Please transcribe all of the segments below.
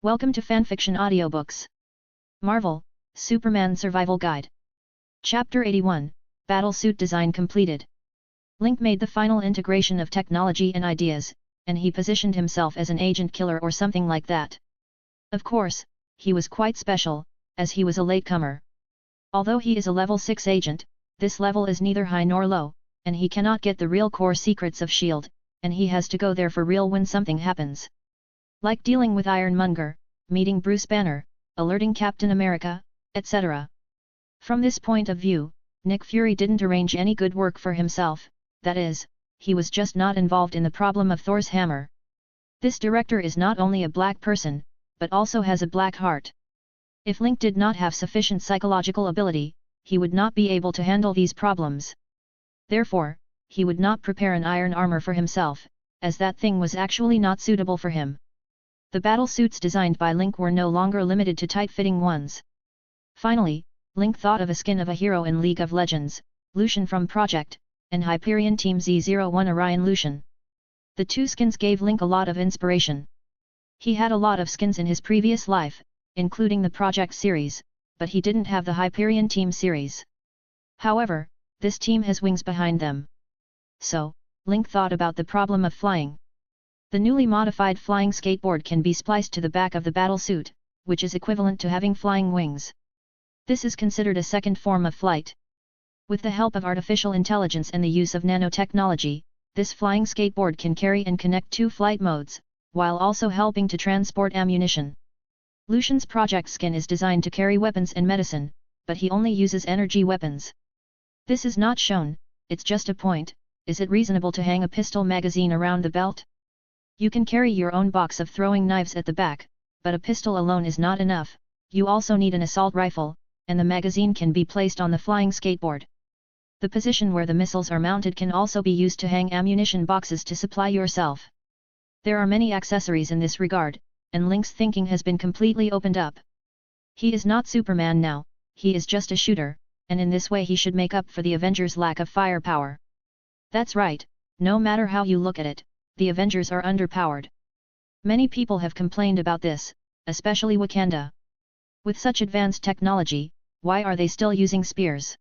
Welcome to Fanfiction Audiobooks. Marvel, Superman Survival Guide. Chapter 81, Battle Suit Design Completed. Link made the final integration of technology and ideas, and he positioned himself as an agent killer or something like that. Of course, he was quite special, as he was a latecomer. Although he is a level 6 agent, this level is neither high nor low, and he cannot get the real core secrets of S.H.I.E.L.D., and he has to go there for real when something happens. Like dealing with Ironmonger, meeting Bruce Banner, alerting Captain America, etc. From this point of view, Nick Fury didn't arrange any good work for himself, that is, he was just not involved in the problem of Thor's hammer. This director is not only a black person, but also has a black heart. If Link did not have sufficient psychological ability, he would not be able to handle these problems. Therefore, he would not prepare an iron armor for himself, as that thing was actually not suitable for him. The battle suits designed by Link were no longer limited to tight-fitting ones. Finally, Link thought of a skin of a hero in League of Legends, Lucian from Project, and Hyperion Team Z01 Orion Lucian. The two skins gave Link a lot of inspiration. He had a lot of skins in his previous life, including the Project series, but he didn't have the Hyperion Team series. However, this team has wings behind them. So, Link thought about the problem of flying. The newly modified flying skateboard can be spliced to the back of the battle suit, which is equivalent to having flying wings. This is considered a second form of flight. With the help of artificial intelligence and the use of nanotechnology, this flying skateboard can carry and connect two flight modes, while also helping to transport ammunition. Lucian's project skin is designed to carry weapons and medicine, but he only uses energy weapons. This is not shown, it's just a point. Is it reasonable to hang a pistol magazine around the belt? You can carry your own box of throwing knives at the back, but a pistol alone is not enough, you also need an assault rifle, and the magazine can be placed on the flying skateboard. The position where the missiles are mounted can also be used to hang ammunition boxes to supply yourself. There are many accessories in this regard, and Link's thinking has been completely opened up. He is not Superman now, he is just a shooter, and in this way he should make up for the Avengers' lack of firepower. That's right, no matter how you look at it, the Avengers are underpowered. Many people have complained about this, especially Wakanda. With such advanced technology, why are they still using spears?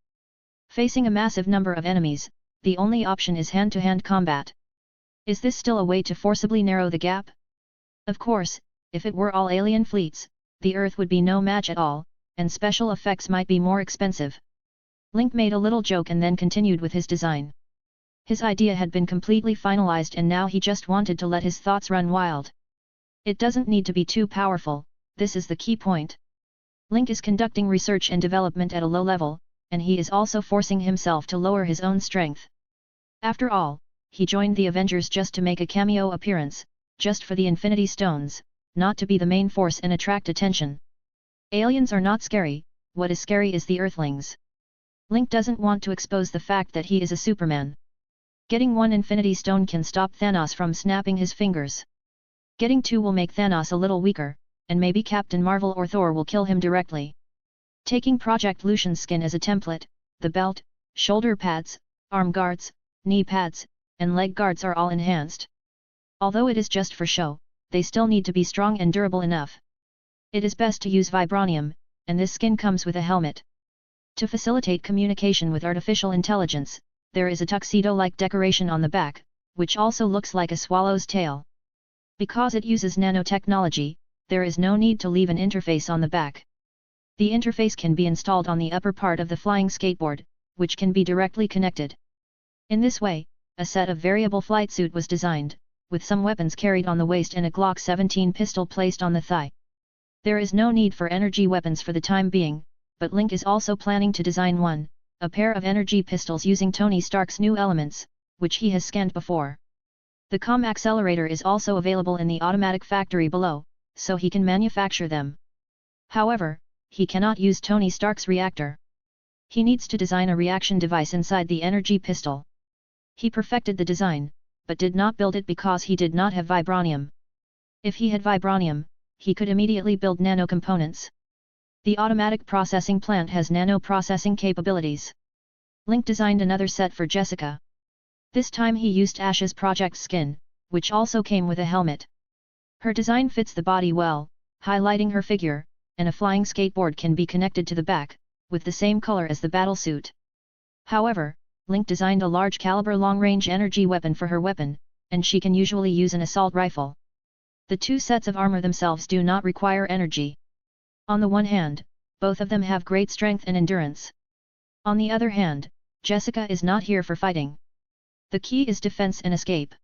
Facing a massive number of enemies, the only option is hand-to-hand combat. Is this still a way to forcibly narrow the gap? Of course, if it were all alien fleets, the Earth would be no match at all, and special effects might be more expensive. Link made a little joke and then continued with his design. His idea had been completely finalized and now he just wanted to let his thoughts run wild. It doesn't need to be too powerful, this is the key point. Link is conducting research and development at a low level, and he is also forcing himself to lower his own strength. After all, he joined the Avengers just to make a cameo appearance, just for the Infinity Stones, not to be the main force and attract attention. Aliens are not scary, what is scary is the Earthlings. Link doesn't want to expose the fact that he is a Superman. Getting one Infinity Stone can stop Thanos from snapping his fingers. Getting two will make Thanos a little weaker, and maybe Captain Marvel or Thor will kill him directly. Taking Project Lucian's skin as a template, the belt, shoulder pads, arm guards, knee pads, and leg guards are all enhanced. Although it is just for show, they still need to be strong and durable enough. It is best to use vibranium, and this skin comes with a helmet. To facilitate communication with artificial intelligence, there is a tuxedo-like decoration on the back, which also looks like a swallow's tail. Because it uses nanotechnology, there is no need to leave an interface on the back. The interface can be installed on the upper part of the flying skateboard, which can be directly connected. In this way, a set of variable flight suit was designed, with some weapons carried on the waist and a Glock 17 pistol placed on the thigh. There is no need for energy weapons for the time being, but Link is also planning to design a pair of energy pistols using Tony Stark's new elements, which he has scanned before. The COM accelerator is also available in the automatic factory below, so he can manufacture them. However, he cannot use Tony Stark's reactor. He needs to design a reaction device inside the energy pistol. He perfected the design, but did not build it because he did not have vibranium. If he had vibranium, he could immediately build nano components. The automatic processing plant has nano-processing capabilities. Link designed another set for Jessica. This time he used Ash's project skin, which also came with a helmet. Her design fits the body well, highlighting her figure, and a flying skateboard can be connected to the back, with the same color as the battlesuit. However, Link designed a large caliber long-range energy weapon for her weapon, and she can usually use an assault rifle. The two sets of armor themselves do not require energy. On the one hand, both of them have great strength and endurance. On the other hand, Jessica is not here for fighting. The key is defense and escape.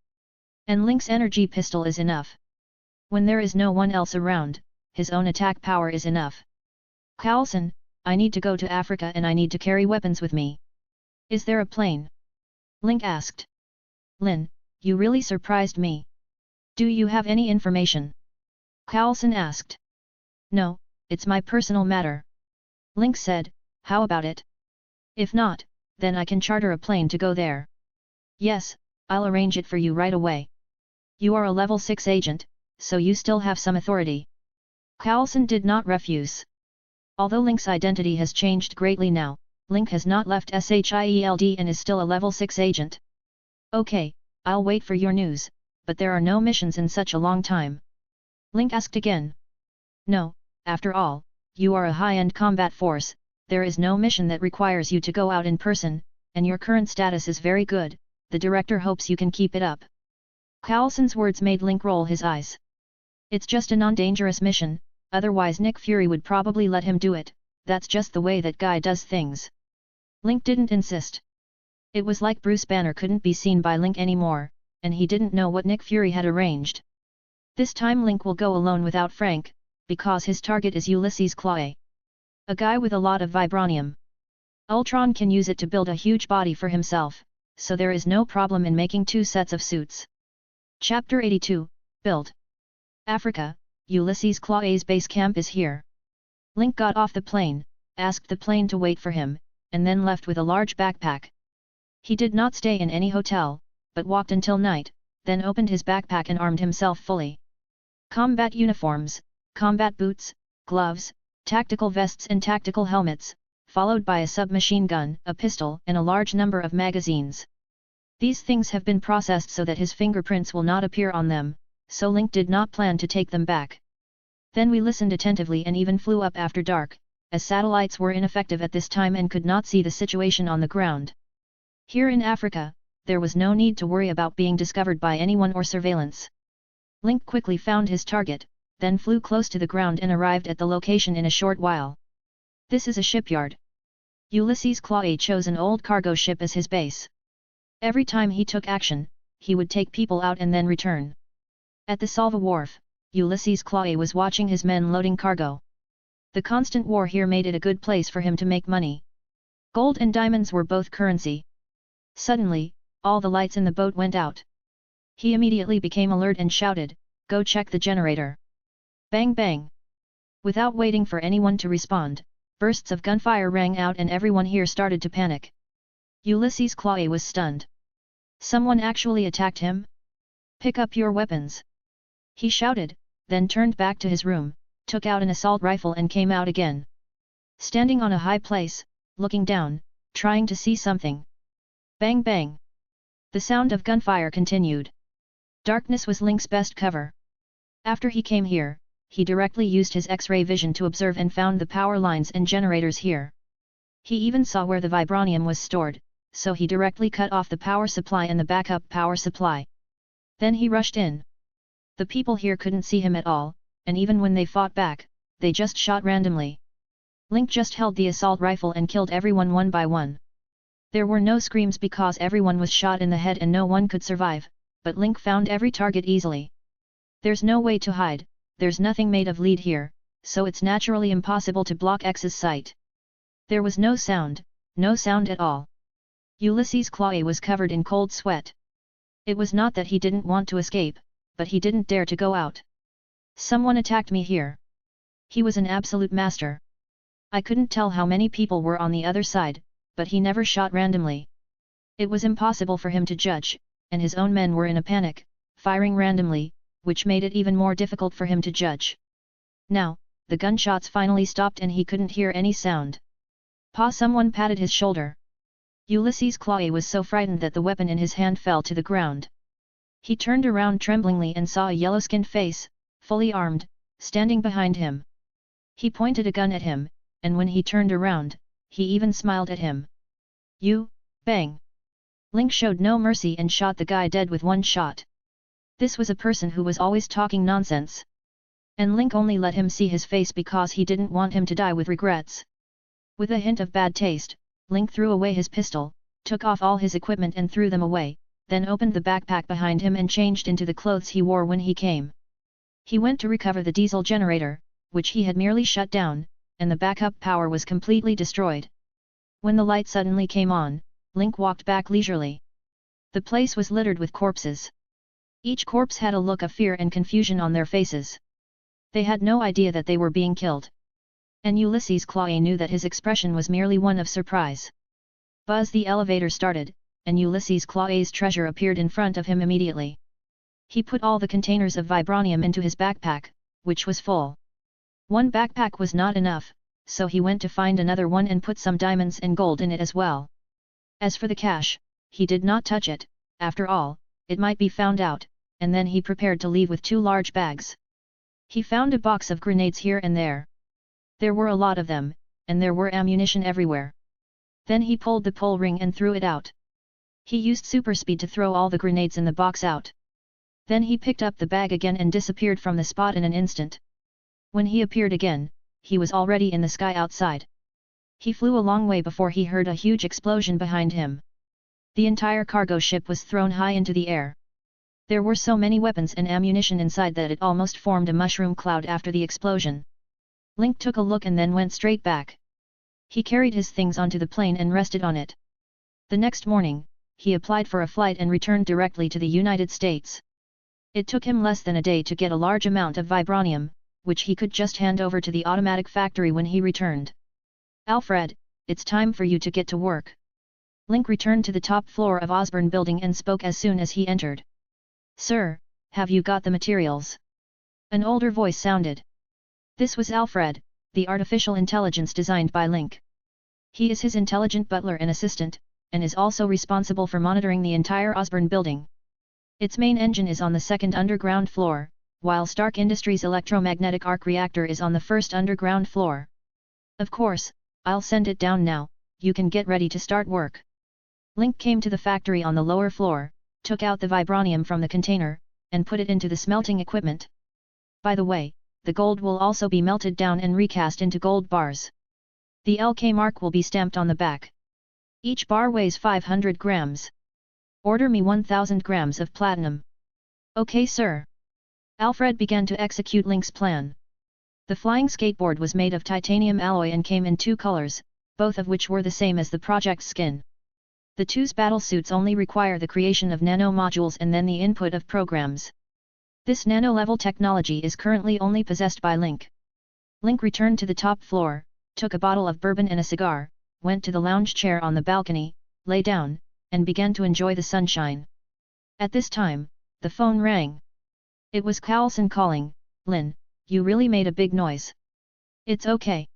And Link's energy pistol is enough. When there is no one else around, his own attack power is enough. Coulson, I need to go to Africa and I need to carry weapons with me. Is there a plane? Link asked. Lin, you really surprised me. Do you have any information? Coulson asked. No, it's my personal matter. Link said, how about it? If not, then I can charter a plane to go there. Yes, I'll arrange it for you right away. You are a level 6 agent, so you still have some authority. Coulson did not refuse. Although Link's identity has changed greatly now, Link has not left SHIELD and is still a level 6 agent. Okay, I'll wait for your news, but there are no missions in such a long time. Link asked again. No, after all, you are a high-end combat force, there is no mission that requires you to go out in person, and your current status is very good, the director hopes you can keep it up. Coulson's words made Link roll his eyes. It's just a non-dangerous mission, otherwise Nick Fury would probably let him do it, that's just the way that guy does things. Link didn't insist. It was like Bruce Banner couldn't be seen by Link anymore, and he didn't know what Nick Fury had arranged. This time Link will go alone without Frank, because his target is Ulysses Claw, a guy with a lot of vibranium. Ultron can use it to build a huge body for himself, so there is no problem in making 2 sets of suits. Chapter 82, Build. Africa, Ulysses Claw's base camp is here. Link got off the plane, asked the plane to wait for him, and then left with a large backpack. He did not stay in any hotel, but walked until night, then opened his backpack and armed himself fully. Combat uniforms, combat boots, gloves, tactical vests and tactical helmets, followed by a submachine gun, a pistol and a large number of magazines. These things have been processed so that his fingerprints will not appear on them, so Link did not plan to take them back. Then we listened attentively and even flew up after dark, as satellites were ineffective at this time and could not see the situation on the ground. Here in Africa, there was no need to worry about being discovered by anyone or surveillance. Link quickly found his target, then flew close to the ground and arrived at the location in a short while. This is a shipyard. Ulysses Claw chose an old cargo ship as his base. Every time he took action, he would take people out and then return. At the Salva wharf, Ulysses Claw was watching his men loading cargo. The constant war here made it a good place for him to make money. Gold and diamonds were both currency. Suddenly, all the lights in the boat went out. He immediately became alert and shouted, "Go check the generator." Bang bang! Without waiting for anyone to respond, bursts of gunfire rang out and everyone here started to panic. Ulysses Claw was stunned. Someone actually attacked him? Pick up your weapons! He shouted, then turned back to his room, took out an assault rifle and came out again. Standing on a high place, looking down, trying to see something. Bang bang! The sound of gunfire continued. Darkness was Link's best cover. After he came here, he directly used his X-ray vision to observe and found the power lines and generators here. He even saw where the vibranium was stored, so he directly cut off the power supply and the backup power supply. Then he rushed in. The people here couldn't see him at all, and even when they fought back, they just shot randomly. Link just held the assault rifle and killed everyone one by one. There were no screams because everyone was shot in the head and no one could survive, but Link found every target easily. There's no way to hide, there's nothing made of lead here, so it's naturally impossible to block X's sight. There was no sound at all. Ulysses Claw was covered in cold sweat. It was not that he didn't want to escape, but he didn't dare to go out. Someone attacked me here. He was an absolute master. I couldn't tell how many people were on the other side, but he never shot randomly. It was impossible for him to judge, and his own men were in a panic, firing randomly, which made it even more difficult for him to judge. Now, the gunshots finally stopped and he couldn't hear any sound. Someone patted his shoulder. Ulysses Claw was so frightened that the weapon in his hand fell to the ground. He turned around tremblingly and saw a yellow-skinned face, fully armed, standing behind him. He pointed a gun at him, and when he turned around, he even smiled at him. You, bang! Link showed no mercy and shot the guy dead with one shot. This was a person who was always talking nonsense. And Link only let him see his face because he didn't want him to die with regrets. With a hint of bad taste, Link threw away his pistol, took off all his equipment and threw them away, then opened the backpack behind him and changed into the clothes he wore when he came. He went to recover the diesel generator, which he had merely shut down, and the backup power was completely destroyed. When the light suddenly came on, Link walked back leisurely. The place was littered with corpses. Each corpse had a look of fear and confusion on their faces. They had no idea that they were being killed. And Ulysses Claw knew that his expression was merely one of surprise. Buzz, the elevator started, and Ulysses Claw's treasure appeared in front of him immediately. He put all the containers of vibranium into his backpack, which was full. One backpack was not enough, so he went to find another one and put some diamonds and gold in it as well. As for the cash, he did not touch it, after all, it might be found out, and then he prepared to leave with 2 large bags. He found a box of grenades here and there. There were a lot of them, and there were ammunition everywhere. Then he pulled the pull ring and threw it out. He used super speed to throw all the grenades in the box out. Then he picked up the bag again and disappeared from the spot in an instant. When he appeared again, he was already in the sky outside. He flew a long way before he heard a huge explosion behind him. The entire cargo ship was thrown high into the air. There were so many weapons and ammunition inside that it almost formed a mushroom cloud after the explosion. Link took a look and then went straight back. He carried his things onto the plane and rested on it. The next morning, he applied for a flight and returned directly to the United States. It took him less than a day to get a large amount of vibranium, which he could just hand over to the automatic factory when he returned. Alfred, it's time for you to get to work. Link returned to the top floor of Osborne Building and spoke as soon as he entered. Sir, have you got the materials? An older voice sounded. This was Alfred, the artificial intelligence designed by Link. He is his intelligent butler and assistant, and is also responsible for monitoring the entire Osborne Building. Its main engine is on the 2nd underground floor, while Stark Industries' electromagnetic arc reactor is on the 1st underground floor. Of course, I'll send it down now, you can get ready to start work. Link came to the factory on the lower floor, took out the vibranium from the container, and put it into the smelting equipment. By the way, the gold will also be melted down and recast into gold bars. The LK mark will be stamped on the back. Each bar weighs 500 grams. Order me 1000 grams of platinum. Okay, sir. Alfred began to execute Link's plan. The flying skateboard was made of titanium alloy and came in 2 colors, both of which were the same as the project's skin. The 2's battlesuits only require the creation of nano-modules and then the input of programs. This nano-level technology is currently only possessed by Link. Link returned to the top floor, took a bottle of bourbon and a cigar, went to the lounge chair on the balcony, lay down, and began to enjoy the sunshine. At this time, the phone rang. It was Carlson calling. Lin, you really made a big noise. It's okay.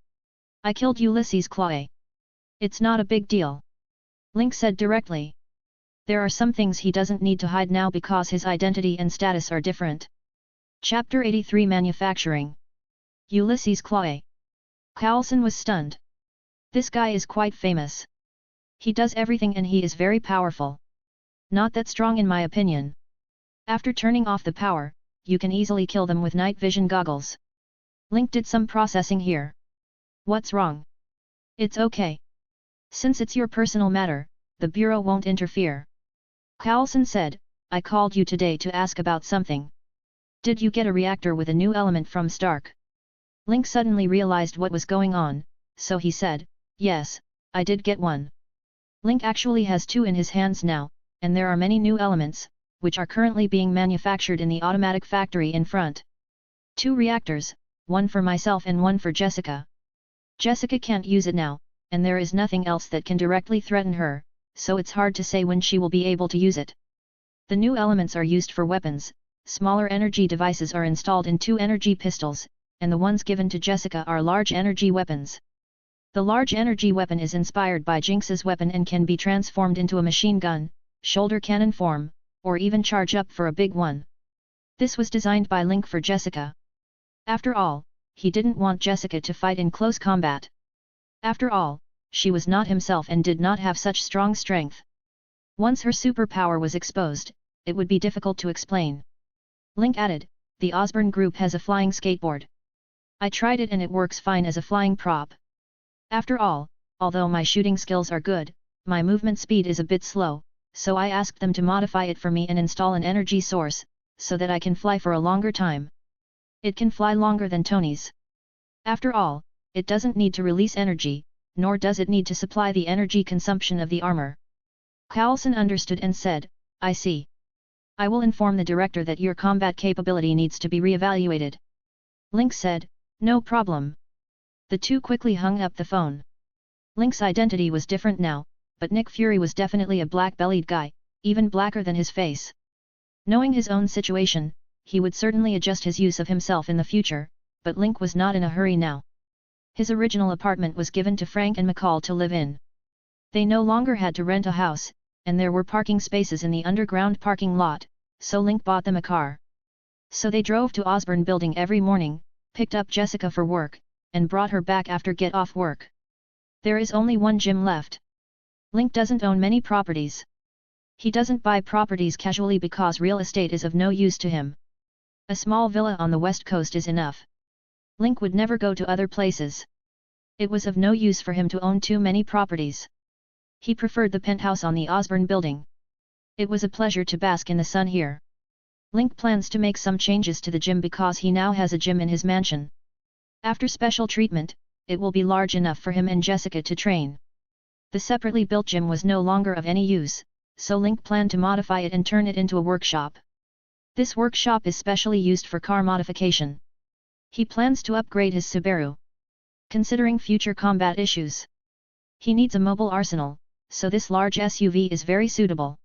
I killed Ulysses Claw. It's not a big deal. Link said directly. There are some things he doesn't need to hide now because his identity and status are different. Chapter 83 Manufacturing. Ulysses Claw. Carlson was stunned. This guy is quite famous. He does everything and he is very powerful. Not that strong in my opinion. After turning off the power, you can easily kill them with night vision goggles. Link did some processing here. What's wrong? It's okay. Since it's your personal matter, the Bureau won't interfere. Carlson said, I called you today to ask about something. Did you get a reactor with a new element from Stark? Link suddenly realized what was going on, so he said, yes, I did get one. Link actually has 2 in his hands now, and there are many new elements, which are currently being manufactured in the automatic factory in front. 2 reactors, one for myself and one for Jessica. Jessica can't use it now, and there is nothing else that can directly threaten her, so it's hard to say when she will be able to use it. The new elements are used for weapons, smaller energy devices are installed in 2 energy pistols, and the ones given to Jessica are large energy weapons. The large energy weapon is inspired by Jinx's weapon and can be transformed into a machine gun, shoulder cannon form, or even charge up for a big one. This was designed by Link for Jessica. After all, he didn't want Jessica to fight in close combat. After all, she was not himself and did not have such strong strength. Once her superpower was exposed, it would be difficult to explain. Link added, the Osborne group has a flying skateboard. I tried it and it works fine as a flying prop. After all, although my shooting skills are good, my movement speed is a bit slow, so I asked them to modify it for me and install an energy source, so that I can fly for a longer time. It can fly longer than Tony's. After all, it doesn't need to release energy, nor does it need to supply the energy consumption of the armor. Coulson understood and said, I see. I will inform the director that your combat capability needs to be re-evaluated. Link said, no problem. The two quickly hung up the phone. Link's identity was different now, but Nick Fury was definitely a black-bellied guy, even blacker than his face. Knowing his own situation, he would certainly adjust his use of himself in the future, but Link was not in a hurry now. His original apartment was given to Frank and McCall to live in. They no longer had to rent a house, and there were parking spaces in the underground parking lot, so Link bought them a car. So they drove to Osborne Building every morning, picked up Jessica for work, and brought her back after get off work. There is only one gym left. Link doesn't own many properties. He doesn't buy properties casually because real estate is of no use to him. A small villa on the west coast is enough. Link would never go to other places. It was of no use for him to own too many properties. He preferred the penthouse on the Osborne Building. It was a pleasure to bask in the sun here. Link plans to make some changes to the gym because he now has a gym in his mansion. After special treatment, it will be large enough for him and Jessica to train. The separately built gym was no longer of any use, so Link planned to modify it and turn it into a workshop. This workshop is specially used for car modification. He plans to upgrade his Subaru. Considering future combat issues, he needs a mobile arsenal, so this large SUV is very suitable.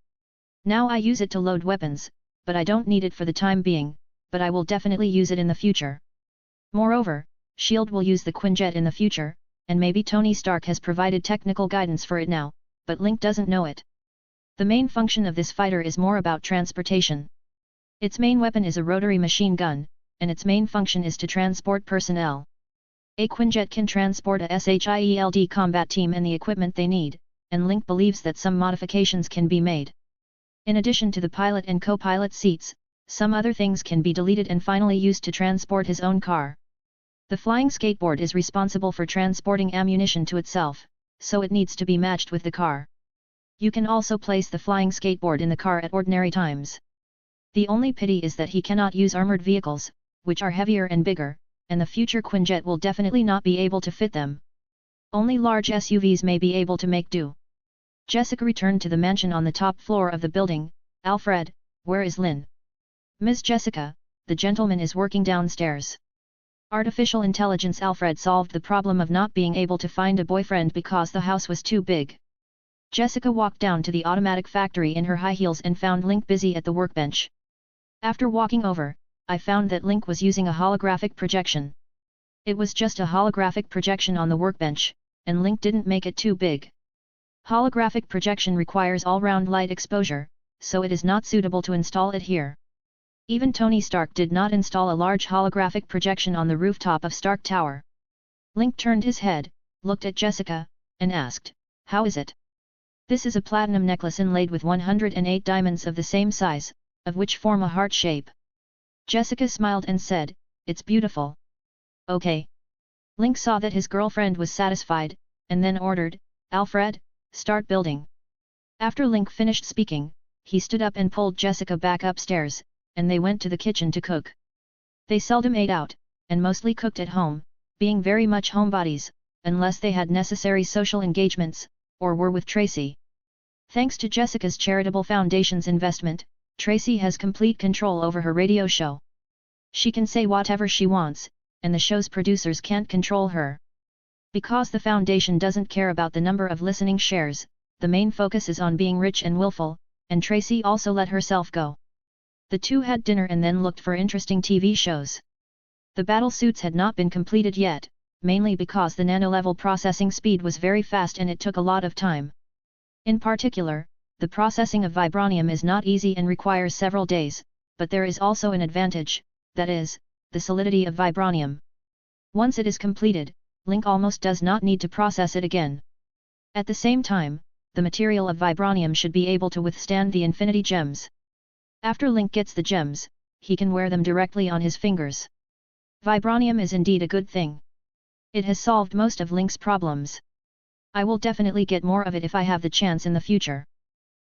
Now I use it to load weapons, but I don't need it for the time being, but I will definitely use it in the future. Moreover, S.H.I.E.L.D. will use the Quinjet in the future, and maybe Tony Stark has provided technical guidance for it now, but Link doesn't know it. The main function of this fighter is more about transportation. Its main weapon is a rotary machine gun, and its main function is to transport personnel. A Quinjet can transport a SHIELD combat team and the equipment they need, and Link believes that some modifications can be made. In addition to the pilot and co-pilot seats, some other things can be deleted and finally used to transport his own car. The flying skateboard is responsible for transporting ammunition to itself, so it needs to be matched with the car. You can also place the flying skateboard in the car at ordinary times. The only pity is that he cannot use armored vehicles, which are heavier and bigger, and the future Quinjet will definitely not be able to fit them. Only large SUVs may be able to make do. Jessica returned to the mansion on the top floor of the building. Alfred, where is Lynn? Ms. Jessica, the gentleman is working downstairs. Artificial intelligence. Alfred solved the problem of not being able to find a boyfriend because the house was too big. Jessica walked down to the automatic factory in her high heels and found Link busy at the workbench. After walking over, I found that Link was using a holographic projection. It was just a holographic projection on the workbench, and Link didn't make it too big. Holographic projection requires all-round light exposure, so it is not suitable to install it here. Even Tony Stark did not install a large holographic projection on the rooftop of Stark Tower. Link turned his head, looked at Jessica, and asked, "How is it?" "This is a platinum necklace inlaid with 108 diamonds of the same size, of which form a heart shape." Jessica smiled and said, "It's beautiful." "Okay." Link saw that his girlfriend was satisfied, and then ordered, "Alfred, start building." After Link finished speaking, he stood up and pulled Jessica back upstairs, and they went to the kitchen to cook. They seldom ate out, and mostly cooked at home, being very much homebodies, unless they had necessary social engagements, or were with Tracy. Thanks to Jessica's charitable foundation's investment, Tracy has complete control over her radio show. She can say whatever she wants, and the show's producers can't control her. Because the foundation doesn't care about the number of listening shares, the main focus is on being rich and willful, and Tracy also let herself go. The two had dinner and then looked for interesting TV shows. The battle suits had not been completed yet, mainly because the nano-level processing speed was very fast and it took a lot of time. In particular, the processing of vibranium is not easy and requires several days, but there is also an advantage, that is, the solidity of vibranium. Once it is completed, Link almost does not need to process it again. At the same time, the material of vibranium should be able to withstand the infinity gems. After Link gets the gems, he can wear them directly on his fingers. Vibranium is indeed a good thing. It has solved most of Link's problems. I will definitely get more of it if I have the chance in the future.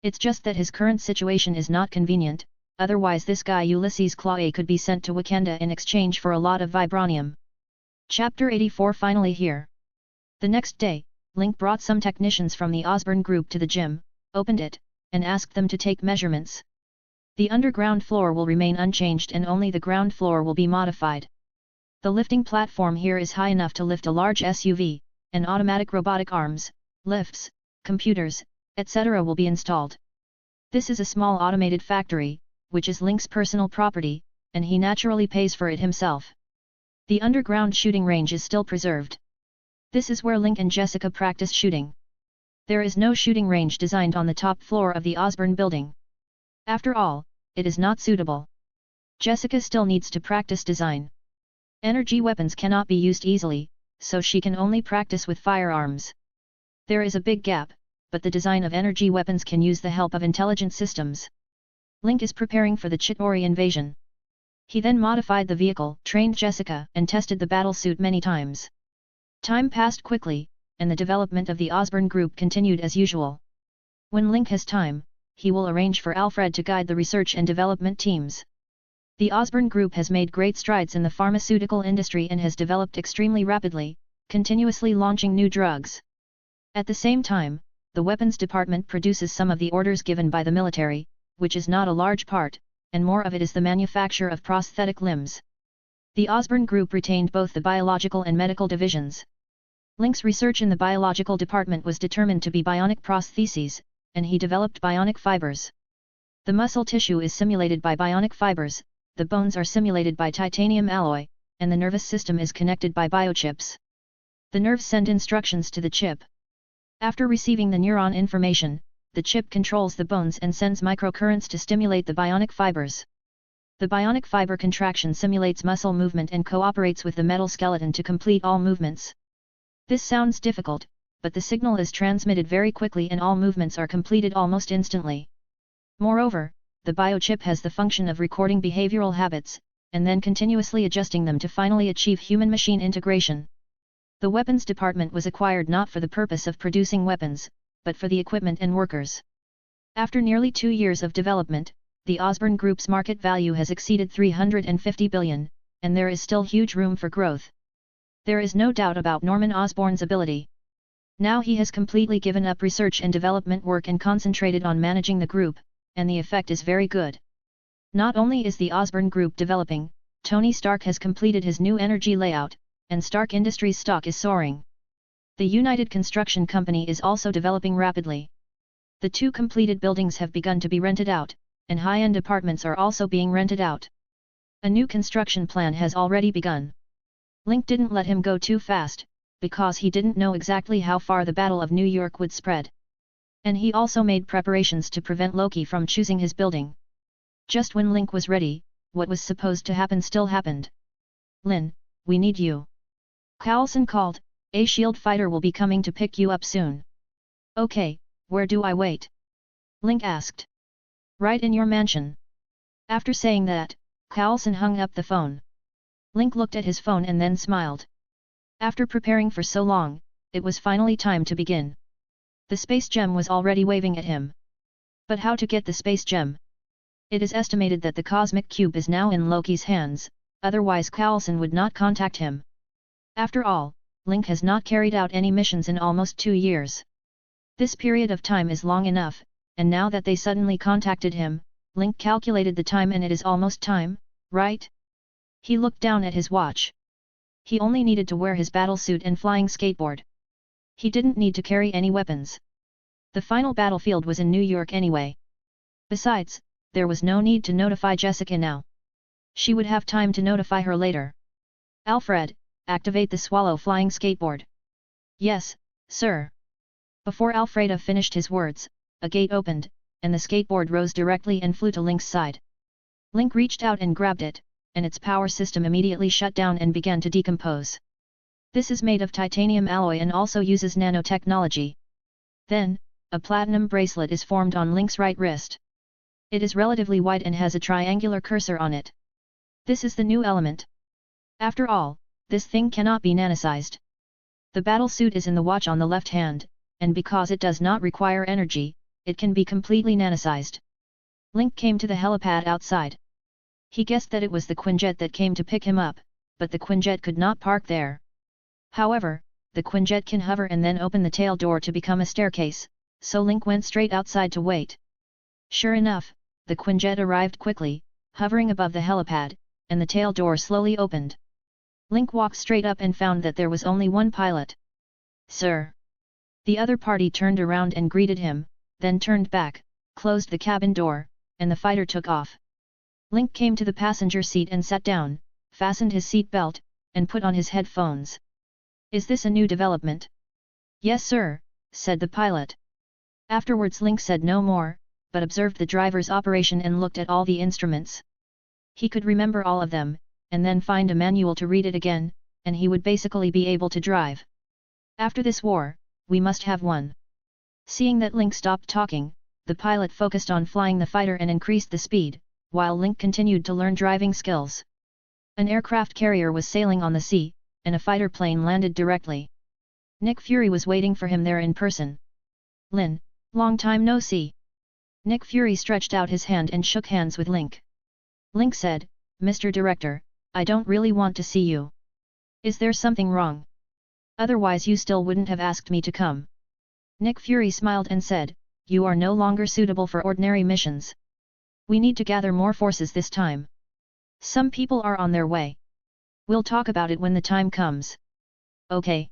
It's just that his current situation is not convenient, otherwise this guy Ulysses Claw could be sent to Wakanda in exchange for a lot of vibranium. Chapter 84 finally here. The next day, Link brought some technicians from the Osborn group to the gym, opened it, and asked them to take measurements. The underground floor will remain unchanged and only the ground floor will be modified. The lifting platform here is high enough to lift a large SUV, and automatic robotic arms, lifts, computers, etc. will be installed. This is a small automated factory, which is Link's personal property, and he naturally pays for it himself. The underground shooting range is still preserved. This is where Link and Jessica practice shooting. There is no shooting range designed on the top floor of the Osborn building. After all, it is not suitable. Jessica still needs to practice design. Energy weapons cannot be used easily, so she can only practice with firearms. There is a big gap, but the design of energy weapons can use the help of intelligent systems. Link is preparing for the Chitauri invasion. He then modified the vehicle, trained Jessica, and tested the battlesuit many times. Time passed quickly, and the development of the Osborn group continued as usual. When Link has time, he will arrange for Alfred to guide the research and development teams. The Osborn group has made great strides in the pharmaceutical industry and has developed extremely rapidly, continuously launching new drugs. At the same time, the weapons department produces some of the orders given by the military, which is not a large part, and more of it is the manufacture of prosthetic limbs. The Osborn group retained both the biological and medical divisions. Link's research in the biological department was determined to be bionic prostheses, and he developed bionic fibers. The muscle tissue is simulated by bionic fibers, the bones are simulated by titanium alloy, and the nervous system is connected by biochips. The nerves send instructions to the chip. After receiving the neuron information, the chip controls the bones and sends microcurrents to stimulate the bionic fibers. The bionic fiber contraction simulates muscle movement and cooperates with the metal skeleton to complete all movements. This sounds difficult, but the signal is transmitted very quickly and all movements are completed almost instantly. Moreover, the biochip has the function of recording behavioral habits, and then continuously adjusting them to finally achieve human-machine integration. The weapons department was acquired not for the purpose of producing weapons, but for the equipment and workers. After nearly 2 years of development, the Osborn Group's market value has exceeded 350 billion, and there is still huge room for growth. There is no doubt about Norman Osborn's ability. Now he has completely given up research and development work and concentrated on managing the group, and the effect is very good. Not only is the Osborn Group developing, Tony Stark has completed his new energy layout, and Stark Industries stock is soaring. The United Construction Company is also developing rapidly. The 2 completed buildings have begun to be rented out, and high-end apartments are also being rented out. A new construction plan has already begun. Link didn't let him go too fast, because he didn't know exactly how far the Battle of New York would spread. And he also made preparations to prevent Loki from choosing his building. Just when Link was ready, what was supposed to happen still happened. "Lin, we need you." Coulson called, "A shield fighter will be coming to pick you up soon." "Okay, where do I wait?" Link asked. "Right in your mansion." After saying that, Coulson hung up the phone. Link looked at his phone and then smiled. After preparing for so long, it was finally time to begin. The space gem was already waving at him. But how to get the space gem? It is estimated that the cosmic cube is now in Loki's hands, otherwise Coulson would not contact him. After all, Link has not carried out any missions in almost 2 years. This period of time is long enough, and now that they suddenly contacted him, Link calculated the time and it is almost time, right? He looked down at his watch. He only needed to wear his battlesuit and flying skateboard. He didn't need to carry any weapons. The final battlefield was in New York anyway. Besides, there was no need to notify Jessica now. She would have time to notify her later. "Alfred, activate the Swallow flying skateboard." "Yes, sir." Before Alfreda finished his words, a gate opened, and the skateboard rose directly and flew to Link's side. Link reached out and grabbed it, and its power system immediately shut down and began to decompose. This is made of titanium alloy and also uses nanotechnology. Then, a platinum bracelet is formed on Link's right wrist. It is relatively wide and has a triangular cursor on it. This is the new element. After all, this thing cannot be nanosized. The battle suit is in the watch on the left hand, and because it does not require energy, it can be completely nanosized. Link came to the helipad outside. He guessed that it was the Quinjet that came to pick him up, but the Quinjet could not park there. However, the Quinjet can hover and then open the tail door to become a staircase, so Link went straight outside to wait. Sure enough, the Quinjet arrived quickly, hovering above the helipad, and the tail door slowly opened. Link walked straight up and found that there was only one pilot. "Sir." The other party turned around and greeted him, then turned back, closed the cabin door, and the fighter took off. Link came to the passenger seat and sat down, fastened his seat belt, and put on his headphones. "Is this a new development?" "Yes sir," said the pilot. Afterwards Link said no more, but observed the driver's operation and looked at all the instruments. He could remember all of them, and then find a manual to read it again, and he would basically be able to drive. "After this war, we must have one." Seeing that Link stopped talking, the pilot focused on flying the fighter and increased the speed, while Link continued to learn driving skills. An aircraft carrier was sailing on the sea, and a fighter plane landed directly. Nick Fury was waiting for him there in person. "Lin, long time no see." Nick Fury stretched out his hand and shook hands with Link. Link said, "Mr. Director, I don't really want to see you. Is there something wrong? Otherwise you still wouldn't have asked me to come." Nick Fury smiled and said, "You are no longer suitable for ordinary missions. We need to gather more forces this time. Some people are on their way. We'll talk about it when the time comes." "Okay."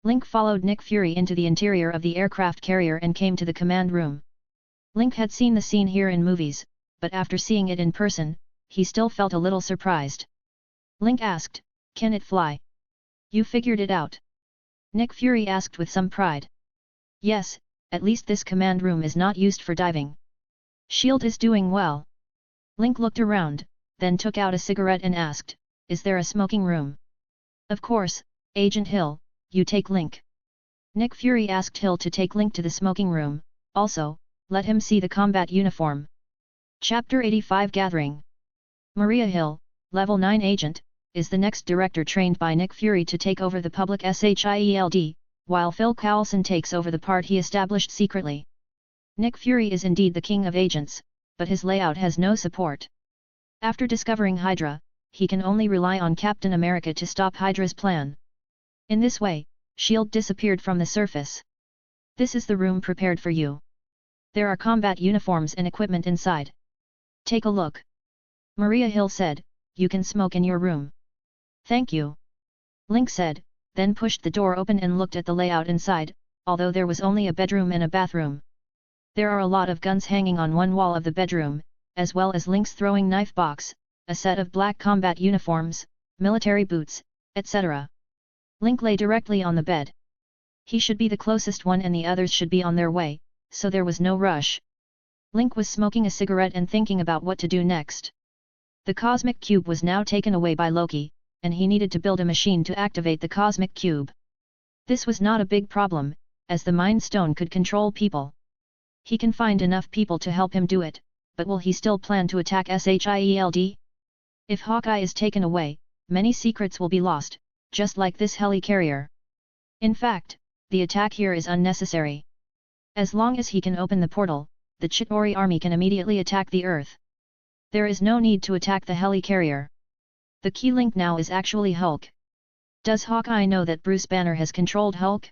Link followed Nick Fury into the interior of the aircraft carrier and came to the command room. Link had seen the scene here in movies, but after seeing it in person, he still felt a little surprised. Link asked, "Can it fly?" "You figured it out?" Nick Fury asked with some pride. "Yes, at least this command room is not used for diving. Shield is doing well." Link looked around, then took out a cigarette and asked, "Is there a smoking room?" "Of course, Agent Hill, you take Link." Nick Fury asked Hill to take Link to the smoking room, also, let him see the combat uniform. Chapter 85 Gathering. Maria Hill, Level 9 Agent, is the next director trained by Nick Fury to take over the public SHIELD, while Phil Coulson takes over the part he established secretly. Nick Fury is indeed the king of agents, but his layout has no support. After discovering Hydra, he can only rely on Captain America to stop Hydra's plan. In this way, S.H.I.E.L.D. disappeared from the surface. "This is the room prepared for you. There are combat uniforms and equipment inside. Take a look." Maria Hill said, "You can smoke in your room." "Thank you." Link said, then pushed the door open and looked at the layout inside, although there was only a bedroom and a bathroom. There are a lot of guns hanging on one wall of the bedroom, as well as Link's throwing knife box, a set of black combat uniforms, military boots, etc. Link lay directly on the bed. He should be the closest one and the others should be on their way, so there was no rush. Link was smoking a cigarette and thinking about what to do next. The Cosmic Cube was now taken away by Loki, and he needed to build a machine to activate the Cosmic Cube. This was not a big problem, as the Mind Stone could control people. He can find enough people to help him do it, but will he still plan to attack SHIELD? If Hawkeye is taken away, many secrets will be lost, just like this helicarrier. In fact, the attack here is unnecessary. As long as he can open the portal, the Chitauri army can immediately attack the Earth. There is no need to attack the helicarrier. The key link now is actually Hulk. Does Hawkeye know that Bruce Banner has controlled Hulk?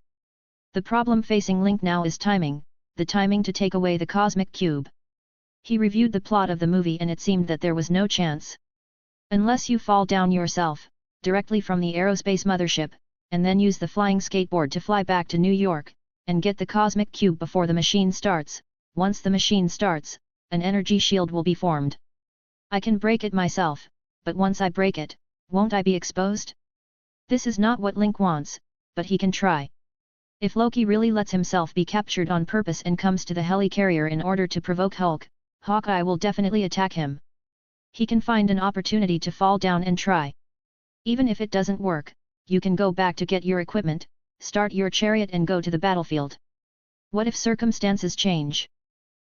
The problem facing Link now is timing, the timing to take away the Cosmic Cube. He reviewed the plot of the movie and it seemed that there was no chance. Unless you fall down yourself, directly from the aerospace mothership, and then use the flying skateboard to fly back to New York, and get the Cosmic Cube before the machine starts. Once the machine starts, an energy shield will be formed. I can break it myself, but once I break it, won't I be exposed? This is not what Link wants, but he can try. If Loki really lets himself be captured on purpose and comes to the helicarrier in order to provoke Hulk, Hawkeye will definitely attack him. He can find an opportunity to fall down and try. Even if it doesn't work, you can go back to get your equipment, start your chariot and go to the battlefield. What if circumstances change?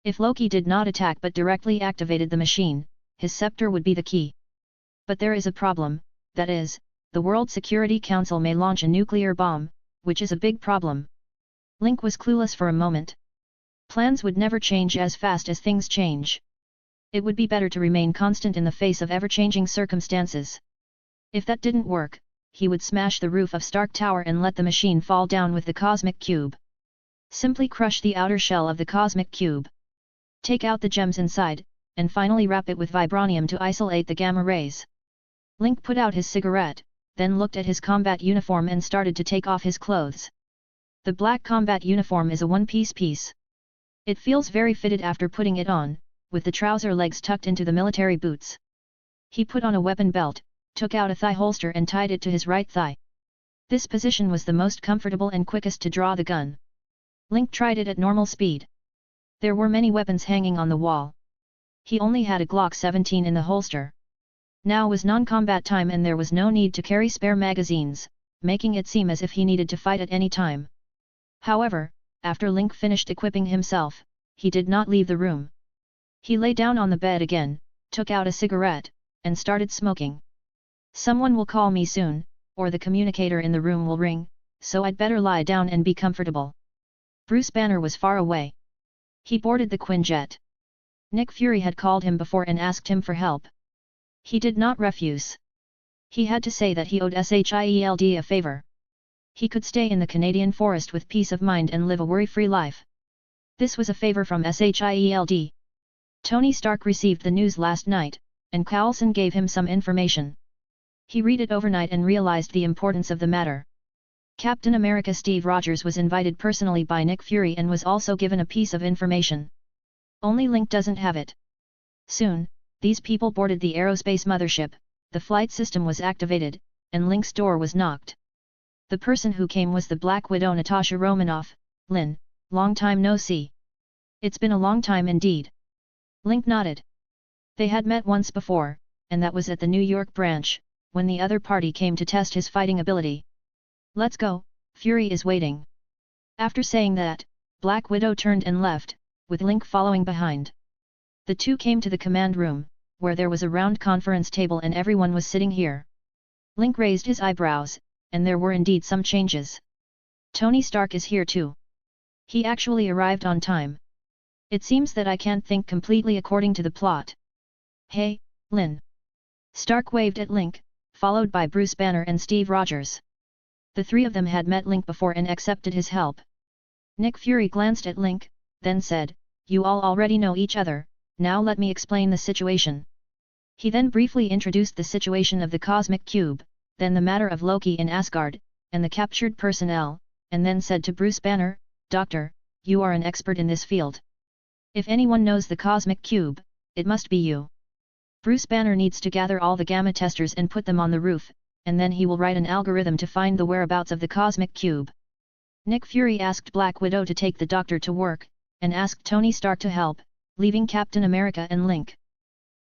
If Loki did not attack but directly activated the machine, his scepter would be the key. But there is a problem, that is, the World Security Council may launch a nuclear bomb, which is a big problem. Link was clueless for a moment. Plans would never change as fast as things change. It would be better to remain constant in the face of ever-changing circumstances. If that didn't work, he would smash the roof of Stark Tower and let the machine fall down with the cosmic cube. Simply crush the outer shell of the cosmic cube. Take out the gems inside, and finally wrap it with vibranium to isolate the gamma rays. Link put out his cigarette, then looked at his combat uniform and started to take off his clothes. The black combat uniform is a one-piece piece. It feels very fitted after putting it on, with the trouser legs tucked into the military boots. He put on a weapon belt, took out a thigh holster and tied it to his right thigh. This position was the most comfortable and quickest to draw the gun. Link tried it at normal speed. There were many weapons hanging on the wall. He only had a Glock 17 in the holster. Now was non-combat time and there was no need to carry spare magazines, making it seem as if he needed to fight at any time. However, after Link finished equipping himself, he did not leave the room. He lay down on the bed again, took out a cigarette, and started smoking. Someone will call me soon, or the communicator in the room will ring, so I'd better lie down and be comfortable. Bruce Banner was far away. He boarded the Quinjet. Nick Fury had called him before and asked him for help. He did not refuse. He had to say that he owed SHIELD a favor. He could stay in the Canadian forest with peace of mind and live a worry-free life. This was a favor from SHIELD. Tony Stark received the news last night, and Coulson gave him some information. He read it overnight and realized the importance of the matter. Captain America Steve Rogers was invited personally by Nick Fury and was also given a piece of information. Only Link doesn't have it. Soon, these people boarded the aerospace mothership, the flight system was activated, and Link's door was knocked. The person who came was the Black Widow Natasha Romanoff. Lin, long time no see. It's been a long time indeed. Link nodded. They had met once before, and that was at the New York branch, when the other party came to test his fighting ability. Let's go, Fury is waiting. After saying that, Black Widow turned and left, with Link following behind. The two came to the command room, where there was a round conference table and everyone was sitting here. Link raised his eyebrows, and there were indeed some changes. Tony Stark is here too. He actually arrived on time. It seems that I can't think completely according to the plot. Hey, Lin. Stark waved at Link, followed by Bruce Banner and Steve Rogers. The three of them had met Link before and accepted his help. Nick Fury glanced at Link, then said, "You all already know each other, now let me explain the situation." He then briefly introduced the situation of the Cosmic Cube, then the matter of Loki in Asgard, and the captured personnel, and then said to Bruce Banner, "Doctor, you are an expert in this field. If anyone knows the Cosmic Cube, it must be you. Bruce Banner needs to gather all the gamma testers and put them on the roof, and then he will write an algorithm to find the whereabouts of the Cosmic Cube." Nick Fury asked Black Widow to take the doctor to work, and asked Tony Stark to help, leaving Captain America and Link.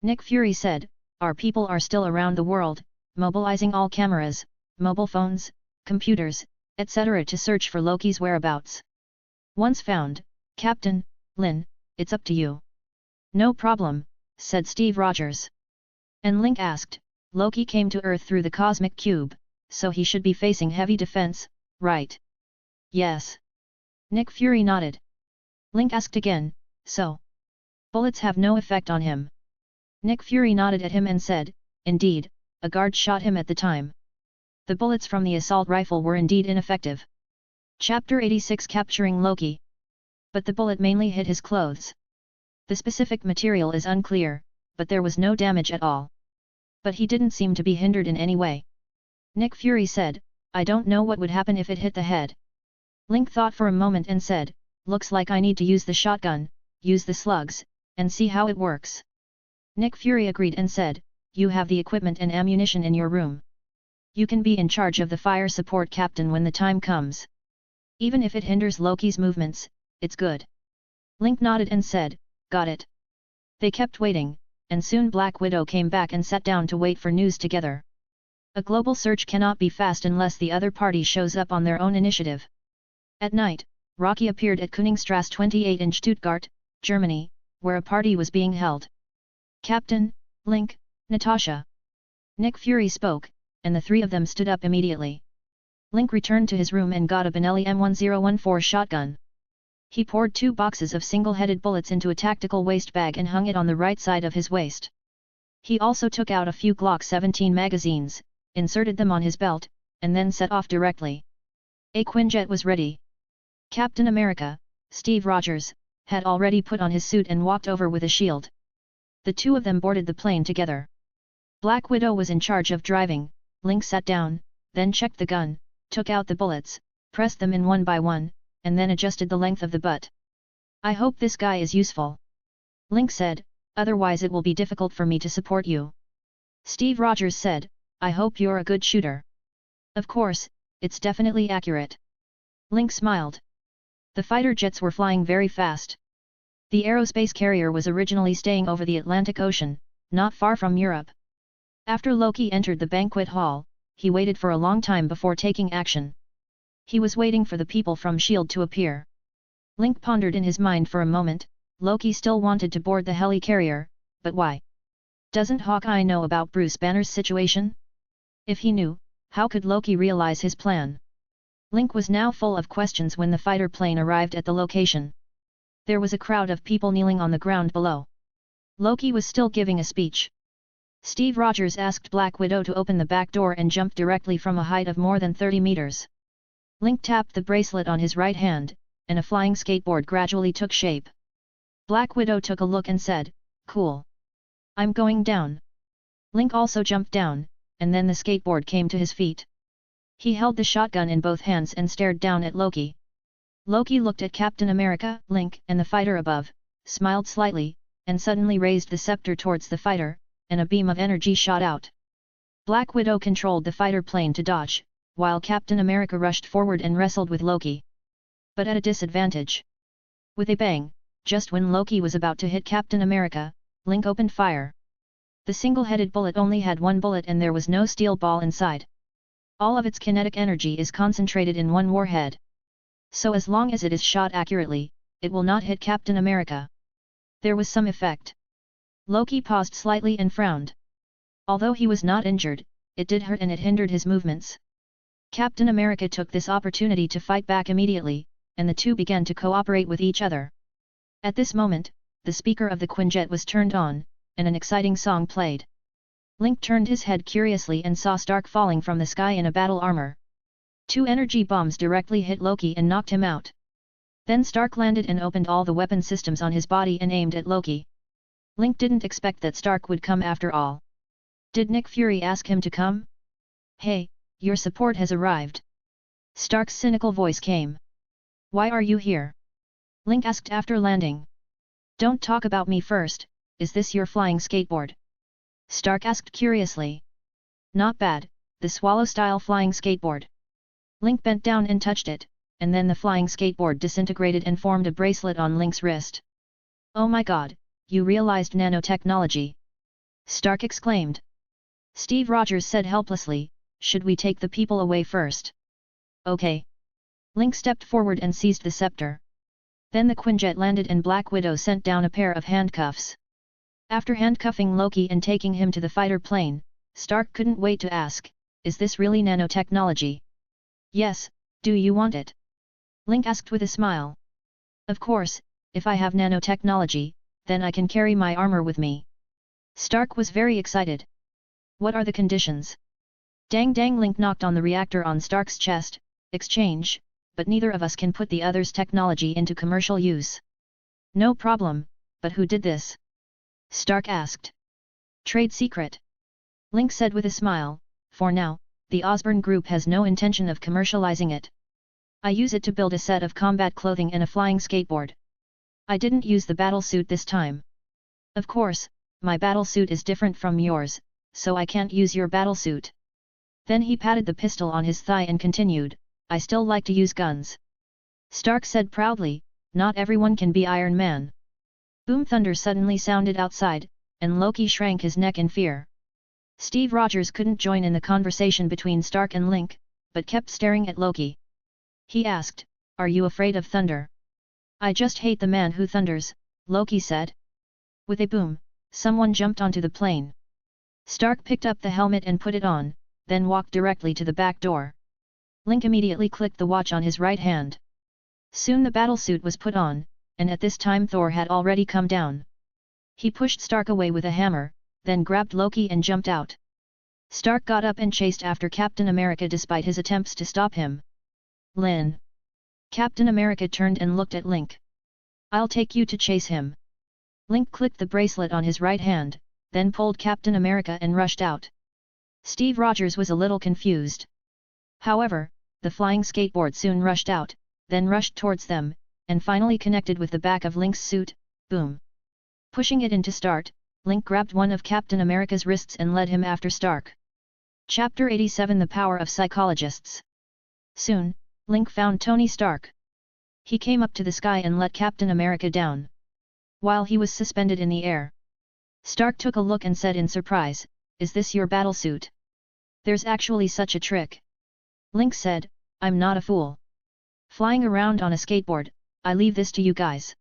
Nick Fury said, "Our people are still around the world, mobilizing all cameras, mobile phones, computers, etc. to search for Loki's whereabouts. Once found, Captain, Lin, it's up to you." "No problem," said Steve Rogers. And Link asked, "Loki came to Earth through the Cosmic Cube, so he should be facing heavy defense, right?" "Yes." Nick Fury nodded. Link asked again, "So? Bullets have no effect on him?" Nick Fury nodded at him and said, "Indeed, a guard shot him at the time. The bullets from the assault rifle were indeed ineffective." Chapter 86 Capturing Loki. But the bullet mainly hit his clothes. The specific material is unclear, but there was no damage at all. But he didn't seem to be hindered in any way. Nick Fury said, "I don't know what would happen if it hit the head." Link thought for a moment and said, "Looks like I need to use the shotgun, use the slugs, and see how it works." Nick Fury agreed and said, "You have the equipment and ammunition in your room. You can be in charge of the fire support captain when the time comes. Even if it hinders Loki's movements, it's good." Link nodded and said, "Got it." They kept waiting, and soon Black Widow came back and sat down to wait for news together. A global search cannot be fast unless the other party shows up on their own initiative. At night, Rocky appeared at Königstrasse 28 in Stuttgart, Germany, where a party was being held. Captain, Link, Natasha. Nick Fury spoke, and the three of them stood up immediately. Link returned to his room and got a Benelli M1014 shotgun. He poured 2 boxes of single-headed bullets into a tactical waist bag and hung it on the right side of his waist. He also took out a few Glock 17 magazines, inserted them on his belt, and then set off directly. A Quinjet was ready. Captain America, Steve Rogers, had already put on his suit and walked over with a shield. The two of them boarded the plane together. Black Widow was in charge of driving. Link sat down, then checked the gun, took out the bullets, pressed them in one by one, and then adjusted the length of the butt. "I hope this guy is useful," Link said, "otherwise it will be difficult for me to support you." Steve Rogers said, "I hope you're a good shooter." "Of course, it's definitely accurate." Link smiled. The fighter jets were flying very fast. The aerospace carrier was originally staying over the Atlantic Ocean, not far from Europe. After Loki entered the banquet hall, he waited for a long time before taking action. He was waiting for the people from S.H.I.E.L.D. to appear. Link pondered in his mind for a moment. Loki still wanted to board the helicarrier, but why? Doesn't Hawkeye know about Bruce Banner's situation? If he knew, how could Loki realize his plan? Link was now full of questions when the fighter plane arrived at the location. There was a crowd of people kneeling on the ground below. Loki was still giving a speech. Steve Rogers asked Black Widow to open the back door and jumped directly from a height of more than 30 meters. Link tapped the bracelet on his right hand, and a flying skateboard gradually took shape. Black Widow took a look and said, "Cool. I'm going down." Link also jumped down, and then the skateboard came to his feet. He held the shotgun in both hands and stared down at Loki. Loki looked at Captain America, Link, and the fighter above, smiled slightly, and suddenly raised the scepter towards the fighter, and a beam of energy shot out. Black Widow controlled the fighter plane to dodge, while Captain America rushed forward and wrestled with Loki. But at a disadvantage. With a bang, just when Loki was about to hit Captain America, Link opened fire. The single-headed bullet only had one bullet and there was no steel ball inside. All of its kinetic energy is concentrated in one warhead. So as long as it is shot accurately, it will not hit Captain America. There was some effect. Loki paused slightly and frowned. Although he was not injured, it did hurt and it hindered his movements. Captain America took this opportunity to fight back immediately, and the two began to cooperate with each other. At this moment, the speaker of the Quinjet was turned on, and an exciting song played. Link turned his head curiously and saw Stark falling from the sky in a battle armor. 2 energy bombs directly hit Loki and knocked him out. Then Stark landed and opened all the weapon systems on his body and aimed at Loki. Link didn't expect that Stark would come after all. Did Nick Fury ask him to come? "Hey, your support has arrived." Stark's cynical voice came. "Why are you here?" Link asked after landing. "Don't talk about me first, is this your flying skateboard?" Stark asked curiously. "Not bad, the Swallow-style flying skateboard." Link bent down and touched it, and then the flying skateboard disintegrated and formed a bracelet on Link's wrist. "Oh my god, you realized nanotechnology!" Stark exclaimed. Steve Rogers said helplessly, "Should we take the people away first?" "Okay." Link stepped forward and seized the scepter. Then the Quinjet landed and Black Widow sent down a pair of handcuffs. After handcuffing Loki and taking him to the fighter plane, Stark couldn't wait to ask, "Is this really nanotechnology?" "Yes, do you want it?" Link asked with a smile. "Of course, if I have nanotechnology, then I can carry my armor with me." Stark was very excited. "What are the conditions?" Dang dang, Link knocked on the reactor on Stark's chest. "Exchange, but neither of us can put the other's technology into commercial use." "No problem, but who did this?" Stark asked. "Trade secret." Link said with a smile, "For now, the Osborn Group has no intention of commercializing it. I use it to build a set of combat clothing and a flying skateboard. I didn't use the battlesuit this time. Of course, my battlesuit is different from yours, so I can't use your battlesuit." Then he patted the pistol on his thigh and continued, "I still like to use guns." Stark said proudly, "Not everyone can be Iron Man." Boom thunder suddenly sounded outside, and Loki shrank his neck in fear. Steve Rogers couldn't join in the conversation between Stark and Link, but kept staring at Loki. He asked, "Are you afraid of thunder?" "I just hate the man who thunders," Loki said. With a boom, someone jumped onto the plane. Stark picked up the helmet and put it on, then walked directly to the back door. Link immediately clicked the watch on his right hand. Soon the battlesuit was put on, and at this time Thor had already come down. He pushed Stark away with a hammer, then grabbed Loki and jumped out. Stark got up and chased after Captain America despite his attempts to stop him. "Lin." Captain America turned and looked at Link. "I'll take you to chase him." Link clicked the bracelet on his right hand, then pulled Captain America and rushed out. Steve Rogers was a little confused. However, the flying skateboard soon rushed out, then rushed towards them, and finally connected with the back of Link's suit. Boom! Pushing it into start, Link grabbed one of Captain America's wrists and led him after Stark. Chapter 87: The Power of Psychologists. Soon, Link found Tony Stark. He came up to the sky and let Captain America down. While he was suspended in the air, Stark took a look and said in surprise, "Is this your battlesuit?" "There's actually such a trick." Link said, "I'm not a fool. Flying around on a skateboard, I leave this to you guys.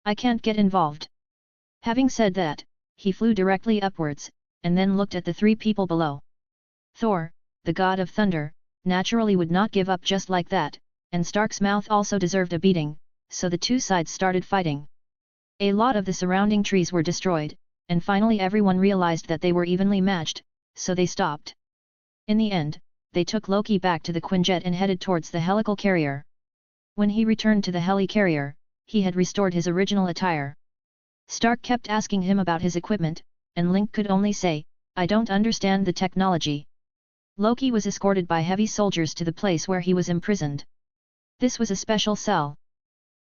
I can't get involved." Having said that, he flew directly upwards, and then looked at the three people below. Thor, the god of thunder, naturally would not give up just like that, and Stark's mouth also deserved a beating, so the two sides started fighting. A lot of the surrounding trees were destroyed, and finally everyone realized that they were evenly matched, so they stopped. In the end, they took Loki back to the Quinjet and headed towards the helical carrier. When he returned to the helicarrier, he had restored his original attire. Stark kept asking him about his equipment, and Link could only say, "I don't understand the technology." Loki was escorted by heavy soldiers to the place where he was imprisoned. This was a special cell.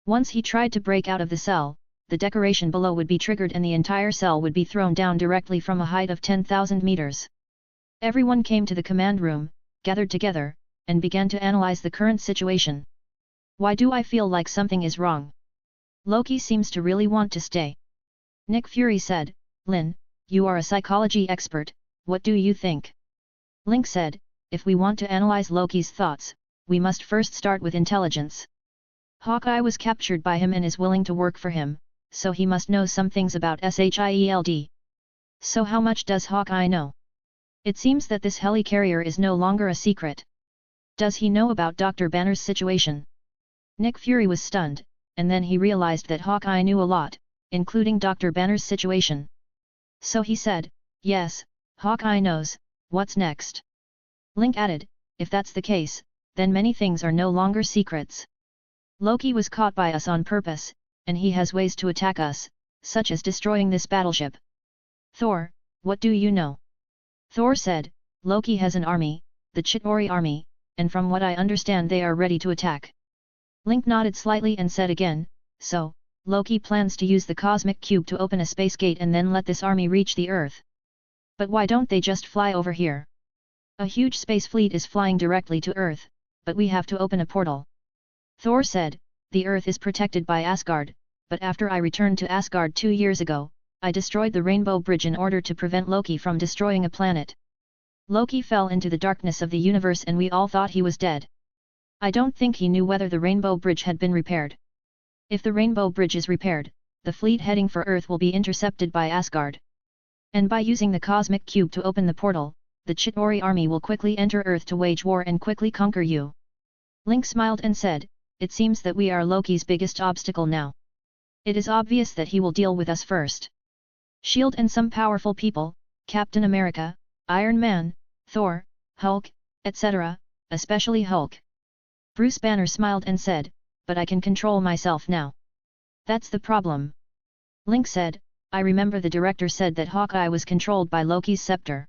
Once he tried to break out of the cell, the decoration below would be triggered and the entire cell would be thrown down directly from a height of 10,000 meters. Everyone came to the command room, gathered together, and began to analyze the current situation. "Why do I feel like something is wrong? Loki seems to really want to stay." Nick Fury said, "Lin, you are a psychology expert, what do you think?" Link said, "If we want to analyze Loki's thoughts, we must first start with intelligence. Hawkeye was captured by him and is willing to work for him, so he must know some things about SHIELD. So how much does Hawkeye know? It seems that this helicarrier is no longer a secret. Does he know about Dr. Banner's situation?" Nick Fury was stunned, and then he realized that Hawkeye knew a lot, including Dr. Banner's situation. So he said, "Yes, Hawkeye knows, what's next?" Link added, "If that's the case, then many things are no longer secrets. Loki was caught by us on purpose, and he has ways to attack us, such as destroying this battleship." "Thor, what do you know?" Thor said, "Loki has an army, the Chitauri army, and from what I understand they are ready to attack." Link nodded slightly and said again, "So, Loki plans to use the cosmic cube to open a space gate and then let this army reach the Earth. But why don't they just fly over here? A huge space fleet is flying directly to Earth, but we have to open a portal." Thor said, "The Earth is protected by Asgard, but after I returned to Asgard 2 years ago, I destroyed the Rainbow Bridge in order to prevent Loki from destroying a planet. Loki fell into the darkness of the universe and we all thought he was dead. I don't think he knew whether the Rainbow Bridge had been repaired. If the Rainbow Bridge is repaired, the fleet heading for Earth will be intercepted by Asgard. And by using the cosmic cube to open the portal, the Chitauri army will quickly enter Earth to wage war and quickly conquer you." Link smiled and said, "It seems that we are Loki's biggest obstacle now. It is obvious that he will deal with us first. SHIELD and some powerful people, Captain America, Iron Man, Thor, Hulk, etc., especially Hulk." Bruce Banner smiled and said, "But I can control myself now. That's the problem." Link said, "I remember the director said that Hawkeye was controlled by Loki's scepter.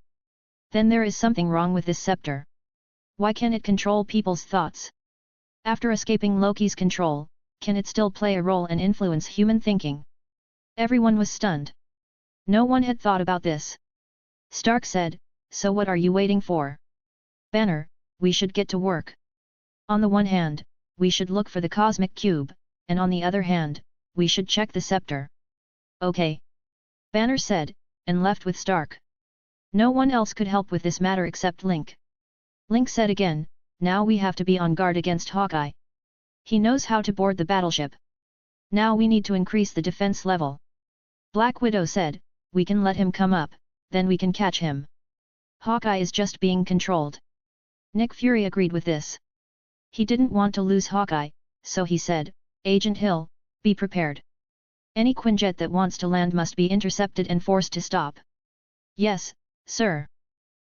Then there is something wrong with this scepter. Why can't it control people's thoughts? After escaping Loki's control, can it still play a role and influence human thinking?" Everyone was stunned. No one had thought about this. Stark said, "So what are you waiting for? Banner, we should get to work. On the one hand, we should look for the cosmic cube, and on the other hand, we should check the scepter." "Okay." Banner said, and left with Stark. No one else could help with this matter except Link. Link said again, now we have to be on guard against Hawkeye. He knows how to board the battleship. Now we need to increase the defense level. Black Widow said, we can let him come up, then we can catch him. Hawkeye is just being controlled. Nick Fury agreed with this. He didn't want to lose Hawkeye, so he said, Agent Hill, be prepared. Any Quinjet that wants to land must be intercepted and forced to stop. Yes, sir.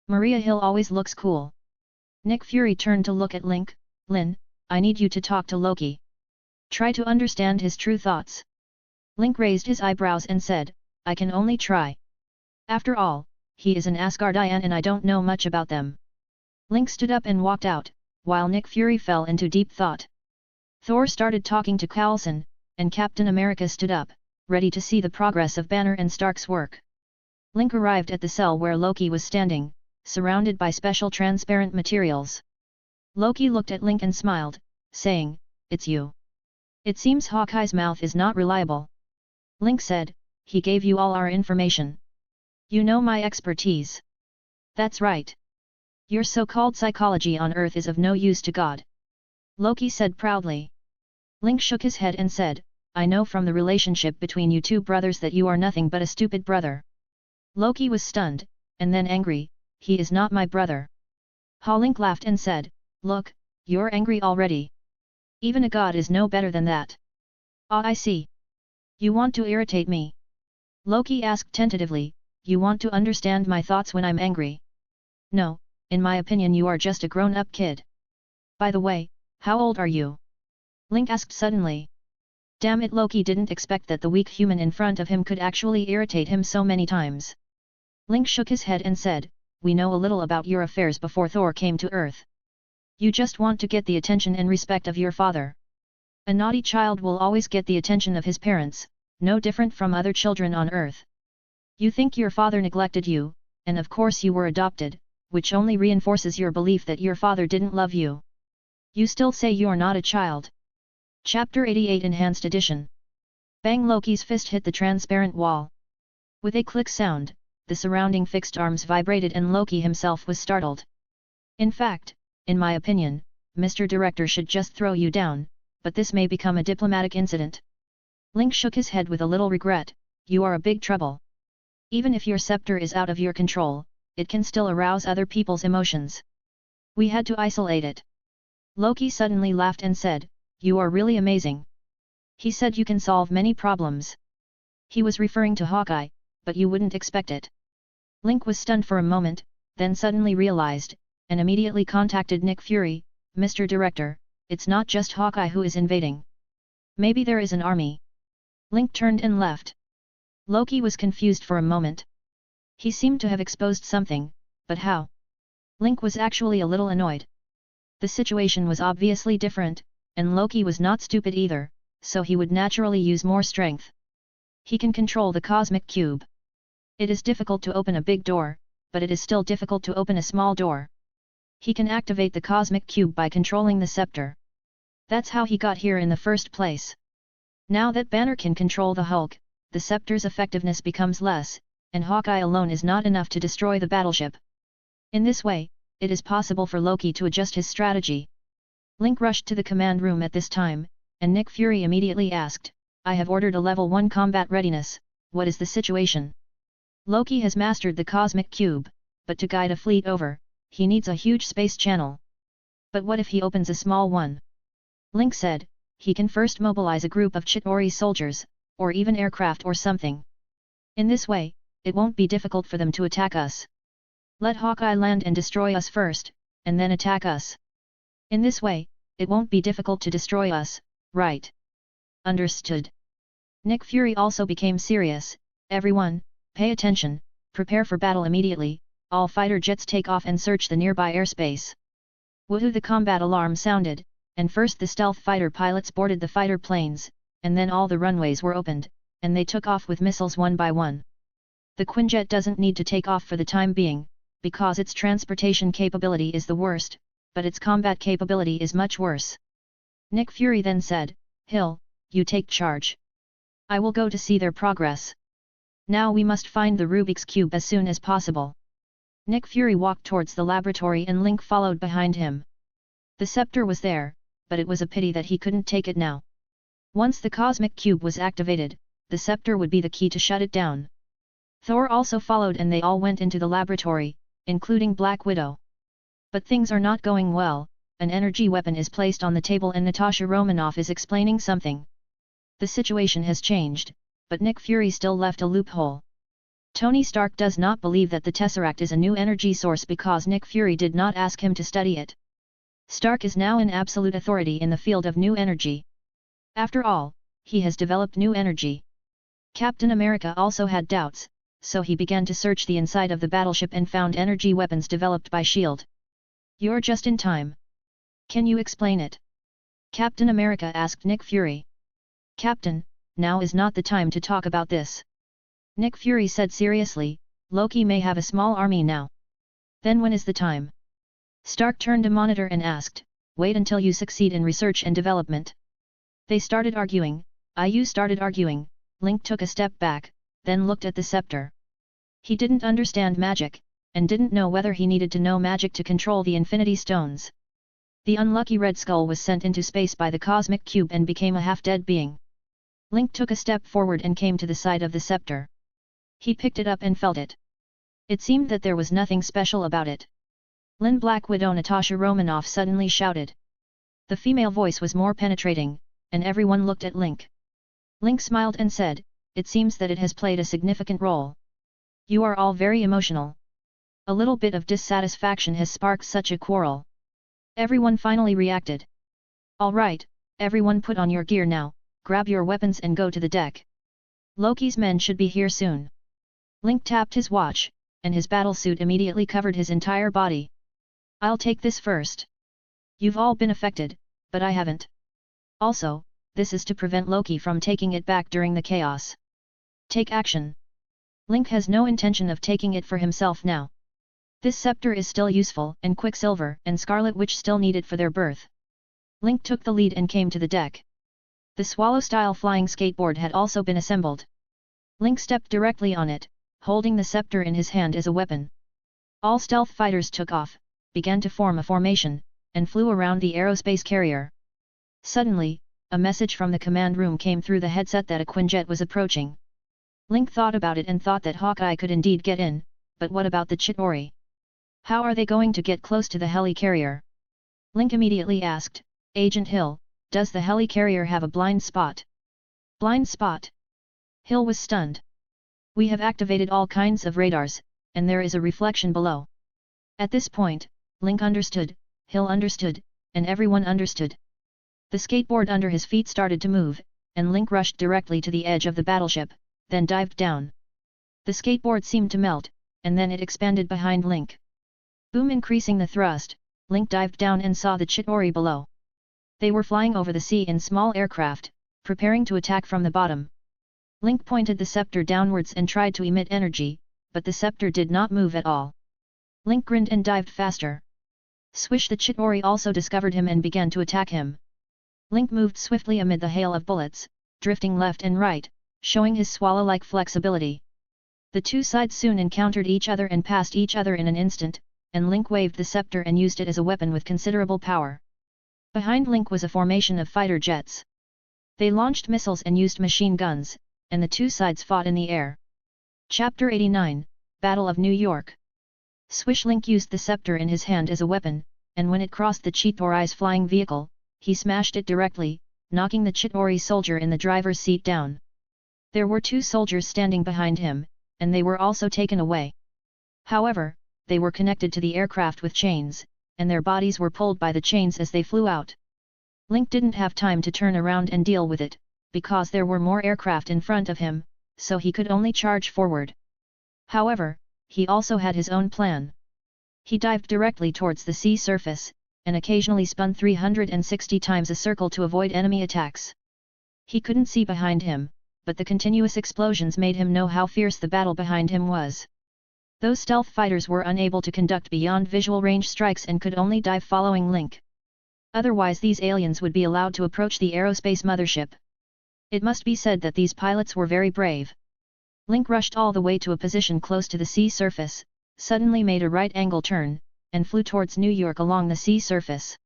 Maria Hill always looks cool. Nick Fury turned to look at Link. Lin, I need you to talk to Loki. Try to understand his true thoughts. Link raised his eyebrows and said, I can only try. After all, he is an Asgardian and I don't know much about them. Link stood up and walked out, while Nick Fury fell into deep thought. Thor started talking to Coulson, and Captain America stood up, ready to see the progress of Banner and Stark's work. Link arrived at the cell where Loki was standing, surrounded by special transparent materials. Loki looked at Link and smiled, saying, It's you. It seems Hawkeye's mouth is not reliable. Link said, he gave you all our information. You know my expertise. That's right. Your so-called psychology on Earth is of no use to God. Loki said proudly. Link shook his head and said, I know from the relationship between you two brothers that you are nothing but a stupid brother. Loki was stunned, and then angry, he is not my brother. Link laughed and said, look, you're angry already. Even a god is no better than that. Ah, I see. You want to irritate me? Loki asked tentatively, you want to understand my thoughts when I'm angry? No, in my opinion you are just a grown-up kid. By the way, how old are you? Link asked suddenly. Damn it, Loki didn't expect that the weak human in front of him could actually irritate him so many times. Link shook his head and said, we know a little about your affairs before Thor came to Earth. You just want to get the attention and respect of your father. A naughty child will always get the attention of his parents, no different from other children on Earth. You think your father neglected you, and of course you were adopted, which only reinforces your belief that your father didn't love you. You still say you're not a child. Chapter 88 Enhanced Edition. Bang! Loki's fist hit the transparent wall. With a click sound, the surrounding fixed arms vibrated and Loki himself was startled. In fact, in my opinion, Mr. Director should just throw you down, but this may become a diplomatic incident. Link shook his head with a little regret, you are a big trouble. Even if your scepter is out of your control, it can still arouse other people's emotions. We had to isolate it. Loki suddenly laughed and said, you are really amazing. He said you can solve many problems. He was referring to Hawkeye, but you wouldn't expect it. Link was stunned for a moment, then suddenly realized, and immediately contacted Nick Fury, Mr. Director, it's not just Hawkeye who is invading. Maybe there is an army. Link turned and left. Loki was confused for a moment. He seemed to have exposed something, but how? Link was actually a little annoyed. The situation was obviously different, and Loki was not stupid either, so he would naturally use more strength. He can control the cosmic cube. It is difficult to open a big door, but it is still difficult to open a small door. He can activate the cosmic cube by controlling the scepter. That's how he got here in the first place. Now that Banner can control the Hulk, the scepter's effectiveness becomes less, and Hawkeye alone is not enough to destroy the battleship. In this way, it is possible for Loki to adjust his strategy. Link rushed to the command room at this time, and Nick Fury immediately asked, I have ordered a level 1 combat readiness, what is the situation? Loki has mastered the cosmic cube, but to guide a fleet over, he needs a huge space channel. But what if he opens a small one? Link said, he can first mobilize a group of Chitauri soldiers, or even aircraft or something. In this way, it won't be difficult for them to attack us. Let Hawkeye land and destroy us first, and then attack us. In this way, it won't be difficult to destroy us, right? Understood. Nick Fury also became serious, everyone, pay attention, prepare for battle immediately, all fighter jets take off and search the nearby airspace. Woohoo! The combat alarm sounded, and first the stealth fighter pilots boarded the fighter planes, and then all the runways were opened, and they took off with missiles one by one. The Quinjet doesn't need to take off for the time being, because its transportation capability is the worst, but its combat capability is much worse. Nick Fury then said, Hill, you take charge. I will go to see their progress. Now we must find the Rubik's Cube as soon as possible. Nick Fury walked towards the laboratory and Link followed behind him. The scepter was there, but it was a pity that he couldn't take it now. Once the cosmic cube was activated, the scepter would be the key to shut it down. Thor also followed and they all went into the laboratory, including Black Widow. But things are not going well. An energy weapon is placed on the table and Natasha Romanoff is explaining something. The situation has changed, but Nick Fury still left a loophole. Tony Stark does not believe that the Tesseract is a new energy source because Nick Fury did not ask him to study it. Stark is now an absolute authority in the field of new energy. After all, he has developed new energy. Captain America also had doubts, so he began to search the inside of the battleship and found energy weapons developed by S.H.I.E.L.D. You're just in time. Can you explain it? Captain America asked Nick Fury. Captain, now is not the time to talk about this. Nick Fury said seriously, Loki may have a small army now. Then when is the time? Stark turned to Monitor and asked, wait until you succeed in research and development. They started arguing, IU started arguing, Link took a step back, then looked at the scepter. He didn't understand magic, and didn't know whether he needed to know magic to control the Infinity Stones. The unlucky Red Skull was sent into space by the cosmic cube and became a half-dead being. Link took a step forward and came to the side of the scepter. He picked it up and felt it. It seemed that there was nothing special about it. Black Widow Natasha Romanoff suddenly shouted. The female voice was more penetrating, and everyone looked at Link. Link smiled and said, it seems that it has played a significant role. You are all very emotional. A little bit of dissatisfaction has sparked such a quarrel. Everyone finally reacted. All right, everyone put on your gear now, grab your weapons and go to the deck. Loki's men should be here soon. Link tapped his watch, and his battlesuit immediately covered his entire body. I'll take this first. You've all been affected, but I haven't. Also, this is to prevent Loki from taking it back during the chaos. Take action. Link has no intention of taking it for himself now. This scepter is still useful and Quicksilver and Scarlet Witch still need it for their birth. Link took the lead and came to the deck. The Swallow-style flying skateboard had also been assembled. Link stepped directly on it, holding the scepter in his hand as a weapon. All stealth fighters took off, began to form a formation, and flew around the aerospace carrier. Suddenly, a message from the command room came through the headset that a Quinjet was approaching. Link thought about it and thought that Hawkeye could indeed get in, but what about the Chitauri? How are they going to get close to the helicarrier? Link immediately asked, Agent Hill, does the helicarrier have a blind spot? Blind spot? Hill was stunned. We have activated all kinds of radars, and there is a reflection below. At this point, Link understood, Hill understood, and everyone understood. The skateboard under his feet started to move, and Link rushed directly to the edge of the battleship, then dived down. The skateboard seemed to melt, and then it expanded behind Link. Boom, increasing the thrust, Link dived down and saw the Chitauri below. They were flying over the sea in small aircraft, preparing to attack from the bottom. Link pointed the scepter downwards and tried to emit energy, but the scepter did not move at all. Link grinned and dived faster. Swish, the Chitauri also discovered him and began to attack him. Link moved swiftly amid the hail of bullets, drifting left and right, showing his swallow-like flexibility. The two sides soon encountered each other and passed each other in an instant, and Link waved the scepter and used it as a weapon with considerable power. Behind Link was a formation of fighter jets. They launched missiles and used machine guns, and the two sides fought in the air. Chapter 89, Battle of New York. Swish, Link used the scepter in his hand as a weapon, and when it crossed the Chitauri's flying vehicle, he smashed it directly, knocking the Chitauri soldier in the driver's seat down. There were two soldiers standing behind him, and they were also taken away. However, they were connected to the aircraft with chains, and their bodies were pulled by the chains as they flew out. Link didn't have time to turn around and deal with it, because there were more aircraft in front of him, so he could only charge forward. However, he also had his own plan. He dived directly towards the sea surface, and occasionally spun 360 times a circle to avoid enemy attacks. He couldn't see behind him, but the continuous explosions made him know how fierce the battle behind him was. Those stealth fighters were unable to conduct beyond visual range strikes and could only dive following Link. Otherwise these aliens would be allowed to approach the aerospace mothership. It must be said that these pilots were very brave. Link rushed all the way to a position close to the sea surface, suddenly made a right-angle turn, and flew towards New York along the sea surface.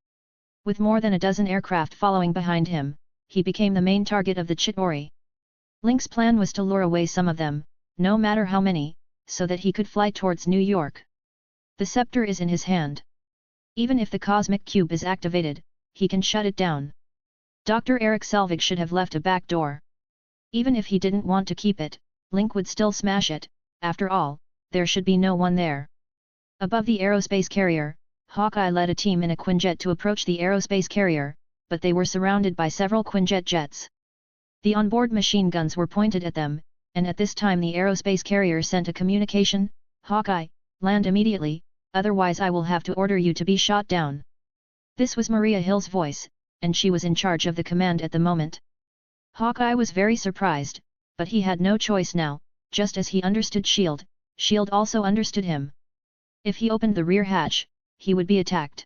With more than a dozen aircraft following behind him, he became the main target of the Chitauri. Link's plan was to lure away some of them, no matter how many, so that he could fly towards New York. The scepter is in his hand. Even if the cosmic cube is activated, he can shut it down. Dr. Eric Selvig should have left a back door. Even if he didn't want to keep it, Link would still smash it. After all, there should be no one there. Above the aerospace carrier, Hawkeye led a team in a Quinjet to approach the aerospace carrier, but they were surrounded by several Quinjet jets. The onboard machine guns were pointed at them, and at this time the aerospace carrier sent a communication: "Hawkeye, land immediately, otherwise I will have to order you to be shot down." This was Maria Hill's voice, and she was in charge of the command at the moment. Hawkeye was very surprised, but he had no choice now. Just as he understood S.H.I.E.L.D., S.H.I.E.L.D. also understood him. If he opened the rear hatch, he would be attacked.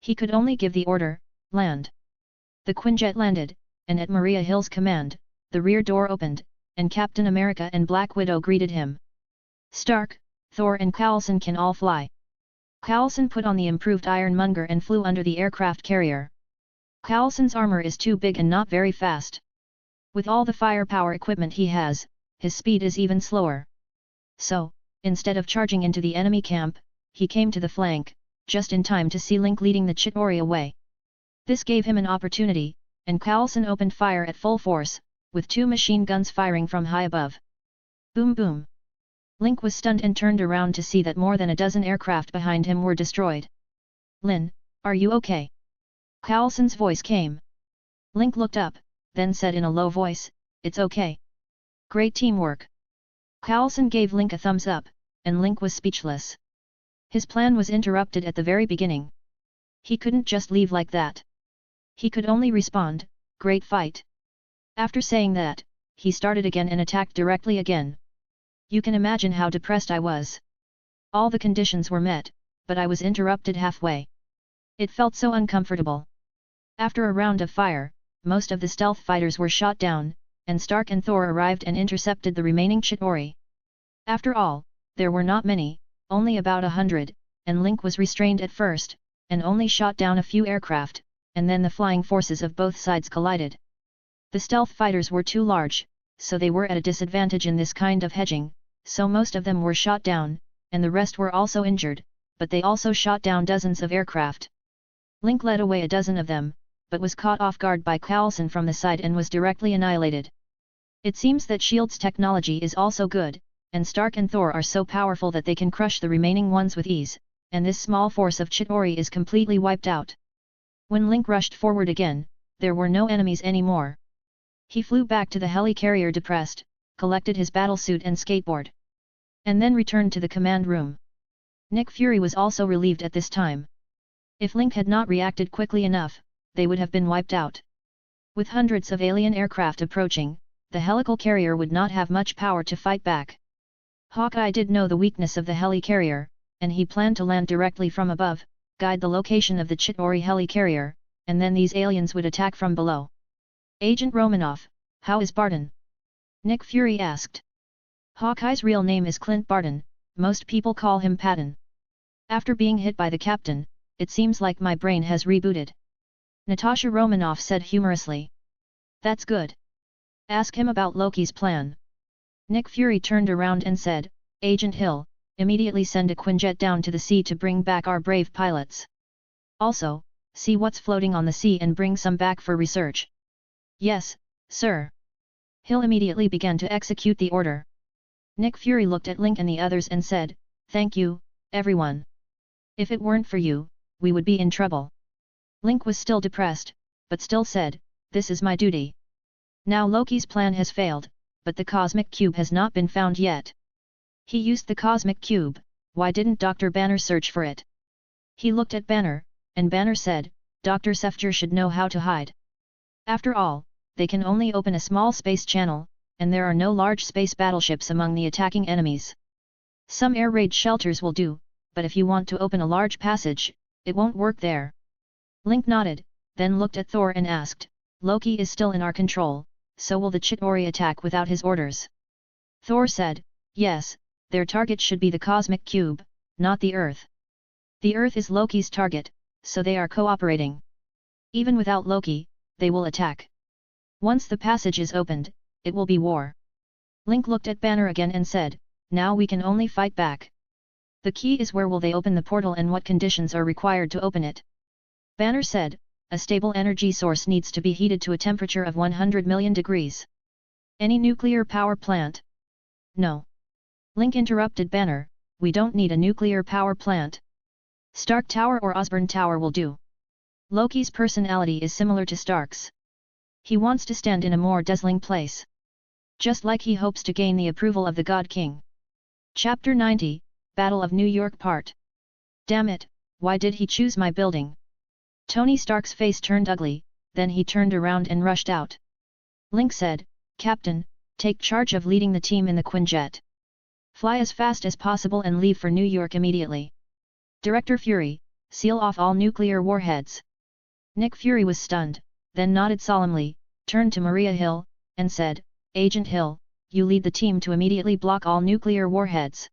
He could only give the order, "Land." The Quinjet landed, and at Maria Hill's command, the rear door opened, and Captain America and Black Widow greeted him. Stark, Thor and Coulson can all fly. Coulson put on the improved Ironmonger and flew under the aircraft carrier. Coulson's armor is too big and not very fast. With all the firepower equipment he has, his speed is even slower. So, instead of charging into the enemy camp, he came to the flank, just in time to see Link leading the Chitauri away. This gave him an opportunity, and Coulson opened fire at full force, with 2 machine guns firing from high above. Boom boom! Link was stunned and turned around to see that more than a dozen aircraft behind him were destroyed. "Lin, are you okay?" Coulson's voice came. Link looked up, then said in a low voice, "It's okay. Great teamwork." Coulson gave Link a thumbs up, and Link was speechless. His plan was interrupted at the very beginning. He couldn't just leave like that. He could only respond, "Great fight." After saying that, he started again and attacked directly again. You can imagine how depressed I was. All the conditions were met, but I was interrupted halfway. It felt so uncomfortable. After a round of fire, most of the stealth fighters were shot down, and Stark and Thor arrived and intercepted the remaining Chitauri. After all, there were not many, only about 100, and Link was restrained at first, and only shot down a few aircraft, and then the flying forces of both sides collided. The stealth fighters were too large, so they were at a disadvantage in this kind of hedging, so most of them were shot down, and the rest were also injured, but they also shot down dozens of aircraft. Link led away a dozen of them, but was caught off guard by Coulson from the side and was directly annihilated. It seems that S.H.I.E.L.D.'s technology is also good, and Stark and Thor are so powerful that they can crush the remaining ones with ease, and this small force of Chitauri is completely wiped out. When Link rushed forward again, there were no enemies anymore. He flew back to the helicarrier depressed, collected his battlesuit and skateboard, and then returned to the command room. Nick Fury was also relieved at this time. If Link had not reacted quickly enough, they would have been wiped out. With hundreds of alien aircraft approaching, the helicarrier would not have much power to fight back. Hawkeye did know the weakness of the helicarrier, and he planned to land directly from above, guide the location of the Chitauri helicarrier, and then these aliens would attack from below. "Agent Romanoff, how is Barton?" Nick Fury asked. Hawkeye's real name is Clint Barton, most people call him Patton. "After being hit by the captain, it seems like my brain has rebooted," Natasha Romanoff said humorously. "That's good. Ask him about Loki's plan." Nick Fury turned around and said, "Agent Hill, immediately send a Quinjet down to the sea to bring back our brave pilots. Also, see what's floating on the sea and bring some back for research." "Yes, sir." Hill immediately began to execute the order. Nick Fury looked at Link and the others and said, "Thank you, everyone. If it weren't for you, we would be in trouble." Link was still depressed, but still said, "This is my duty." Now Loki's plan has failed, but the cosmic cube has not been found yet. He used the cosmic cube, why didn't Dr. Banner search for it? He looked at Banner, and Banner said, "Dr. Sefger should know how to hide. After all, they can only open a small space channel, and there are no large space battleships among the attacking enemies. Some air raid shelters will do, but if you want to open a large passage, it won't work there." Link nodded, then looked at Thor and asked, "Loki is still in our control, so will the Chitauri attack without his orders?" Thor said, yes, their target should be the cosmic cube, not the Earth. The Earth is Loki's target, so they are cooperating. Even without Loki, they will attack. Once the passage is opened, it will be war. Link looked at Banner again and said, now we can only fight back. The key is where will they open the portal and what conditions are required to open it. Banner said, a stable energy source needs to be heated to a temperature of 100 million degrees. Any nuclear power plant? No. Link interrupted Banner, we don't need a nuclear power plant. Stark Tower or Osborn Tower will do. Loki's personality is similar to Stark's. He wants to stand in a more dazzling place. Just like he hopes to gain the approval of the God King. Chapter 90, Battle of New York Part. Damn it, why did he choose my building? Tony Stark's face turned ugly, then he turned around and rushed out. Link said, Captain, take charge of leading the team in the Quinjet. Fly as fast as possible and leave for New York immediately. Director Fury, seal off all nuclear warheads. Nick Fury was stunned, then nodded solemnly, turned to Maria Hill, and said, Agent Hill, you lead the team to immediately block all nuclear warheads.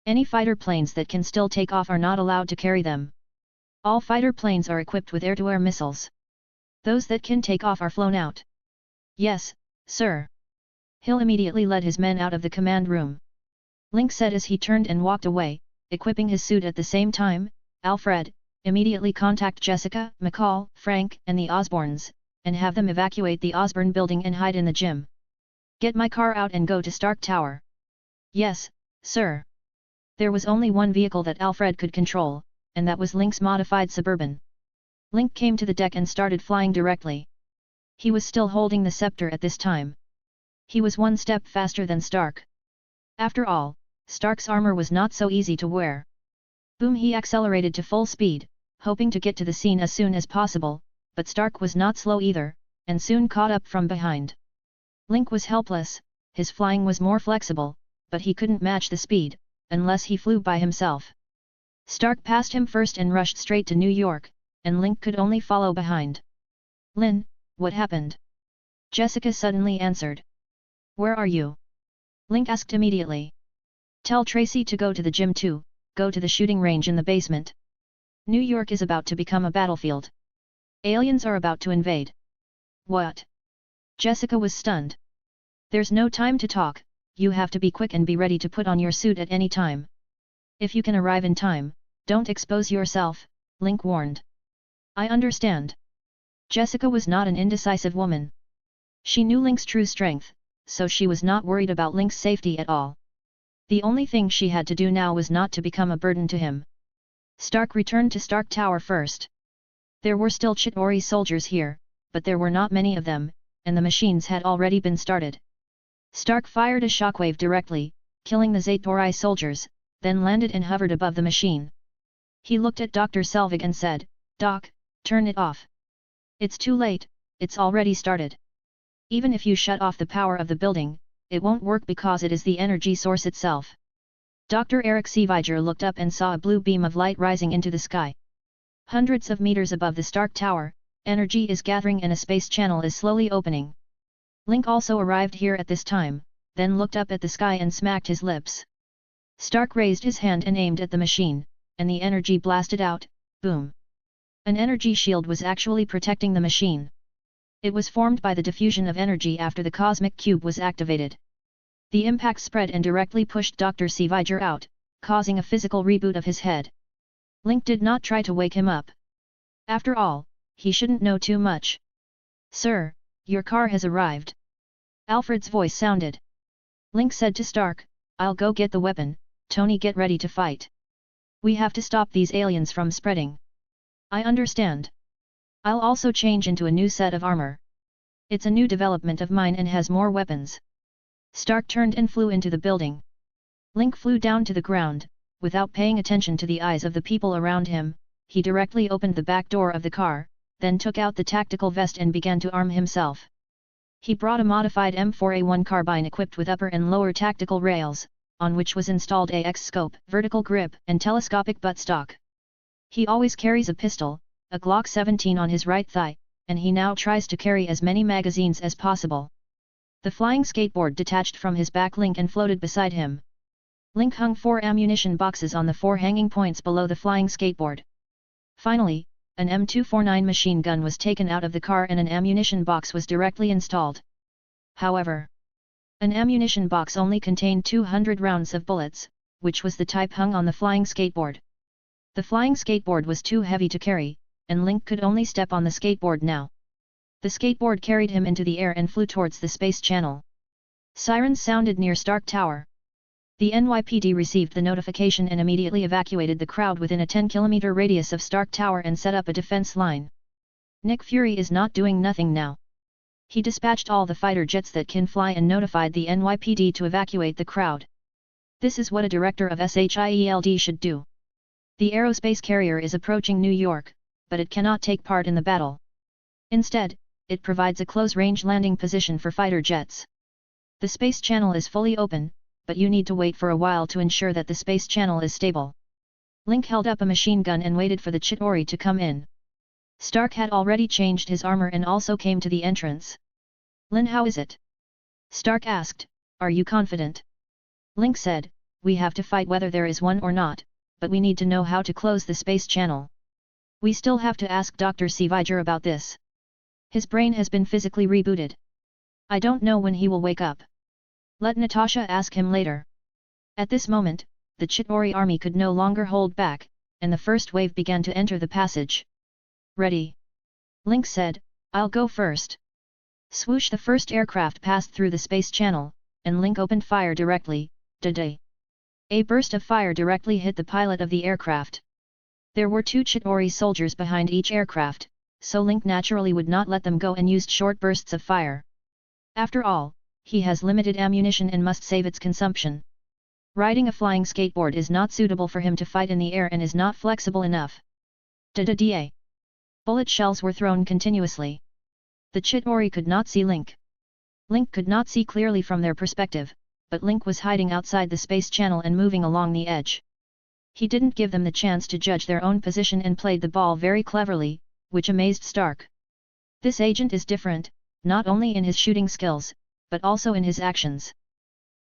Any fighter planes that can still take off are not allowed to carry them. All fighter planes are equipped with air-to-air missiles. Those that can take off are flown out. Yes, sir. Hill immediately led his men out of the command room. Link said as he turned and walked away, equipping his suit at the same time, Alfred, immediately contact Jessica, McCall, Frank, and the Osborns, and have them evacuate the Osborn building and hide in the gym. Get my car out and go to Stark Tower. Yes, sir. There was only one vehicle that Alfred could control, and that was Link's modified Suburban. Link came to the deck and started flying directly. He was still holding the scepter at this time. He was one step faster than Stark. After all, Stark's armor was not so easy to wear. Boom! He accelerated to full speed, hoping to get to the scene as soon as possible, but Stark was not slow either, and soon caught up from behind. Link was helpless, his flying was more flexible, but he couldn't match the speed, unless he flew by himself. Stark passed him first and rushed straight to New York, and Link could only follow behind. Lin, what happened? Jessica suddenly answered. Where are you? Link asked immediately. Tell Tracy to go to the gym too, go to the shooting range in the basement. New York is about to become a battlefield. Aliens are about to invade. What? Jessica was stunned. There's no time to talk, you have to be quick and be ready to put on your suit at any time. If you can arrive in time, don't expose yourself, Link warned. I understand. Jessica was not an indecisive woman. She knew Link's true strength, so she was not worried about Link's safety at all. The only thing she had to do now was not to become a burden to him. Stark returned to Stark Tower first. There were still Chitauri soldiers here, but there were not many of them, and the machines had already been started. Stark fired a shockwave directly, killing the Chitauri soldiers, then landed and hovered above the machine. He looked at Dr. Selvig and said, Doc, turn it off. It's too late, it's already started. Even if you shut off the power of the building, it won't work because it is the energy source itself. Dr. Eric Seeviger looked up and saw a blue beam of light rising into the sky. Hundreds of meters above the Stark Tower, energy is gathering and a space channel is slowly opening. Link also arrived here at this time, then looked up at the sky and smacked his lips. Stark raised his hand and aimed at the machine, and the energy blasted out, boom. An energy shield was actually protecting the machine. It was formed by the diffusion of energy after the cosmic cube was activated. The impact spread and directly pushed Dr. Seeviger out, causing a physical reboot of his head. Link did not try to wake him up. After all, he shouldn't know too much. Sir, your car has arrived. Alfred's voice sounded. Link said to Stark, I'll go get the weapon, Tony, get ready to fight. We have to stop these aliens from spreading. I understand. I'll also change into a new set of armor. It's a new development of mine and has more weapons. Stark turned and flew into the building. Link flew down to the ground, without paying attention to the eyes of the people around him. He directly opened the back door of the car, then took out the tactical vest and began to arm himself. He brought a modified M4A1 carbine equipped with upper and lower tactical rails, on which was installed a X-scope, vertical grip, and telescopic buttstock. He always carries a pistol, a Glock 17 on his right thigh, and he now tries to carry as many magazines as possible. The flying skateboard detached from his back Link and floated beside him. Link hung 4 ammunition boxes on the 4 hanging points below the flying skateboard. Finally, an M249 machine gun was taken out of the car and an ammunition box was directly installed. However, an ammunition box only contained 200 rounds of bullets, which was the type hung on the flying skateboard. The flying skateboard was too heavy to carry, and Link could only step on the skateboard now. The skateboard carried him into the air and flew towards the space channel. Sirens sounded near Stark Tower. The NYPD received the notification and immediately evacuated the crowd within a 10-kilometer radius of Stark Tower and set up a defense line. Nick Fury is not doing nothing now. He dispatched all the fighter jets that can fly and notified the NYPD to evacuate the crowd. This is what a director of SHIELD should do. The aerospace carrier is approaching New York, but it cannot take part in the battle. Instead, it provides a close-range landing position for fighter jets. The space channel is fully open, but you need to wait for a while to ensure that the space channel is stable. Link held up a machine gun and waited for the Chitauri to come in. Stark had already changed his armor and also came to the entrance. Lin, how is it? Stark asked, are you confident? Link said, we have to fight whether there is one or not, but we need to know how to close the space channel. We still have to ask Dr. Seviger about this. His brain has been physically rebooted. I don't know when he will wake up. Let Natasha ask him later. At this moment, the Chitauri army could no longer hold back, and the first wave began to enter the passage. Ready? Link said, I'll go first. Swoosh, the first aircraft passed through the space channel, and Link opened fire directly. Da-day. A burst of fire directly hit the pilot of the aircraft. There were 2 Chitauri soldiers behind each aircraft, so Link naturally would not let them go and used short bursts of fire. After all, he has limited ammunition and must save its consumption. Riding a flying skateboard is not suitable for him to fight in the air and is not flexible enough. Da-da-da. Bullet shells were thrown continuously. The Chitauri could not see Link. Link could not see clearly from their perspective, but Link was hiding outside the space channel and moving along the edge. He didn't give them the chance to judge their own position and played the ball very cleverly, which amazed Stark. This agent is different, not only in his shooting skills, but also in his actions.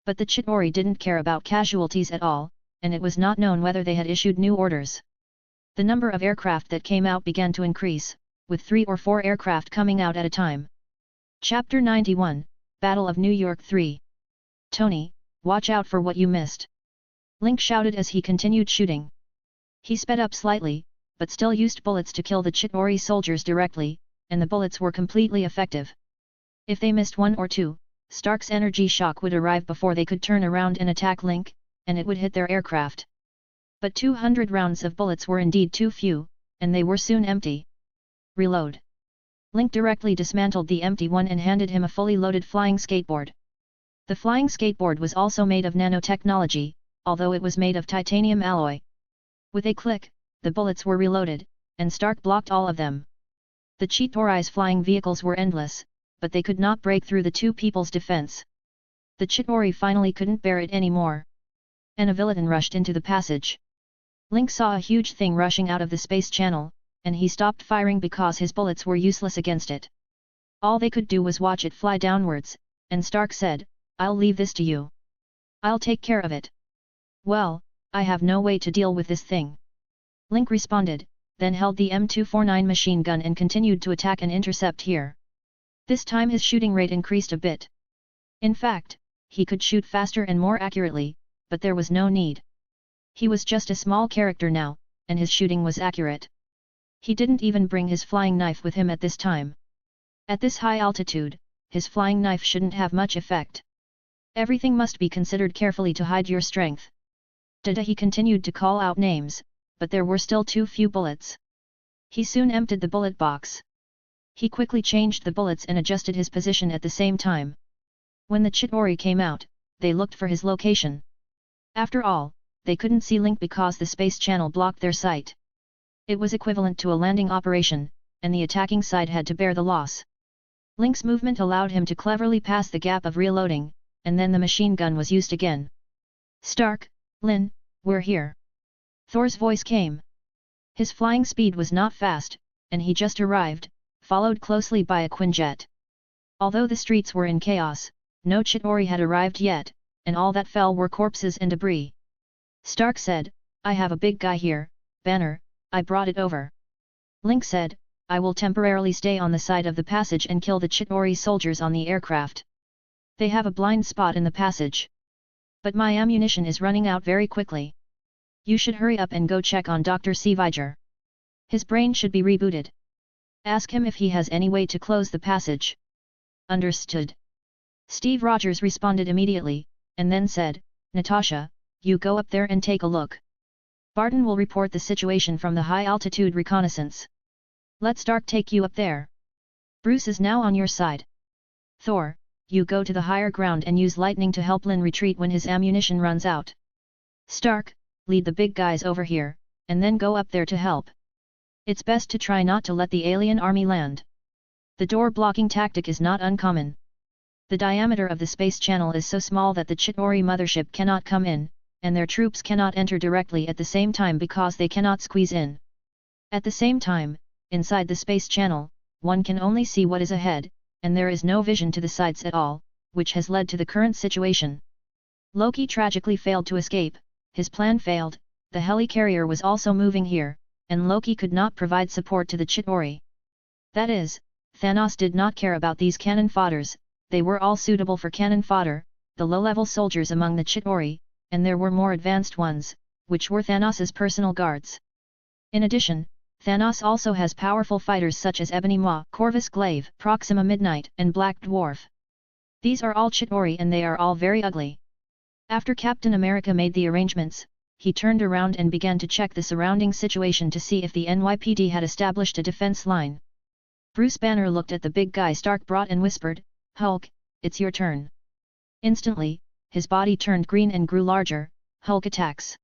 But the Chitauri didn't care about casualties at all, and it was not known whether they had issued new orders. The number of aircraft that came out began to increase, with 3 or 4 aircraft coming out at a time. Chapter 91, Battle of New York 3. Tony, watch out for what you missed. Link shouted as he continued shooting. He sped up slightly, but still used bullets to kill the Chitauri soldiers directly, and the bullets were completely effective. If they missed 1 or 2, Stark's energy shock would arrive before they could turn around and attack Link, and it would hit their aircraft. But 200 rounds of bullets were indeed too few, and they were soon empty. Reload. Link directly dismantled the empty one and handed him a fully loaded flying skateboard. The flying skateboard was also made of nanotechnology, although it was made of titanium alloy. With a click, the bullets were reloaded, and Stark blocked all of them. The Chitauri's flying vehicles were endless, but they could not break through the 2 people's defense. The Chitauri finally couldn't bear it anymore. And a villain rushed into the passage. Link saw a huge thing rushing out of the space channel, and he stopped firing because his bullets were useless against it. All they could do was watch it fly downwards, and Stark said, I'll leave this to you. I'll take care of it. Well, I have no way to deal with this thing. Link responded, then held the M249 machine gun and continued to attack and intercept here. This time his shooting rate increased a bit. In fact, he could shoot faster and more accurately, but there was no need. He was just a small character now, and his shooting was accurate. He didn't even bring his flying knife with him at this time. At this high altitude, his flying knife shouldn't have much effect. Everything must be considered carefully to hide your strength. Dada, he continued to call out names, but there were still too few bullets. He soon emptied the bullet box. He quickly changed the bullets and adjusted his position at the same time. When the Chitauri came out, they looked for his location. After all, they couldn't see Link because the space channel blocked their sight. It was equivalent to a landing operation, and the attacking side had to bear the loss. Link's movement allowed him to cleverly pass the gap of reloading, and then the machine gun was used again. Stark, Lin, we're here. Thor's voice came. His flying speed was not fast, and he just arrived, followed closely by a Quinjet. Although the streets were in chaos, no Chitauri had arrived yet, and all that fell were corpses and debris. Stark said, I have a big guy here, Banner, I brought it over. Link said, I will temporarily stay on the side of the passage and kill the Chitauri soldiers on the aircraft. They have a blind spot in the passage. But my ammunition is running out very quickly. You should hurry up and go check on Dr. Seviger. His brain should be rebooted. Ask him if he has any way to close the passage. Understood. Steve Rogers responded immediately, and then said, Natasha, you go up there and take a look. Barton will report the situation from the high-altitude reconnaissance. Let Stark take you up there. Bruce is now on your side. Thor, you go to the higher ground and use lightning to help Lin retreat when his ammunition runs out. Stark, lead the big guys over here, and then go up there to help. It's best to try not to let the alien army land. The door-blocking tactic is not uncommon. The diameter of the space channel is so small that the Chitauri mothership cannot come in, and their troops cannot enter directly at the same time because they cannot squeeze in. At the same time, inside the space channel, one can only see what is ahead, and there is no vision to the sides at all, which has led to the current situation. Loki tragically failed to escape, his plan failed, the helicarrier was also moving here, and Loki could not provide support to the Chitauri. That is, Thanos did not care about these cannon fodders, they were all suitable for cannon fodder, the low-level soldiers among the Chitauri, and there were more advanced ones, which were Thanos's personal guards. In addition, Thanos also has powerful fighters such as Ebony Maw, Corvus Glaive, Proxima Midnight, and Black Dwarf. These are all Chitauri and they are all very ugly. After Captain America made the arrangements, he turned around and began to check the surrounding situation to see if the NYPD had established a defense line. Bruce Banner looked at the big guy Stark brought and whispered, Hulk, it's your turn. Instantly, his body turned green and grew larger. Hulk attacks.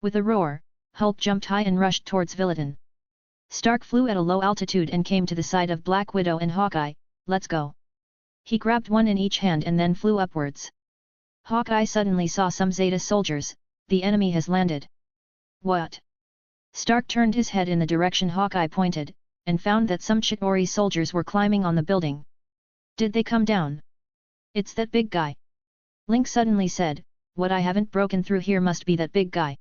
With a roar, Hulk jumped high and rushed towards Villiton. Stark flew at a low altitude and came to the side of Black Widow and Hawkeye. Let's go. He grabbed one in each hand and then flew upwards. Hawkeye suddenly saw some Zeta soldiers. The enemy has landed. What? Stark turned his head in the direction Hawkeye pointed, and found that some Chitauri soldiers were climbing on the building. Did they come down? It's that big guy. Link suddenly said, what I haven't broken through here must be that big guy.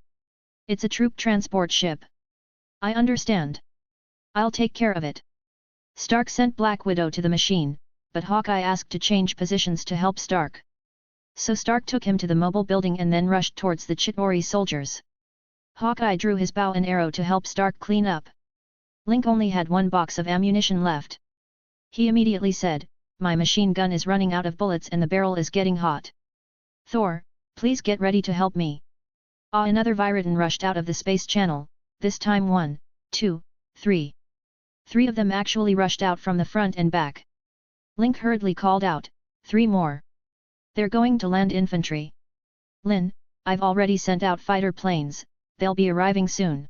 It's a troop transport ship. I understand. I'll take care of it. Stark sent Black Widow to the machine, but Hawkeye asked to change positions to help Stark. So Stark took him to the mobile building and then rushed towards the Chitauri soldiers. Hawkeye drew his bow and arrow to help Stark clean up. Link only had one box of ammunition left. He immediately said, my machine gun is running out of bullets and the barrel is getting hot. Thor, please get ready to help me. Another Viriton rushed out of the space channel, this time 1, 2, 3. 3 of them actually rushed out from the front and back. Link hurriedly called out, 3 more. They're going to land infantry. Lin, I've already sent out fighter planes, they'll be arriving soon.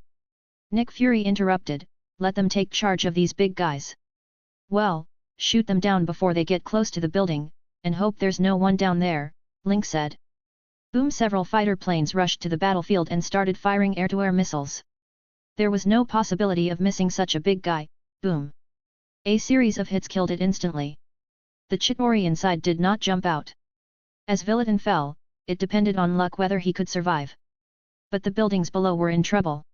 Nick Fury interrupted, let them take charge of these big guys. Well, shoot them down before they get close to the building, and hope there's no one down there, Link said. Boom! Several fighter planes rushed to the battlefield and started firing air-to-air missiles. There was no possibility of missing such a big guy. Boom! A series of hits killed it instantly. The Chitauri inside did not jump out. As Villiton fell, it depended on luck whether he could survive. But the buildings below were in trouble.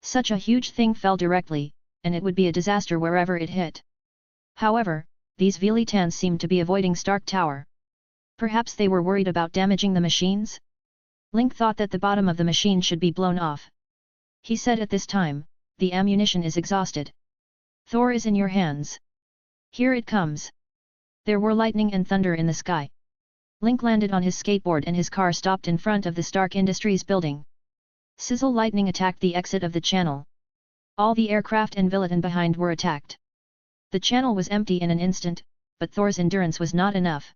Such a huge thing fell directly, and it would be a disaster wherever it hit. However, these Vilitans seemed to be avoiding Stark Tower. Perhaps they were worried about damaging the machines? Link thought that the bottom of the machine should be blown off. He said at this time, the ammunition is exhausted. Thor is in your hands. Here it comes. There were lightning and thunder in the sky. Link landed on his skateboard and his car stopped in front of the Stark Industries building. Sizzle lightning attacked the exit of the channel. All the aircraft and Villiton behind were attacked. The channel was empty in an instant, but Thor's endurance was not enough.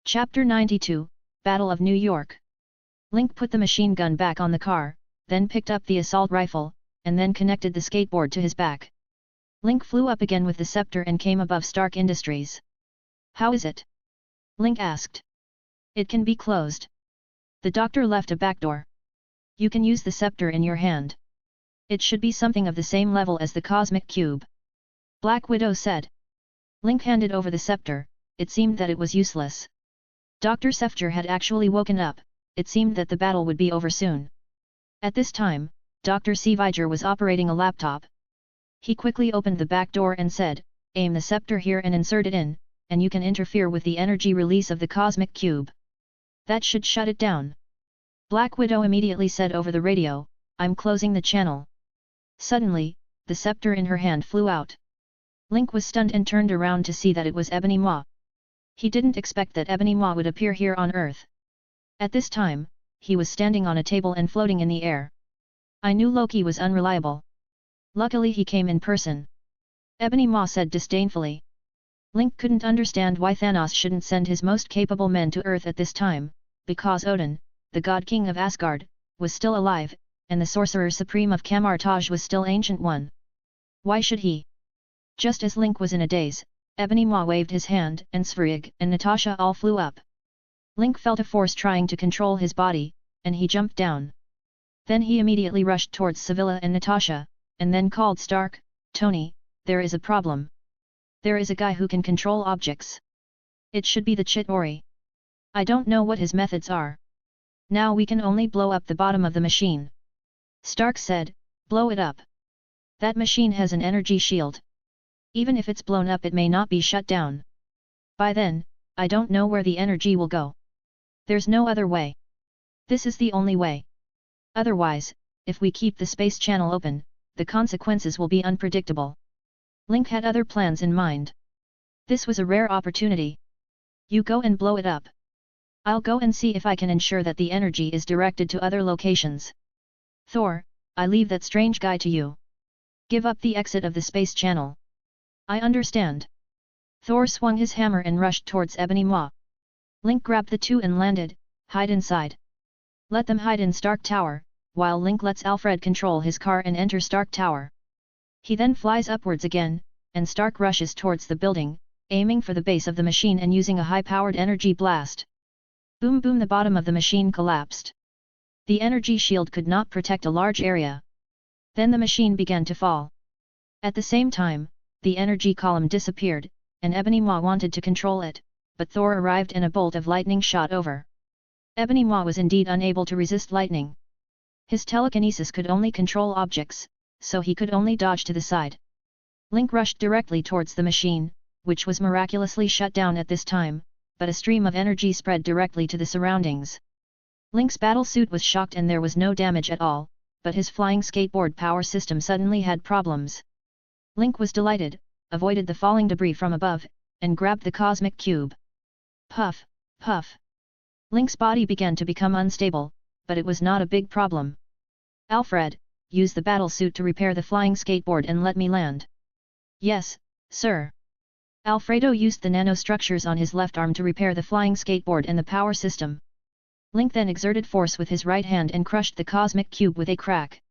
Chapter 92, Battle of New York. Link put the machine gun back on the car, then picked up the assault rifle, and then connected the skateboard to his back. Link flew up again with the scepter and came above Stark Industries. How is it? Link asked. It can be closed. The doctor left a back door. You can use the scepter in your hand. It should be something of the same level as the cosmic cube. Black Widow said. Link handed over the scepter, it seemed that it was useless. Dr. Sefger had actually woken up. It seemed that the battle would be over soon. At this time, Dr. Sviger was operating a laptop. He quickly opened the back door and said, "Aim the scepter here and insert it in, and you can interfere with the energy release of the cosmic cube. That should shut it down." Black Widow immediately said over the radio, "I'm closing the channel." Suddenly, the scepter in her hand flew out. Link was stunned and turned around to see that it was Ebony Maw. He didn't expect that Ebony Maw would appear here on Earth. At this time, he was standing on a table and floating in the air. I knew Loki was unreliable. Luckily he came in person. Ebony Maw said disdainfully. Link couldn't understand why Thanos shouldn't send his most capable men to Earth at this time, because Odin, the God King of Asgard, was still alive, and the Sorcerer Supreme of Camartage was still Ancient One. Why should he? Just as Link was in a daze, Ebony Maw waved his hand and Svrig and Natasha all flew up. Link felt a force trying to control his body, and he jumped down. Then he immediately rushed towards Sevilla and Natasha, and then called Stark, "Tony, there is a problem. There is a guy who can control objects. It should be the Chitauri. I don't know what his methods are. Now we can only blow up the bottom of the machine." Stark said, "Blow it up. That machine has an energy shield. Even if it's blown up it may not be shut down. By then, I don't know where the energy will go. There's no other way. This is the only way. Otherwise, if we keep the space channel open, the consequences will be unpredictable." Link had other plans in mind. This was a rare opportunity. "You go and blow it up. I'll go and see if I can ensure that the energy is directed to other locations. Thor, I leave that strange guy to you. Give up the exit of the space channel." "I understand." Thor swung his hammer and rushed towards Ebony Maw. Link grabbed the two and landed, "Hide inside. Let them hide in Stark Tower, while Link lets Alfred control his car and enter Stark Tower." He then flies upwards again, and Stark rushes towards the building, aiming for the base of the machine and using a high-powered energy blast. Boom boom, the bottom of the machine collapsed. The energy shield could not protect a large area. Then the machine began to fall. At the same time, the energy column disappeared, and Ebony Maw wanted to control it, but Thor arrived and a bolt of lightning shot over. Ebony Maw was indeed unable to resist lightning. His telekinesis could only control objects, so he could only dodge to the side. Link rushed directly towards the machine, which was miraculously shut down at this time, but a stream of energy spread directly to the surroundings. Link's battlesuit was shocked and there was no damage at all, but his flying skateboard power system suddenly had problems. Link was delighted, avoided the falling debris from above, and grabbed the cosmic cube. Puff, puff. Link's body began to become unstable, but it was not a big problem. "Alfred, use the battlesuit to repair the flying skateboard and let me land." "Yes, sir." Alfredo used the nanostructures on his left arm to repair the flying skateboard and the power system. Link then exerted force with his right hand and crushed the cosmic cube with a crack.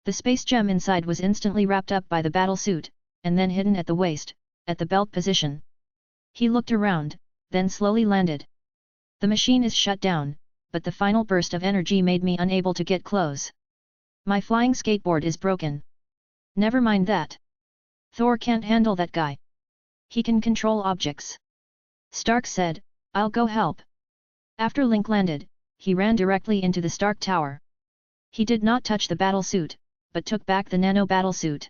The space gem inside was instantly wrapped up by the battlesuit, and then hidden at the waist, at the belt position. He looked around, then slowly landed. "The machine is shut down, but the final burst of energy made me unable to get close. My flying skateboard is broken." "Never mind that. Thor can't handle that guy. He can control objects." Stark said, "I'll go help." After Link landed, he ran directly into the Stark Tower. He did not touch the battlesuit, but took back the nano battlesuit.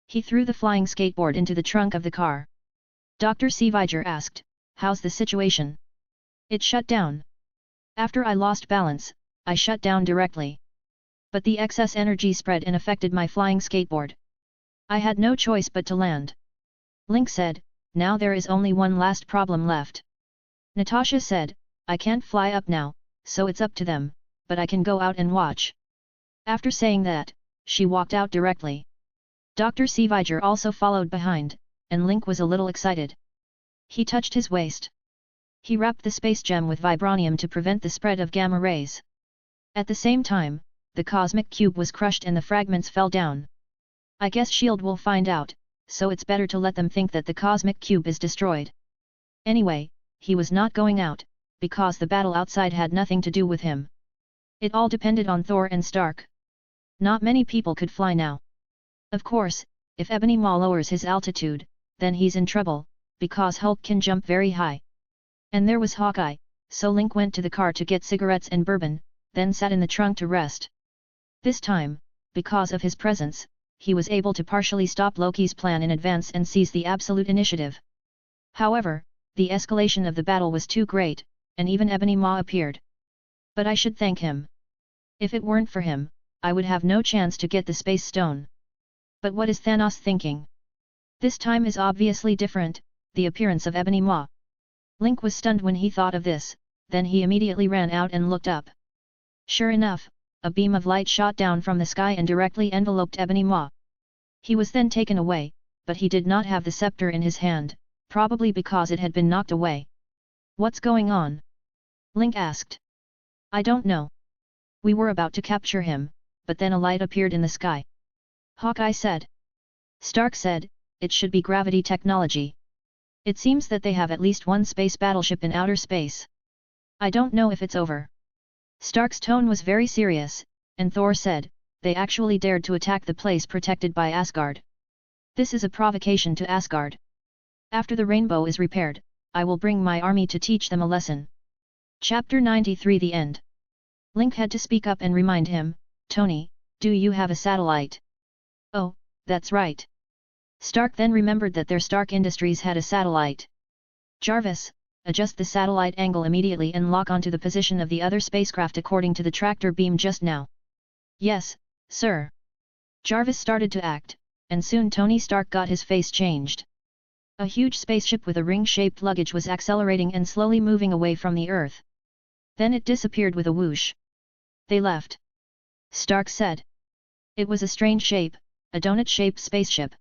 He threw the flying skateboard into the trunk of the car. Dr. Sviger asked, "How's the situation?" "It shut down. After I lost balance, I shut down directly. But the excess energy spread and affected my flying skateboard. I had no choice but to land." Link said, "Now there is only one last problem left." Natasha said, "I can't fly up now, so it's up to them, but I can go out and watch." After saying that, she walked out directly. Dr. Sviger also followed behind, and Link was a little excited. He touched his waist. He wrapped the space gem with vibranium to prevent the spread of gamma rays. At the same time, the cosmic cube was crushed and the fragments fell down. "I guess S.H.I.E.L.D. will find out, so it's better to let them think that the cosmic cube is destroyed." Anyway, he was not going out, because the battle outside had nothing to do with him. It all depended on Thor and Stark. Not many people could fly now. Of course, if Ebony Maw lowers his altitude, then he's in trouble, because Hulk can jump very high. And there was Hawkeye, so Link went to the car to get cigarettes and bourbon, then sat in the trunk to rest. This time, because of his presence, he was able to partially stop Loki's plan in advance and seize the absolute initiative. However, the escalation of the battle was too great, and even Ebony Maw appeared. But I should thank him. If it weren't for him, I would have no chance to get the Space Stone. But what is Thanos thinking? This time is obviously different, the appearance of Ebony Maw. Link was stunned when he thought of this, then he immediately ran out and looked up. Sure enough, a beam of light shot down from the sky and directly enveloped Ebony Maw. He was then taken away, but he did not have the scepter in his hand, probably because it had been knocked away. What's going on? Link asked. I don't know. We were about to capture him, but then a light appeared in the sky. Hawkeye said. Stark said, it should be gravity technology. It seems that they have at least one space battleship in outer space. I don't know if it's over. Stark's tone was very serious, and Thor said, they actually dared to attack the place protected by Asgard. This is a provocation to Asgard. After the rainbow is repaired, I will bring my army to teach them a lesson. Chapter 93 The End. Link had to speak up and remind him, Tony, do you have a satellite? Oh, that's right. Stark then remembered that their Stark Industries had a satellite. Jarvis, adjust the satellite angle immediately and lock onto the position of the other spacecraft according to the tractor beam just now. Yes, sir. Jarvis started to act, and soon Tony Stark got his face changed. A huge spaceship with a ring-shaped luggage was accelerating and slowly moving away from the Earth. Then it disappeared with a whoosh. They left. Stark said. It was a strange shape, a donut-shaped spaceship.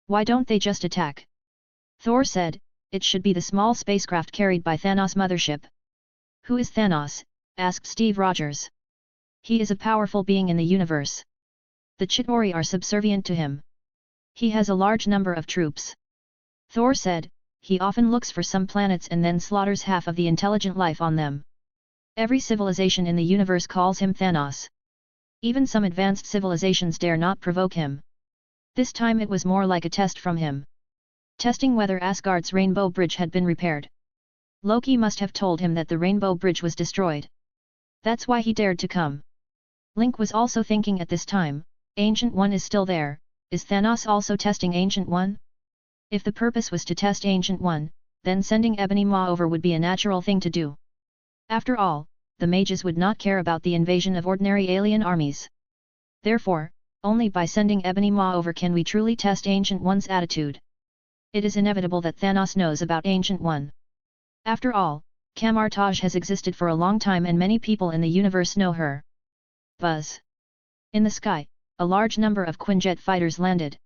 Why don't they just attack? Thor said, it should be the small spacecraft carried by Thanos' mothership. Who is Thanos? Asked Steve Rogers. He is a powerful being in the universe. The Chitauri are subservient to him. He has a large number of troops. Thor said, he often looks for some planets and then slaughters half of the intelligent life on them. Every civilization in the universe calls him Thanos. Even some advanced civilizations dare not provoke him. This time it was more like a test from him. Testing whether Asgard's Rainbow Bridge had been repaired. Loki must have told him that the Rainbow Bridge was destroyed. That's why he dared to come. Link was also thinking at this time, Ancient One is still there, is Thanos also testing Ancient One? If the purpose was to test Ancient One, then sending Ebony Maw over would be a natural thing to do. After all, the mages would not care about the invasion of ordinary alien armies. Therefore, only by sending Ebony Maw over can we truly test Ancient One's attitude. It is inevitable that Thanos knows about Ancient One. After all, Kamar-Taj has existed for a long time and many people in the universe know her. Buzz. In the sky, a large number of Quinjet fighters landed.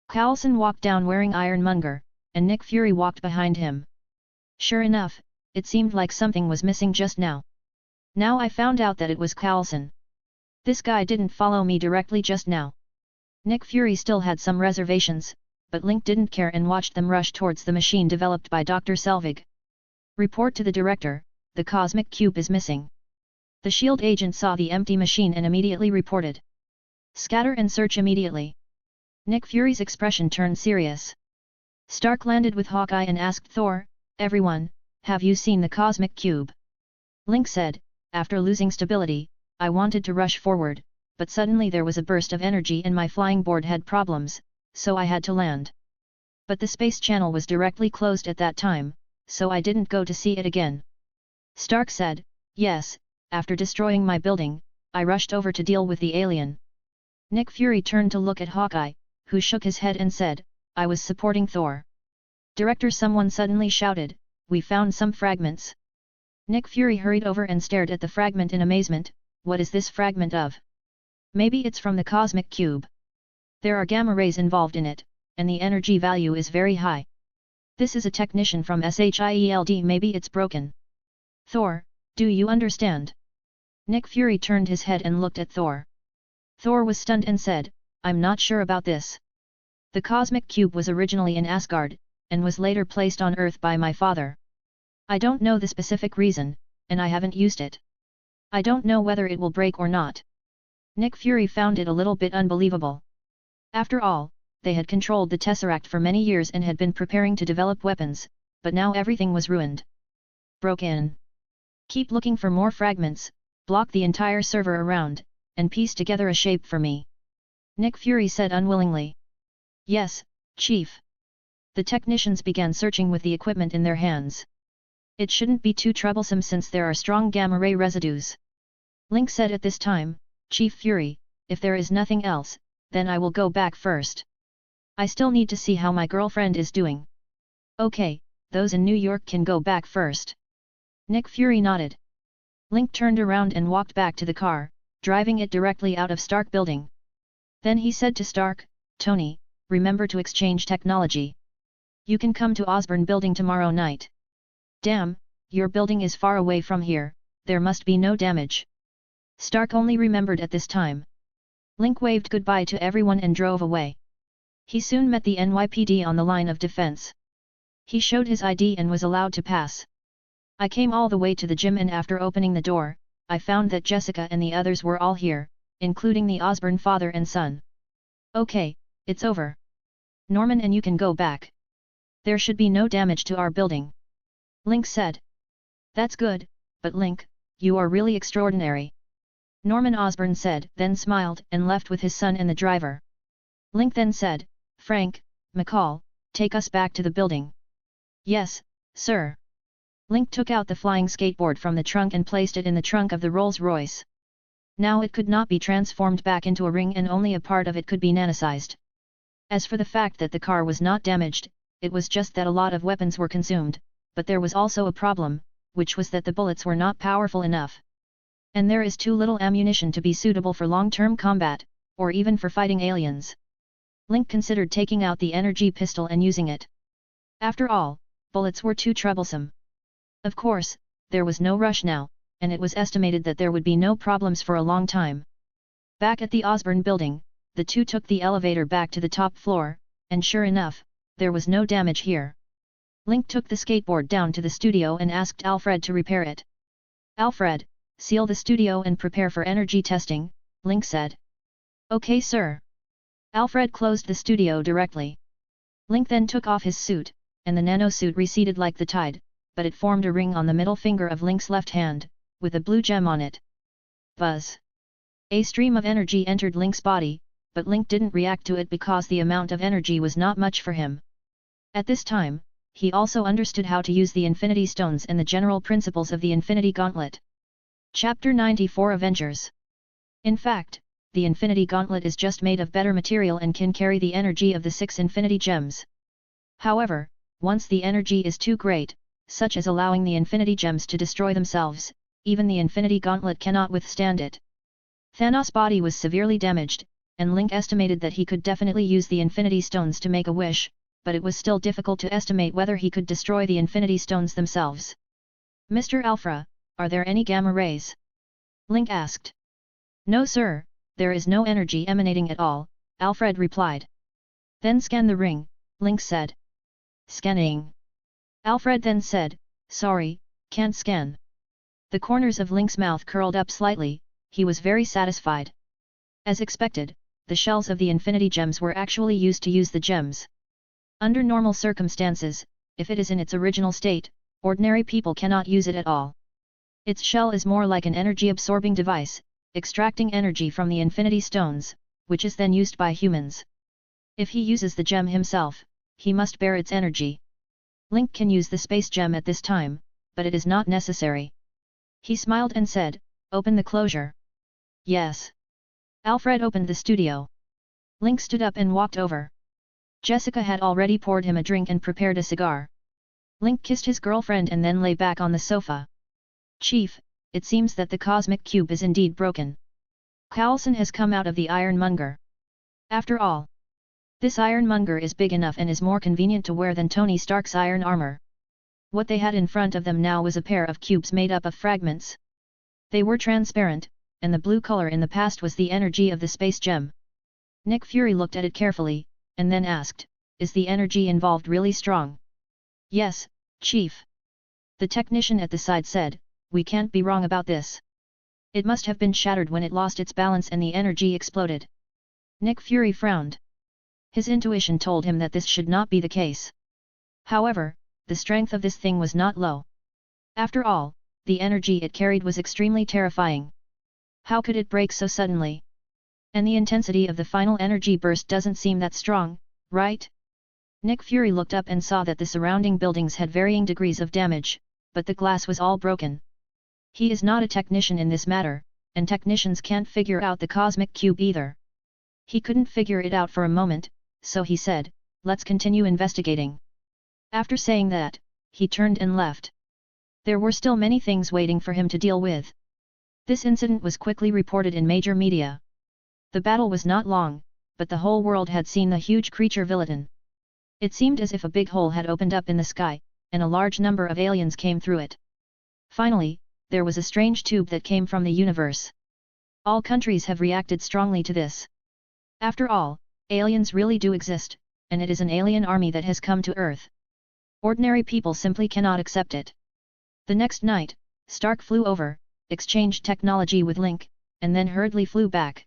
Coulson walked down wearing Ironmonger, and Nick Fury walked behind him. Sure enough, it seemed like something was missing just now. Now I found out that it was Coulson. This guy didn't follow me directly just now. Nick Fury still had some reservations, but Link didn't care and watched them rush towards the machine developed by Dr. Selvig. Report to the director, the cosmic cube is missing. The SHIELD agent saw the empty machine and immediately reported. Scatter and search immediately. Nick Fury's expression turned serious. Stark landed with Hawkeye and asked Thor, everyone, have you seen the cosmic cube? Link said, after losing stability, I wanted to rush forward, but suddenly there was a burst of energy and my flying board had problems, so I had to land. But the space channel was directly closed at that time, so I didn't go to see it again. Stark said, yes, after destroying my building, I rushed over to deal with the alien. Nick Fury turned to look at Hawkeye, who shook his head and said, I was supporting Thor. Director, someone suddenly shouted, we found some fragments. Nick Fury hurried over and stared at the fragment in amazement. What is this fragment of? Maybe it's from the cosmic cube. There are gamma rays involved in it, and the energy value is very high. This is a technician from SHIELD, maybe it's broken. Thor, do you understand? Nick Fury turned his head and looked at Thor. Thor was stunned and said, I'm not sure about this. The cosmic cube was originally in Asgard, and was later placed on Earth by my father. I don't know the specific reason, and I haven't used it. I don't know whether it will break or not. Nick Fury found it a little bit unbelievable. After all, they had controlled the Tesseract for many years and had been preparing to develop weapons, but now everything was ruined. Broken. Keep looking for more fragments, block the entire server around, and piece together a shape for me. Nick Fury said unwillingly. Yes, Chief. The technicians began searching with the equipment in their hands. It shouldn't be too troublesome since there are strong gamma-ray residues. Link said at this time, Chief Fury, if there is nothing else, then I will go back first. I still need to see how my girlfriend is doing. Okay, those in New York can go back first. Nick Fury nodded. Link turned around and walked back to the car, driving it directly out of Stark Building. Then he said to Stark, Tony, remember to exchange technology. You can come to Osborne Building tomorrow night. Damn, your building is far away from here, there must be no damage. Stark only remembered at this time. Link waved goodbye to everyone and drove away. He soon met the NYPD on the line of defense. He showed his ID and was allowed to pass. I came all the way to the gym and after opening the door, I found that Jessica and the others were all here, including the Osborne father and son. Okay, it's over. Norman and you can go back. There should be no damage to our building. Link said. That's good, but Link, you are really extraordinary. Norman Osborn said, then smiled and left with his son and the driver. Link then said, Frank, McCall, take us back to the building. Yes, sir. Link took out the flying skateboard from the trunk and placed it in the trunk of the Rolls-Royce. Now it could not be transformed back into a ring and only a part of it could be nanosized. As for the fact that the car was not damaged, it was just that a lot of weapons were consumed, but there was also a problem, which was that the bullets were not powerful enough. And there is too little ammunition to be suitable for long-term combat, or even for fighting aliens. Link considered taking out the energy pistol and using it. After all, bullets were too troublesome. Of course, there was no rush now, and it was estimated that there would be no problems for a long time. Back at the Osborne building, the two took the elevator back to the top floor, and sure enough, there was no damage here. Link took the skateboard down to the studio and asked Alfred to repair it. Alfred, seal the studio and prepare for energy testing, Link said. Okay sir. Alfred closed the studio directly. Link then took off his suit, and the nanosuit receded like the tide, but it formed a ring on the middle finger of Link's left hand, with a blue gem on it. Buzz! A stream of energy entered Link's body, but Link didn't react to it because the amount of energy was not much for him. At this time, he also understood how to use the Infinity Stones and the general principles of the Infinity Gauntlet. Chapter 94 Avengers. In fact, the Infinity Gauntlet is just made of better material and can carry the energy of the 6 Infinity Gems. However, once the energy is too great, such as allowing the Infinity Gems to destroy themselves, even the Infinity Gauntlet cannot withstand it. Thanos' body was severely damaged, and Link estimated that he could definitely use the Infinity Stones to make a wish, but it was still difficult to estimate whether he could destroy the Infinity Stones themselves. Mr. Alpha, are there any gamma rays? Link asked. No sir, there is no energy emanating at all, Alfred replied. Then scan the ring, Link said. Scanning. Alfred then said, sorry, can't scan. The corners of Link's mouth curled up slightly, he was very satisfied. As expected, the shells of the Infinity Gems were actually used to use the gems. Under normal circumstances, if it is in its original state, ordinary people cannot use it at all. Its shell is more like an energy-absorbing device, extracting energy from the Infinity Stones, which is then used by humans. If he uses the gem himself, he must bear its energy. Link can use the space gem at this time, but it is not necessary. He smiled and said, open the closure. Yes. Alfred opened the studio. Link stood up and walked over. Jessica had already poured him a drink and prepared a cigar. Link kissed his girlfriend and then lay back on the sofa. Chief, it seems that the cosmic cube is indeed broken. Coulson has come out of the Ironmonger. After all, this Ironmonger is big enough and is more convenient to wear than Tony Stark's iron armor. What they had in front of them now was a pair of cubes made up of fragments. They were transparent, and the blue color in the past was the energy of the space gem. Nick Fury looked at it carefully, and then asked, is the energy involved really strong? Yes, Chief. The technician at the side said, we can't be wrong about this. It must have been shattered when it lost its balance and the energy exploded. Nick Fury frowned. His intuition told him that this should not be the case. However, the strength of this thing was not low. After all, the energy it carried was extremely terrifying. How could it break so suddenly? And the intensity of the final energy burst doesn't seem that strong, right? Nick Fury looked up and saw that the surrounding buildings had varying degrees of damage, but the glass was all broken. He is not a technician in this matter, and technicians can't figure out the cosmic cube either. He couldn't figure it out for a moment, so he said, "Let's continue investigating." After saying that, he turned and left. There were still many things waiting for him to deal with. This incident was quickly reported in major media. The battle was not long, but the whole world had seen the huge creature Viliton. It seemed as if a big hole had opened up in the sky, and a large number of aliens came through it. Finally, there was a strange tube that came from the universe. All countries have reacted strongly to this. After all, aliens really do exist, and it is an alien army that has come to Earth. Ordinary people simply cannot accept it. The next night, Stark flew over, exchanged technology with Link, and then hurriedly flew back.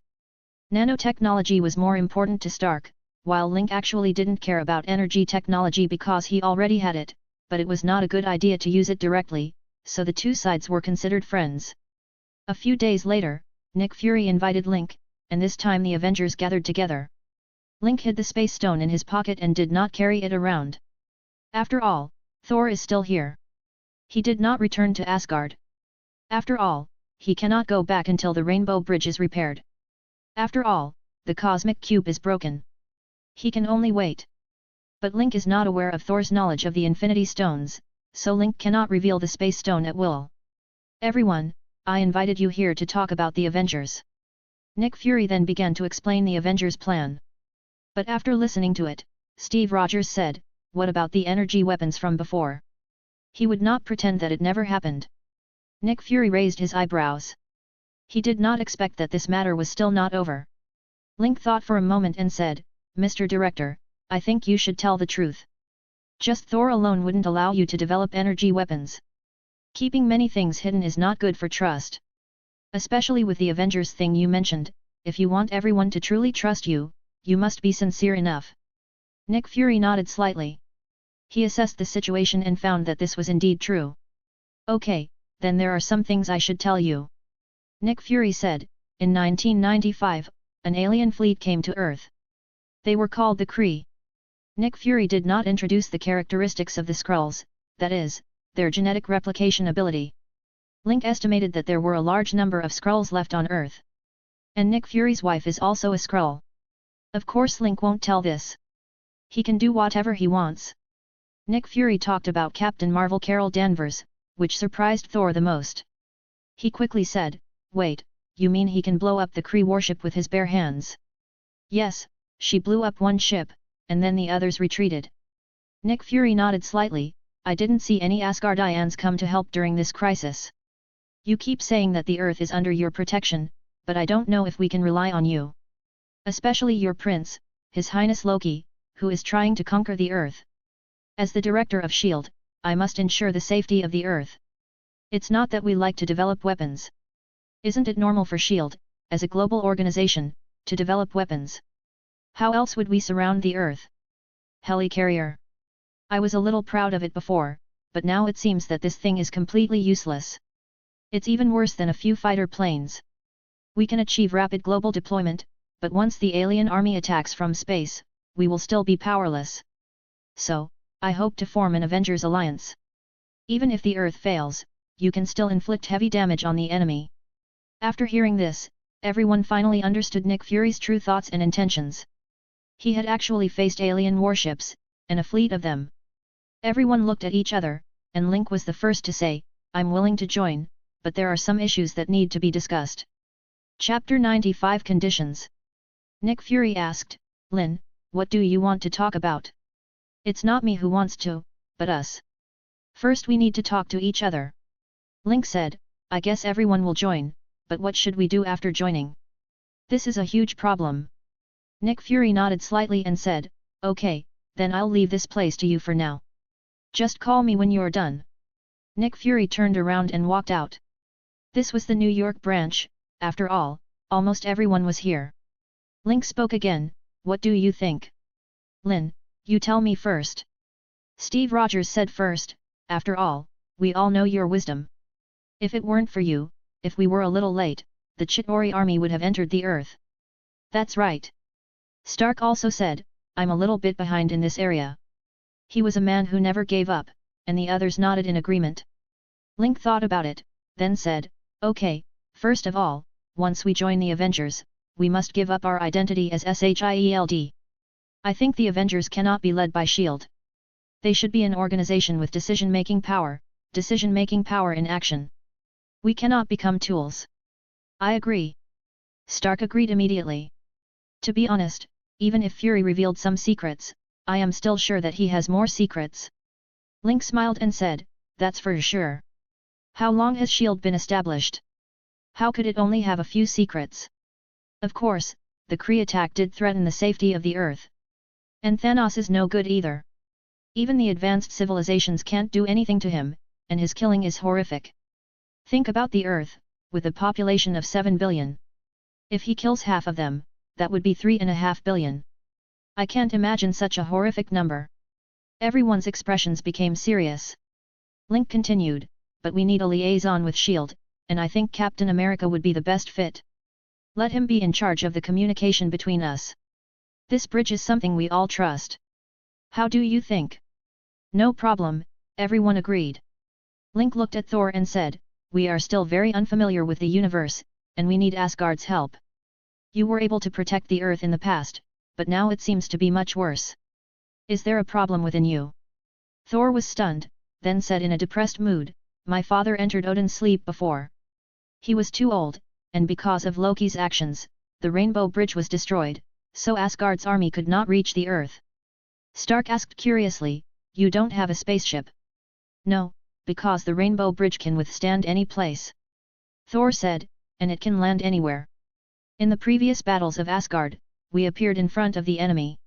Nanotechnology was more important to Stark, while Link actually didn't care about energy technology because he already had it, but it was not a good idea to use it directly, so the two sides were considered friends. A few days later, Nick Fury invited Link, and this time the Avengers gathered together. Link hid the space stone in his pocket and did not carry it around. After all, Thor is still here. He did not return to Asgard. After all, he cannot go back until the Rainbow Bridge is repaired. After all, the cosmic cube is broken. He can only wait. But Link is not aware of Thor's knowledge of the Infinity Stones, so Link cannot reveal the Space Stone at will. "Everyone, I invited you here to talk about the Avengers." Nick Fury then began to explain the Avengers' plan. But after listening to it, Steve Rogers said, "What about the energy weapons from before?" He would not pretend that it never happened. Nick Fury raised his eyebrows. He did not expect that this matter was still not over. Link thought for a moment and said, "Mr. Director, I think you should tell the truth. Just Thor alone wouldn't allow you to develop energy weapons. Keeping many things hidden is not good for trust. Especially with the Avengers thing you mentioned, if you want everyone to truly trust you, you must be sincere enough." Nick Fury nodded slightly. He assessed the situation and found that this was indeed true. "Okay, then there are some things I should tell you." Nick Fury said, "In 1995, an alien fleet came to Earth. They were called the Kree." Nick Fury did not introduce the characteristics of the Skrulls, that is, their genetic replication ability. Link estimated that there were a large number of Skrulls left on Earth. And Nick Fury's wife is also a Skrull. Of course Link won't tell this. He can do whatever he wants. Nick Fury talked about Captain Marvel Carol Danvers, which surprised Thor the most. He quickly said, "Wait, you mean he can blow up the Kree warship with his bare hands?" "Yes, she blew up one ship, and then the others retreated." Nick Fury nodded slightly, "I didn't see any Asgardians come to help during this crisis. You keep saying that the Earth is under your protection, but I don't know if we can rely on you. Especially your prince, His Highness Loki, who is trying to conquer the Earth. As the director of S.H.I.E.L.D., I must ensure the safety of the Earth. It's not that we like to develop weapons. Isn't it normal for S.H.I.E.L.D., as a global organization, to develop weapons? How else would we surround the Earth? Helicarrier. I was a little proud of it before, but now it seems that this thing is completely useless. It's even worse than a few fighter planes. We can achieve rapid global deployment, but once the alien army attacks from space, we will still be powerless. So, I hope to form an Avengers alliance. Even if the Earth fails, you can still inflict heavy damage on the enemy." After hearing this, everyone finally understood Nick Fury's true thoughts and intentions. He had actually faced alien warships, and a fleet of them. Everyone looked at each other, and Link was the first to say, "I'm willing to join, but there are some issues that need to be discussed." Chapter 95 Conditions. Nick Fury asked, "Lin, what do you want to talk about?" "It's not me who wants to, but us. First we need to talk to each other." Link said, "I guess everyone will join, but what should we do after joining? This is a huge problem." Nick Fury nodded slightly and said, "Okay, then I'll leave this place to you for now. Just call me when you're done." Nick Fury turned around and walked out. This was the New York branch. After all, almost everyone was here. Link spoke again, "What do you think?" "Lin, you tell me first." Steve Rogers said first, "After all, we all know your wisdom." If it weren't for you, if we were a little late, the Chitauri army would have entered the earth. That's right. Stark also said, I'm a little bit behind in this area. He was a man who never gave up, and the others nodded in agreement. Link thought about it, then said, okay, first of all, once we join the Avengers, we must give up our identity as SHIELD. I think the Avengers cannot be led by S.H.I.E.L.D. They should be an organization with decision-making power in action. We cannot become tools. I agree. Stark agreed immediately. To be honest, even if Fury revealed some secrets, I am still sure that he has more secrets. Link smiled and said, that's for sure. How long has S.H.I.E.L.D. been established? How could it only have a few secrets? Of course, the Kree attack did threaten the safety of the Earth. And Thanos is no good either. Even the advanced civilizations can't do anything to him, and his killing is horrific. Think about the Earth, with a population of 7 billion. If he kills half of them, that would be 3.5 billion. I can't imagine such a horrific number. Everyone's expressions became serious. Link continued, but we need a liaison with S.H.I.E.L.D., and I think Captain America would be the best fit. Let him be in charge of the communication between us. This bridge is something we all trust. How do you think? No problem, everyone agreed. Link looked at Thor and said, we are still very unfamiliar with the universe, and we need Asgard's help. You were able to protect the Earth in the past, but now it seems to be much worse. Is there a problem within you? Thor was stunned, then said in a depressed mood, my father entered Odin's sleep before. He was too old, and because of Loki's actions, the Rainbow Bridge was destroyed, so Asgard's army could not reach the Earth. Stark asked curiously, you don't have a spaceship? No, because the Rainbow Bridge can withstand any place. Thor said, and it can land anywhere. In the previous battles of Asgard, we appeared in front of the enemy.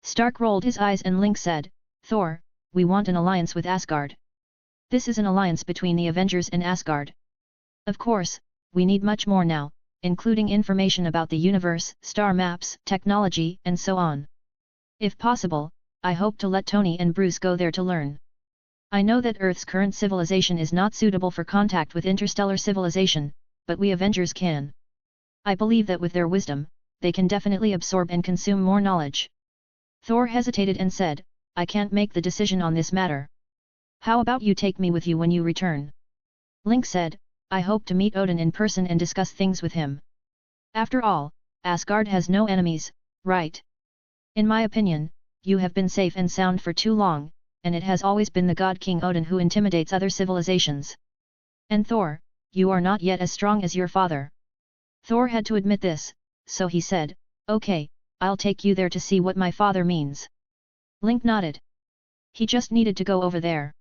Stark rolled his eyes and Link said, Thor, we want an alliance with Asgard. This is an alliance between the Avengers and Asgard. Of course, we need much more now, including information about the universe, star maps, technology, and so on. If possible, I hope to let Tony and Bruce go there to learn. I know that Earth's current civilization is not suitable for contact with interstellar civilization, but we Avengers can. I believe that with their wisdom, they can definitely absorb and consume more knowledge. Thor hesitated and said, I can't make the decision on this matter. How about you take me with you when you return? Link said, I hope to meet Odin in person and discuss things with him. After all, Asgard has no enemies, right? In my opinion, you have been safe and sound for too long, and it has always been the God King Odin who intimidates other civilizations. And Thor, you are not yet as strong as your father. Thor had to admit this, so he said, okay, I'll take you there to see what my father means. Link nodded. He just needed to go over there.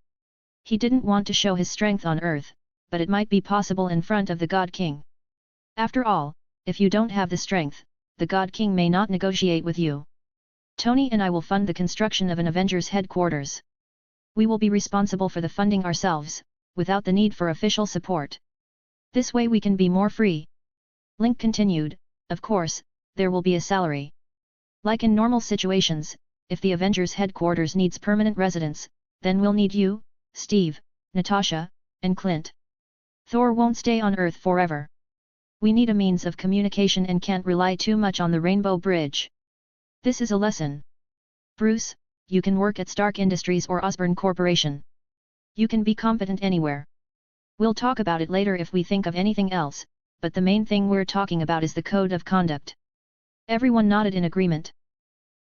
He didn't want to show his strength on Earth, but it might be possible in front of the God King. After all, if you don't have the strength, the God King may not negotiate with you. Tony and I will fund the construction of an Avengers headquarters. We will be responsible for the funding ourselves, without the need for official support. This way we can be more free. Link continued, of course, there will be a salary. Like in normal situations, if the Avengers headquarters needs permanent residents, then we'll need you, Steve, Natasha, and Clint. Thor won't stay on Earth forever. We need a means of communication and can't rely too much on the Rainbow Bridge. This is a lesson. Bruce, you can work at Stark Industries or Osborn Corporation. You can be competent anywhere. We'll talk about it later if we think of anything else, but the main thing we're talking about is the code of conduct. Everyone nodded in agreement.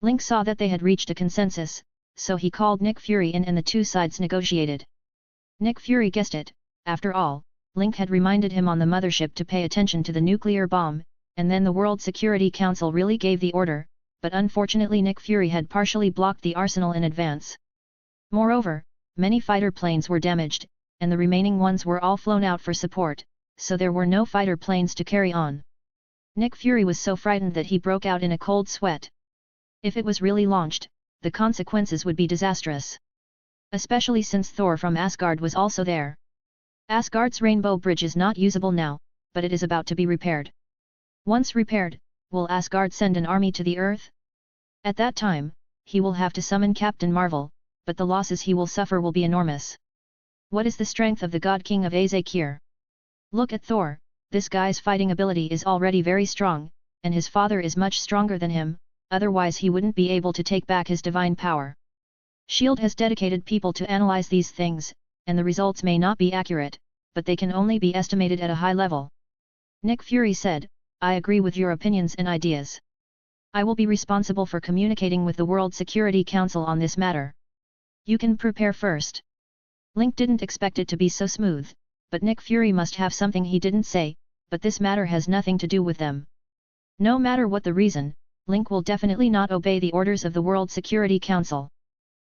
Link saw that they had reached a consensus, so he called Nick Fury in and the two sides negotiated. Nick Fury guessed it, after all, Link had reminded him on the mothership to pay attention to the nuclear bomb, and then the World Security Council really gave the order, but unfortunately Nick Fury had partially blocked the arsenal in advance. Moreover, many fighter planes were damaged, and the remaining ones were all flown out for support, so there were no fighter planes to carry on. Nick Fury was so frightened that he broke out in a cold sweat. If it was really launched, the consequences would be disastrous. Especially since Thor from Asgard was also there. Asgard's Rainbow Bridge is not usable now, but it is about to be repaired. Once repaired, will Asgard send an army to the Earth? At that time, he will have to summon Captain Marvel, but the losses he will suffer will be enormous. What is the strength of the God King of Azakir? Look at Thor, this guy's fighting ability is already very strong, and his father is much stronger than him, otherwise he wouldn't be able to take back his divine power. S.H.I.E.L.D. has dedicated people to analyze these things, and the results may not be accurate, but they can only be estimated at a high level. Nick Fury said, I agree with your opinions and ideas. I will be responsible for communicating with the World Security Council on this matter. You can prepare first. Link didn't expect it to be so smooth, but Nick Fury must have something he didn't say, but this matter has nothing to do with them. No matter what the reason, Link will definitely not obey the orders of the World Security Council.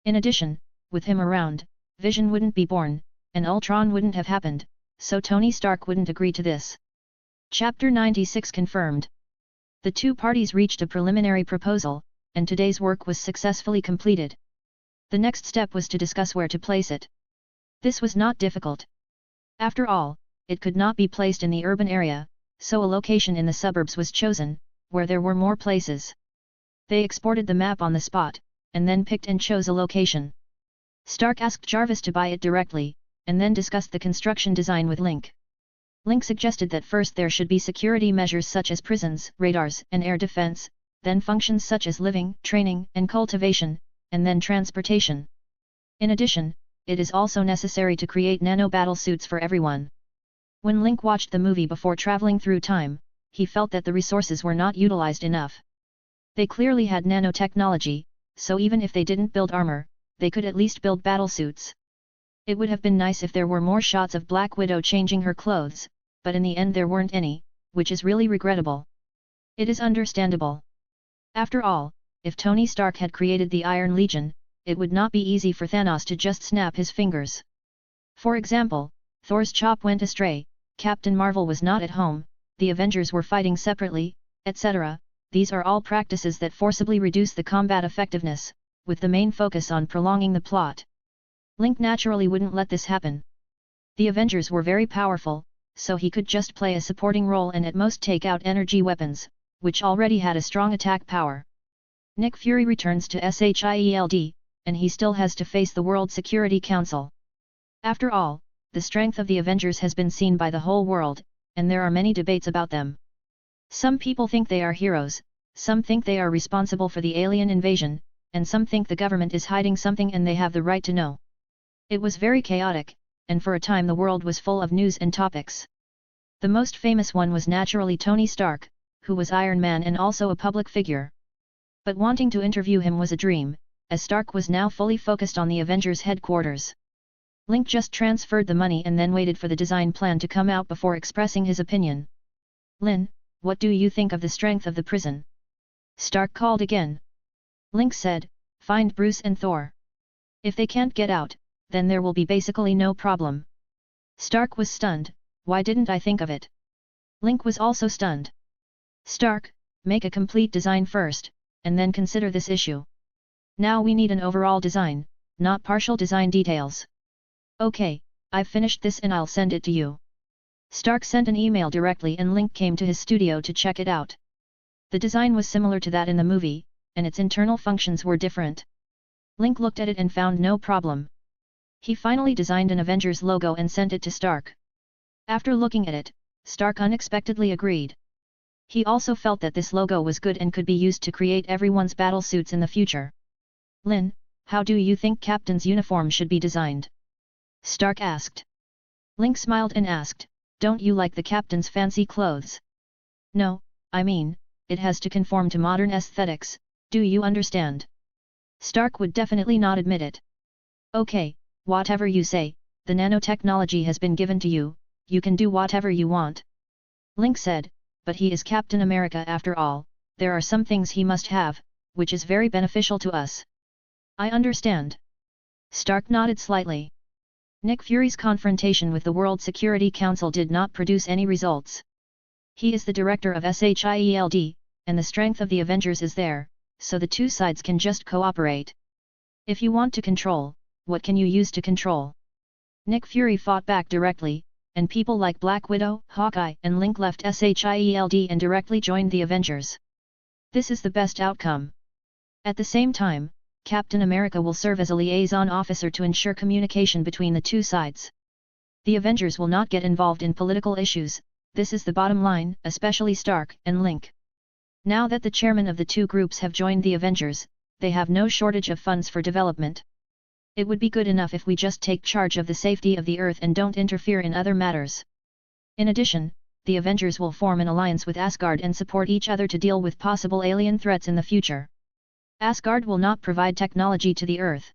In addition, with him around, Vision wouldn't be born, and Ultron wouldn't have happened, so Tony Stark wouldn't agree to this. Chapter 96 confirmed. The two parties reached a preliminary proposal, and today's work was successfully completed. The next step was to discuss where to place it. This was not difficult. After all, it could not be placed in the urban area, so a location in the suburbs was chosen, where there were more places. They exported the map on the spot, and then picked and chose a location. Stark asked Jarvis to buy it directly, and then discussed the construction design with Link. Link suggested that first there should be security measures such as prisons, radars, and air defense, then functions such as living, training, and cultivation, and then transportation. In addition, it is also necessary to create nano-battle suits for everyone. When Link watched the movie before traveling through time, he felt that the resources were not utilized enough. They clearly had nanotechnology, so even if they didn't build armor, they could at least build battle suits. It would have been nice if there were more shots of Black Widow changing her clothes, but in the end there weren't any, which is really regrettable. It is understandable. After all, if Tony Stark had created the Iron Legion, it would not be easy for Thanos to just snap his fingers. For example, Thor's chop went astray, Captain Marvel was not at home, the Avengers were fighting separately, etc. These are all practices that forcibly reduce the combat effectiveness, with the main focus on prolonging the plot. Link naturally wouldn't let this happen. The Avengers were very powerful, so he could just play a supporting role and at most take out energy weapons, which already had a strong attack power. Nick Fury returns to S.H.I.E.L.D., and he still has to face the World Security Council. After all, the strength of the Avengers has been seen by the whole world, and there are many debates about them. Some people think they are heroes, some think they are responsible for the alien invasion, and some think the government is hiding something and they have the right to know. It was very chaotic, and for a time the world was full of news and topics. The most famous one was naturally Tony Stark, who was Iron Man and also a public figure. But wanting to interview him was a dream, as Stark was now fully focused on the Avengers headquarters. Link just transferred the money and then waited for the design plan to come out before expressing his opinion. Lin, what do you think of the strength of the prison? Stark called again. Link said, find Bruce and Thor. If they can't get out, then there will be basically no problem. Stark was stunned, why didn't I think of it? Link was also stunned. Stark, make a complete design first, and then consider this issue. Now we need an overall design, not partial design details. Okay, I've finished this and I'll send it to you. Stark sent an email directly and Link came to his studio to check it out. The design was similar to that in the movie, and its internal functions were different. Link looked at it and found no problem. He finally designed an Avengers logo and sent it to Stark. After looking at it, Stark unexpectedly agreed. He also felt that this logo was good and could be used to create everyone's battle suits in the future. Lin, how do you think Captain's uniform should be designed? Stark asked. Link smiled and asked, don't you like the Captain's fancy clothes? No, I mean, it has to conform to modern aesthetics, do you understand? Stark would definitely not admit it. Okay, whatever you say, the nanotechnology has been given to you, you can do whatever you want. Link said, but he is Captain America after all, there are some things he must have, which is very beneficial to us. I understand. Stark nodded slightly. Nick Fury's confrontation with the World Security Council did not produce any results. He is the director of S.H.I.E.L.D., and the strength of the Avengers is there, so the two sides can just cooperate. If you want to control, what can you use to control? Nick Fury fought back directly, and people like Black Widow, Hawkeye and Link left S.H.I.E.L.D. and directly joined the Avengers. This is the best outcome. At the same time, Captain America will serve as a liaison officer to ensure communication between the two sides. The Avengers will not get involved in political issues, this is the bottom line, especially Stark and Link. Now that the chairman of the two groups have joined the Avengers, they have no shortage of funds for development. It would be good enough if we just take charge of the safety of the Earth and don't interfere in other matters. In addition, the Avengers will form an alliance with Asgard and support each other to deal with possible alien threats in the future. Asgard will not provide technology to the Earth.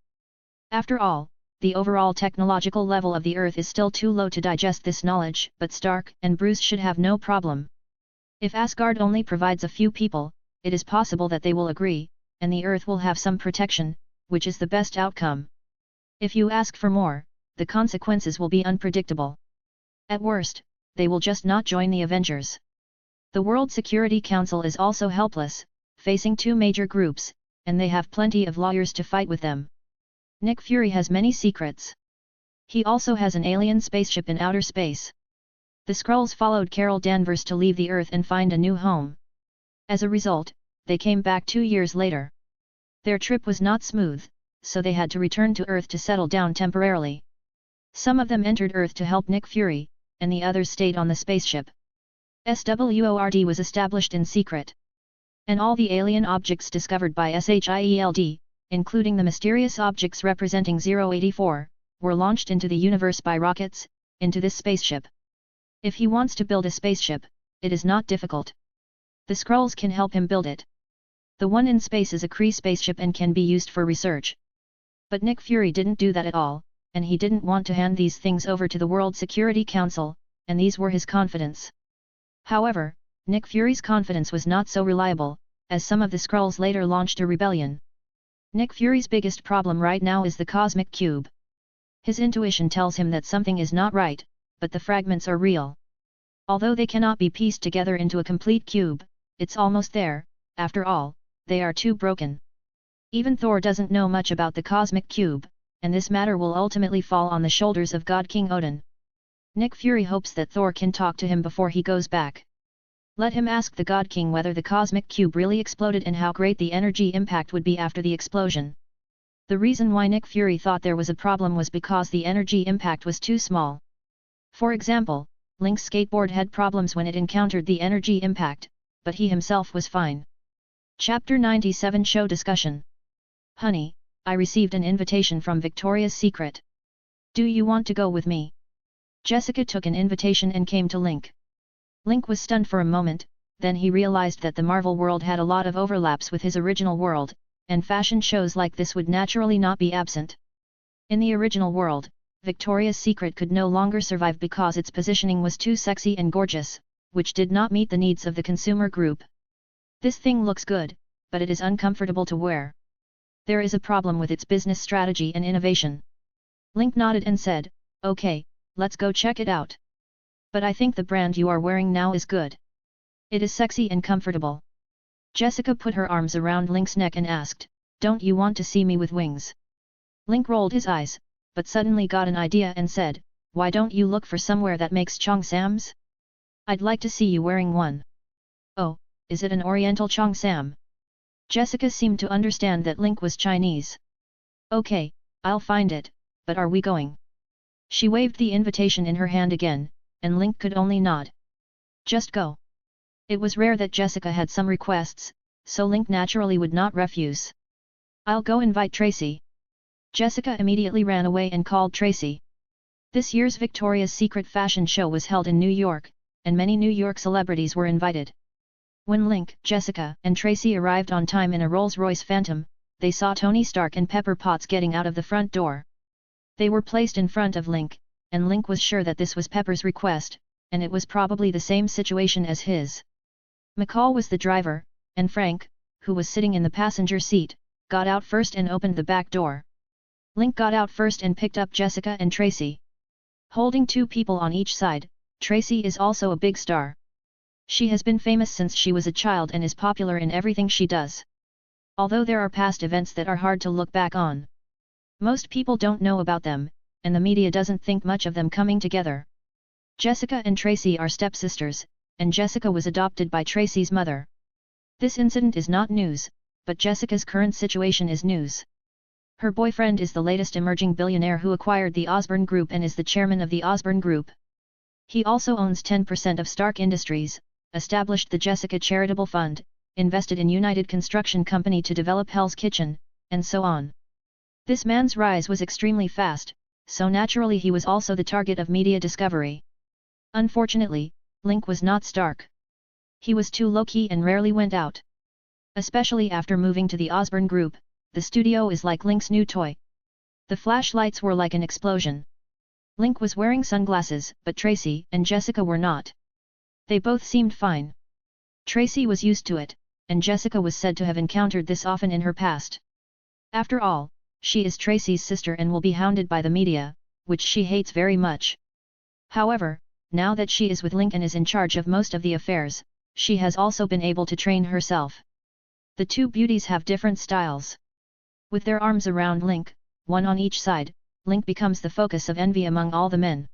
After all, the overall technological level of the Earth is still too low to digest this knowledge, but Stark and Bruce should have no problem. If Asgard only provides a few people, it is possible that they will agree, and the Earth will have some protection, which is the best outcome. If you ask for more, the consequences will be unpredictable. At worst, they will just not join the Avengers. The World Security Council is also helpless, facing two major groups, and they have plenty of lawyers to fight with them. Nick Fury has many secrets. He also has an alien spaceship in outer space. The Skrulls followed Carol Danvers to leave the Earth and find a new home. As a result, they came back 2 years later. Their trip was not smooth, so they had to return to Earth to settle down temporarily. Some of them entered Earth to help Nick Fury, and the others stayed on the spaceship. SWORD was established in secret. And all the alien objects discovered by SHIELD, including the mysterious objects representing 084, were launched into the universe by rockets, into this spaceship. If he wants to build a spaceship, it is not difficult. The Skrulls can help him build it. The one in space is a Kree spaceship and can be used for research. But Nick Fury didn't do that at all, and he didn't want to hand these things over to the World Security Council, and these were his confidence. However, Nick Fury's confidence was not so reliable, as some of the Skrulls later launched a rebellion. Nick Fury's biggest problem right now is the Cosmic Cube. His intuition tells him that something is not right, but the fragments are real. Although they cannot be pieced together into a complete cube, it's almost there, after all, they are too broken. Even Thor doesn't know much about the Cosmic Cube, and this matter will ultimately fall on the shoulders of God King Odin. Nick Fury hopes that Thor can talk to him before he goes back. Let him ask the God King whether the Cosmic Cube really exploded and how great the energy impact would be after the explosion. The reason why Nick Fury thought there was a problem was because the energy impact was too small. For example, Link's skateboard had problems when it encountered the energy impact, but he himself was fine. Chapter 97 Show Discussion. Honey, I received an invitation from Victoria's Secret. Do you want to go with me? Jessica took an invitation and came to Link. Link was stunned for a moment, then he realized that the Marvel world had a lot of overlaps with his original world, and fashion shows like this would naturally not be absent. In the original world, Victoria's Secret could no longer survive because its positioning was too sexy and gorgeous, which did not meet the needs of the consumer group. This thing looks good, but it is uncomfortable to wear. There is a problem with its business strategy and innovation. Link nodded and said, "Okay, let's go check it out. But I think the brand you are wearing now is good. It is sexy and comfortable." Jessica put her arms around Link's neck and asked, "Don't you want to see me with wings?" Link rolled his eyes, but suddenly got an idea and said, "Why don't you look for somewhere that makes cheongsams? I'd like to see you wearing one." "Oh, is it an Oriental cheongsam?" Jessica seemed to understand that Link was Chinese. "Okay, I'll find it, but are we going?" She waved the invitation in her hand again, and Link could only nod. "Just go." It was rare that Jessica had some requests, so Link naturally would not refuse. "I'll go invite Tracy." Jessica immediately ran away and called Tracy. This year's Victoria's Secret fashion show was held in New York, and many New York celebrities were invited. When Link, Jessica, and Tracy arrived on time in a Rolls-Royce Phantom, they saw Tony Stark and Pepper Potts getting out of the front door. They were placed in front of Link, and Link was sure that this was Pepper's request, and it was probably the same situation as his. McCall was the driver, and Frank, who was sitting in the passenger seat, got out first and opened the back door. Link got out first and picked up Jessica and Tracy. Holding 2 people on each side, Tracy is also a big star. She has been famous since she was a child and is popular in everything she does. Although there are past events that are hard to look back on. Most people don't know about them, and the media doesn't think much of them coming together. Jessica and Tracy are stepsisters, and Jessica was adopted by Tracy's mother. This incident is not news, but Jessica's current situation is news. Her boyfriend is the latest emerging billionaire who acquired the Osborne Group and is the chairman of the Osborne Group. He also owns 10% of Stark Industries, established the Jessica Charitable Fund, invested in United Construction Company to develop Hell's Kitchen, and so on. This man's rise was extremely fast, so naturally he was also the target of media discovery. Unfortunately, Link was not Stark. He was too low-key and rarely went out. Especially after moving to the Osborne Group, the studio is like Link's new toy. The flashlights were like an explosion. Link was wearing sunglasses, but Tracy and Jessica were not. They both seemed fine. Tracy was used to it, and Jessica was said to have encountered this often in her past. After all, she is Tracy's sister and will be hounded by the media, which she hates very much. However, now that she is with Link and is in charge of most of the affairs, she has also been able to train herself. The two beauties have different styles. With their arms around Link, one on each side, Link becomes the focus of envy among all the men.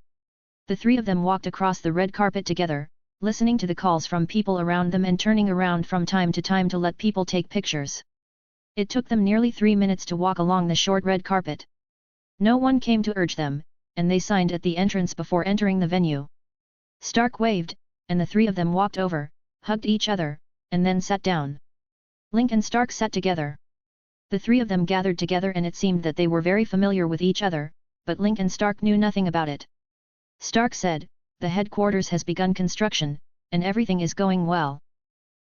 The three of them walked across the red carpet together, listening to the calls from people around them and turning around from time to time to let people take pictures. It took them nearly 3 minutes to walk along the short red carpet. No one came to urge them, and they signed at the entrance before entering the venue. Stark waved, and the three of them walked over, hugged each other, and then sat down. Link and Stark sat together. The three of them gathered together and it seemed that they were very familiar with each other, but Link and Stark knew nothing about it. Stark said, "The headquarters has begun construction, and everything is going well.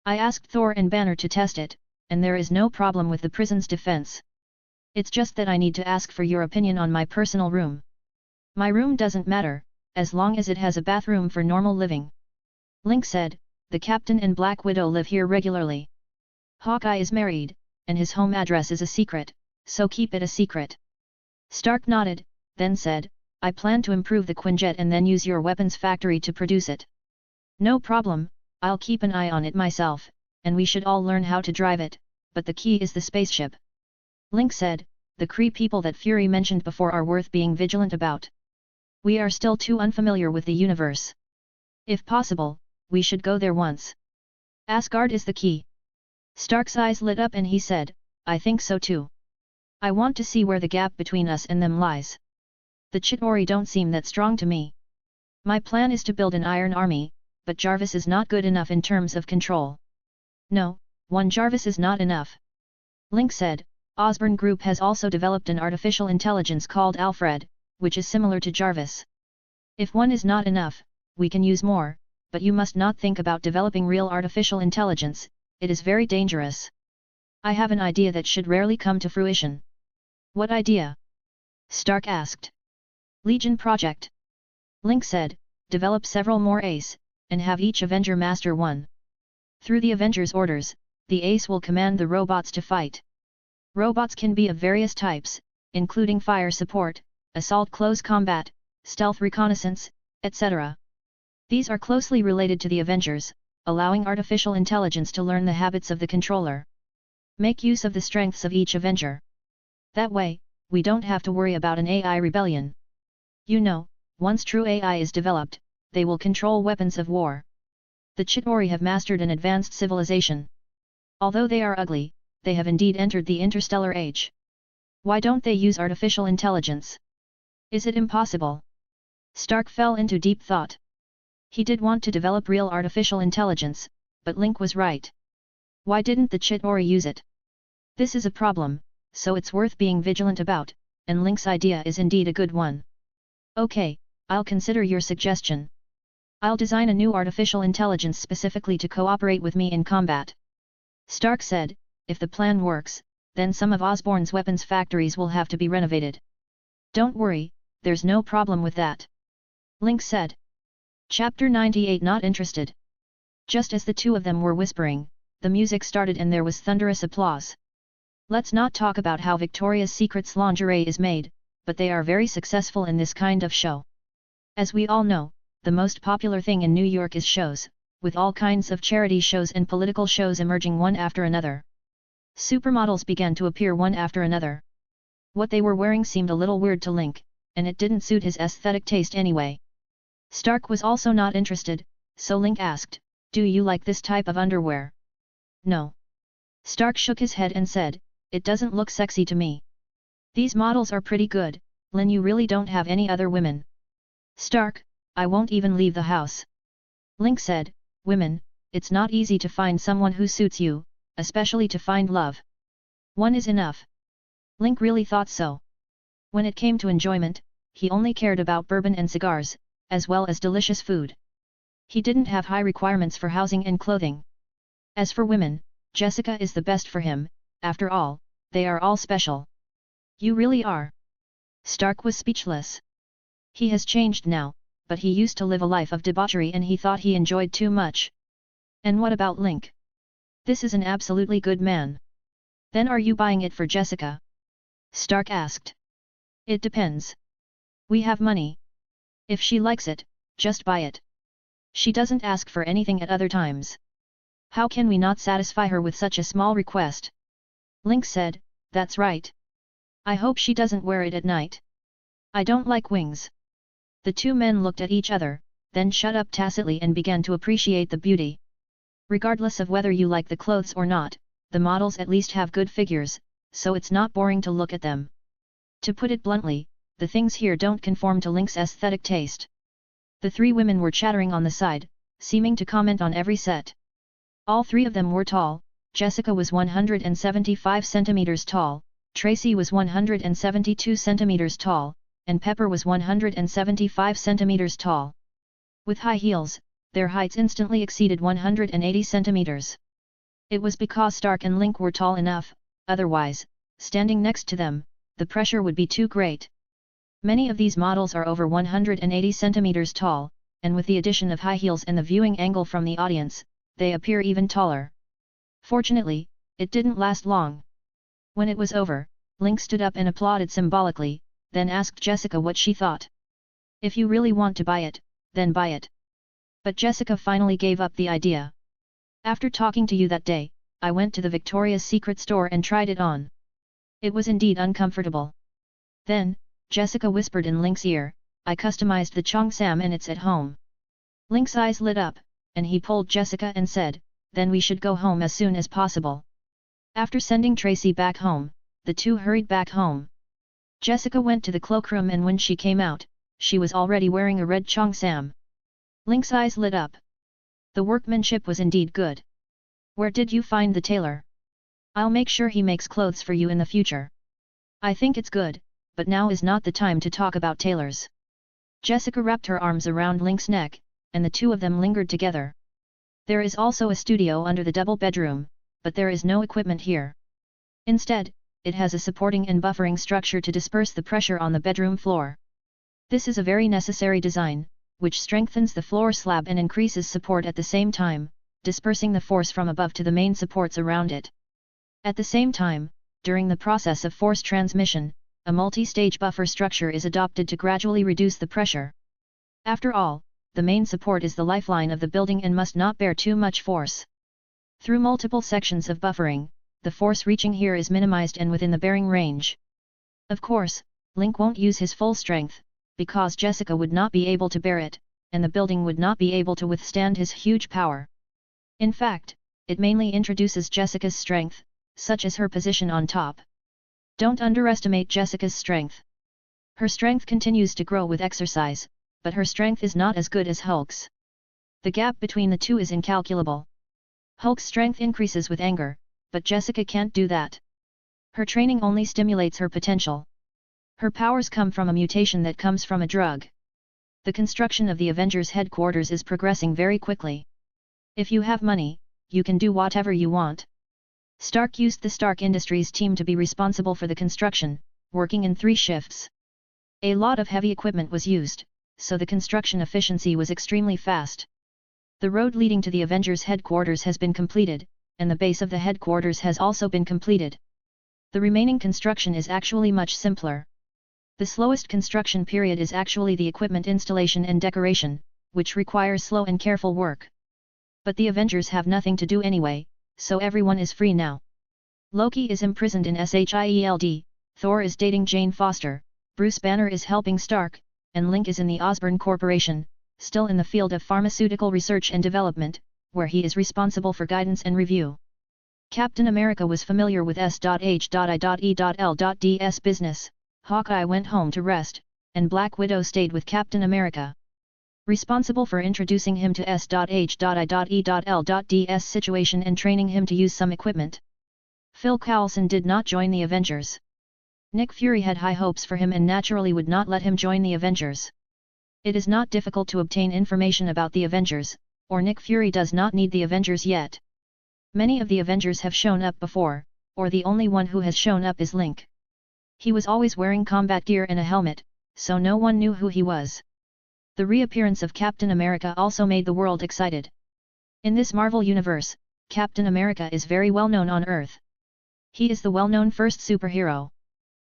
I asked Thor and Banner to test it, and there is no problem with the prison's defense. It's just that I need to ask for your opinion on my personal room. My room doesn't matter, as long as it has a bathroom for normal living." Link said, "The Captain and Black Widow live here regularly. Hawkeye is married, and his home address is a secret, so keep it a secret." Stark nodded, then said, "I plan to improve the Quinjet and then use your weapons factory to produce it." "No problem, I'll keep an eye on it myself, and we should all learn how to drive it, but the key is the spaceship." Link said, "The Kree people that Fury mentioned before are worth being vigilant about. We are still too unfamiliar with the universe. If possible, we should go there once. Asgard is the key." Stark's eyes lit up and he said, "I think so too. I want to see where the gap between us and them lies. The Chitauri don't seem that strong to me. My plan is to build an iron army, but Jarvis is not good enough in terms of control." "No, one Jarvis is not enough." Link said, "Osborne Group has also developed an artificial intelligence called Alfred, which is similar to Jarvis. If one is not enough, we can use more, but you must not think about developing real artificial intelligence, it is very dangerous. I have an idea that should rarely come to fruition." "What idea?" Stark asked. "Legion Project." Link said, "Develop several more Ace, and have each Avenger master one. Through the Avengers' orders, the Ace will command the robots to fight. Robots can be of various types, including fire support, assault close combat, stealth reconnaissance, etc. These are closely related to the Avengers, allowing artificial intelligence to learn the habits of the controller. Make use of the strengths of each Avenger. That way, we don't have to worry about an AI rebellion. You know, once true AI is developed, they will control weapons of war. The Chitauri have mastered an advanced civilization. Although they are ugly, they have indeed entered the interstellar age. Why don't they use artificial intelligence? Is it impossible?" Stark fell into deep thought. He did want to develop real artificial intelligence, but Link was right. Why didn't the Chitauri use it? This is a problem, so it's worth being vigilant about, and Link's idea is indeed a good one. "Okay, I'll consider your suggestion. I'll design a new artificial intelligence specifically to cooperate with me in combat." Stark said, "If the plan works, then some of Osborne's weapons factories will have to be renovated." "Don't worry, there's no problem with that," Link said. Chapter 98 Not interested. Just as the two of them were whispering, the music started and there was thunderous applause. Let's not talk about how Victoria's Secret's lingerie is made, but they are very successful in this kind of show. As we all know, the most popular thing in New York is shows, with all kinds of charity shows and political shows emerging one after another. Supermodels began to appear one after another. What they were wearing seemed a little weird to Link, and it didn't suit his aesthetic taste anyway. Stark was also not interested, so Link asked, "Do you like this type of underwear?" "No." Stark shook his head and said, "It doesn't look sexy to me." These models are pretty good, Lin. You really don't have any other women? Stark, I won't even leave the house. Link said, women, it's not easy to find someone who suits you, especially to find love. One is enough. Link really thought so. When it came to enjoyment, he only cared about bourbon and cigars, as well as delicious food. He didn't have high requirements for housing and clothing. As for women, Jessica is the best for him. After all, they are all special. You really are. Stark was speechless. He has changed now, but he used to live a life of debauchery and he thought he enjoyed too much. And what about Link? This is an absolutely good man. Then are you buying it for Jessica? Stark asked. It depends. We have money. If she likes it, just buy it. She doesn't ask for anything at other times. How can we not satisfy her with such a small request? Link said, that's right. I hope she doesn't wear it at night. I don't like wings. The two men looked at each other, then shut up tacitly and began to appreciate the beauty. Regardless of whether you like the clothes or not, the models at least have good figures, so it's not boring to look at them. To put it bluntly, the things here don't conform to Link's aesthetic taste. The three women were chattering on the side, seeming to comment on every set. All three of them were tall. Jessica was 175 centimeters tall, Tracy was 172 centimeters tall, and Pepper was 175 centimeters tall. With high heels, their heights instantly exceeded 180 centimeters. It was because Stark and Link were tall enough, otherwise, standing next to them, the pressure would be too great. Many of these models are over 180 centimeters tall, and with the addition of high heels and the viewing angle from the audience, they appear even taller. Fortunately, it didn't last long. When it was over, Link stood up and applauded symbolically, then asked Jessica what she thought. If you really want to buy it, then buy it. But Jessica finally gave up the idea. After talking to you that day, I went to the Victoria's Secret store and tried it on. It was indeed uncomfortable. Then, Jessica whispered in Link's ear, I customized the cheongsam and it's at home. Link's eyes lit up, and he pulled Jessica and said, then we should go home as soon as possible. After sending Tracy back home, the two hurried back home. Jessica went to the cloakroom and when she came out, she was already wearing a red cheongsam. Link's eyes lit up. The workmanship was indeed good. Where did you find the tailor? I'll make sure he makes clothes for you in the future. I think it's good, but now is not the time to talk about tailors. Jessica wrapped her arms around Link's neck, and the two of them lingered together. There is also a studio under the double bedroom, but there is no equipment here. Instead, it has a supporting and buffering structure to disperse the pressure on the bedroom floor. This is a very necessary design, which strengthens the floor slab and increases support at the same time, dispersing the force from above to the main supports around it. At the same time, during the process of force transmission, a multi-stage buffer structure is adopted to gradually reduce the pressure. After all, the main support is the lifeline of the building and must not bear too much force. Through multiple sections of buffering, the force reaching here is minimized and within the bearing range. Of course, Link won't use his full strength, because Jessica would not be able to bear it, and the building would not be able to withstand his huge power. In fact, it mainly introduces Jessica's strength, such as her position on top. Don't underestimate Jessica's strength. Her strength continues to grow with exercise, but her strength is not as good as Hulk's. The gap between the two is incalculable. Hulk's strength increases with anger, but Jessica can't do that. Her training only stimulates her potential. Her powers come from a mutation that comes from a drug. The construction of the Avengers headquarters is progressing very quickly. If you have money, you can do whatever you want. Stark used the Stark Industries team to be responsible for the construction, working in 3 shifts. A lot of heavy equipment was used, so the construction efficiency was extremely fast. The road leading to the Avengers headquarters has been completed, and the base of the headquarters has also been completed. The remaining construction is actually much simpler. The slowest construction period is actually the equipment installation and decoration, which requires slow and careful work. But the Avengers have nothing to do anyway, so everyone is free now. Loki is imprisoned in SHIELD, Thor is dating Jane Foster, Bruce Banner is helping Stark, and Link is in the Osborn Corporation, still in the field of pharmaceutical research and development, where he is responsible for guidance and review. Captain America was familiar with S.H.I.E.L.D's business. Hawkeye went home to rest, and Black Widow stayed with Captain America, responsible for introducing him to S.H.I.E.L.D's situation and training him to use some equipment. Phil Coulson did not join the Avengers. Nick Fury had high hopes for him and naturally would not let him join the Avengers. It is not difficult to obtain information about the Avengers, or Nick Fury does not need the Avengers yet. Many of the Avengers have shown up before, or the only one who has shown up is Link. He was always wearing combat gear and a helmet, so no one knew who he was. The reappearance of Captain America also made the world excited. In this Marvel universe, Captain America is very well known on Earth. He is the well-known first superhero.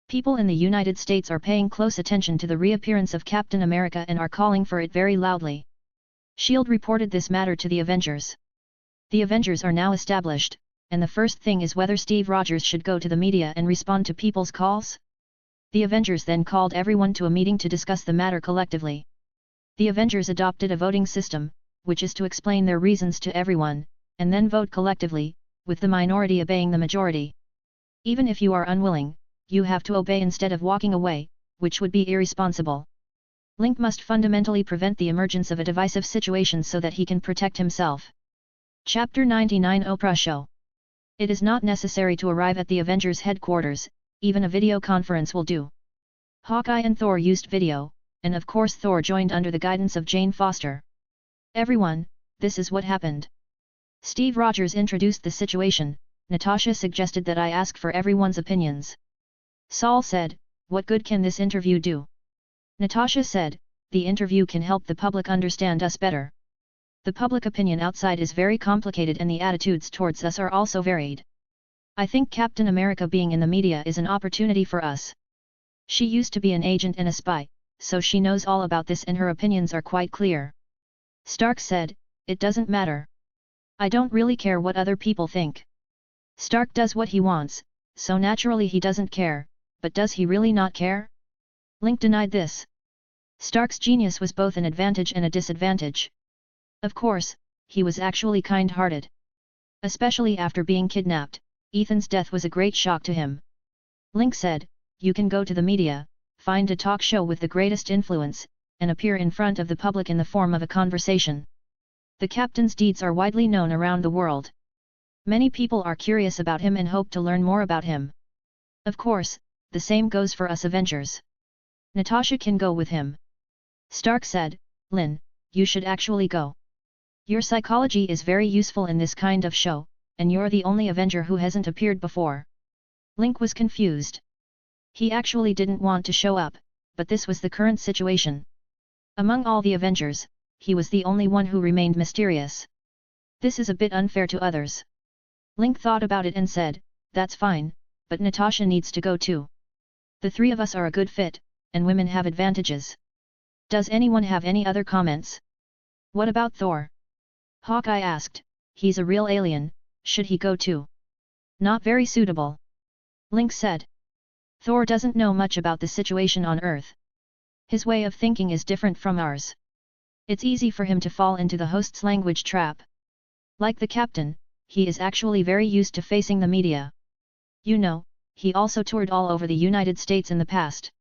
People in the United States are paying close attention to the reappearance of Captain America and are calling for it very loudly. S.H.I.E.L.D. reported this matter to the Avengers. The Avengers are now established, and the first thing is whether Steve Rogers should go to the media and respond to people's calls. The Avengers then called everyone to a meeting to discuss the matter collectively. The Avengers adopted a voting system, which is to explain their reasons to everyone, and then vote collectively, with the minority obeying the majority. Even if you are unwilling, you have to obey instead of walking away, which would be irresponsible. Link must fundamentally prevent the emergence of a divisive situation so that he can protect himself. Chapter 99 Oprah Show. It is not necessary to arrive at the Avengers headquarters, even a video conference will do. Hawkeye and Thor used video, and of course Thor joined under the guidance of Jane Foster. Everyone, this is what happened. Steve Rogers introduced the situation. Natasha suggested that I ask for everyone's opinions. Saul said, "What good can this interview do?" Natasha said, "The interview can help the public understand us better. The public opinion outside is very complicated and the attitudes towards us are also varied. I think Captain America being in the media is an opportunity for us. She used to be an agent and a spy, so she knows all about this and her opinions are quite clear." Stark said, "It doesn't matter. I don't really care what other people think. Stark does what he wants, so naturally he doesn't care, but does he really not care?" Link denied this. Stark's genius was both an advantage and a disadvantage. Of course, he was actually kind-hearted. Especially after being kidnapped, Ethan's death was a great shock to him. Link said, "You can go to the media, find a talk show with the greatest influence, and appear in front of the public in the form of a conversation. The captain's deeds are widely known around the world. Many people are curious about him and hope to learn more about him. Of course, the same goes for us Avengers. Natasha can go with him." Stark said, "Lynn, you should actually go. Your psychology is very useful in this kind of show, and you're the only Avenger who hasn't appeared before." Link was confused. He actually didn't want to show up, but this was the current situation. Among all the Avengers, he was the only one who remained mysterious. This is a bit unfair to others. Link thought about it and said, "That's fine, but Natasha needs to go too. The three of us are a good fit, and women have advantages. Does anyone have any other comments?" "What about Thor?" Hawkeye asked, "He's a real alien, should he go too?" "Not very suitable." Link said. "Thor doesn't know much about the situation on Earth. His way of thinking is different from ours. It's easy for him to fall into the host's language trap. Like the captain, he is actually very used to facing the media. You know, he also toured all over the United States in the past.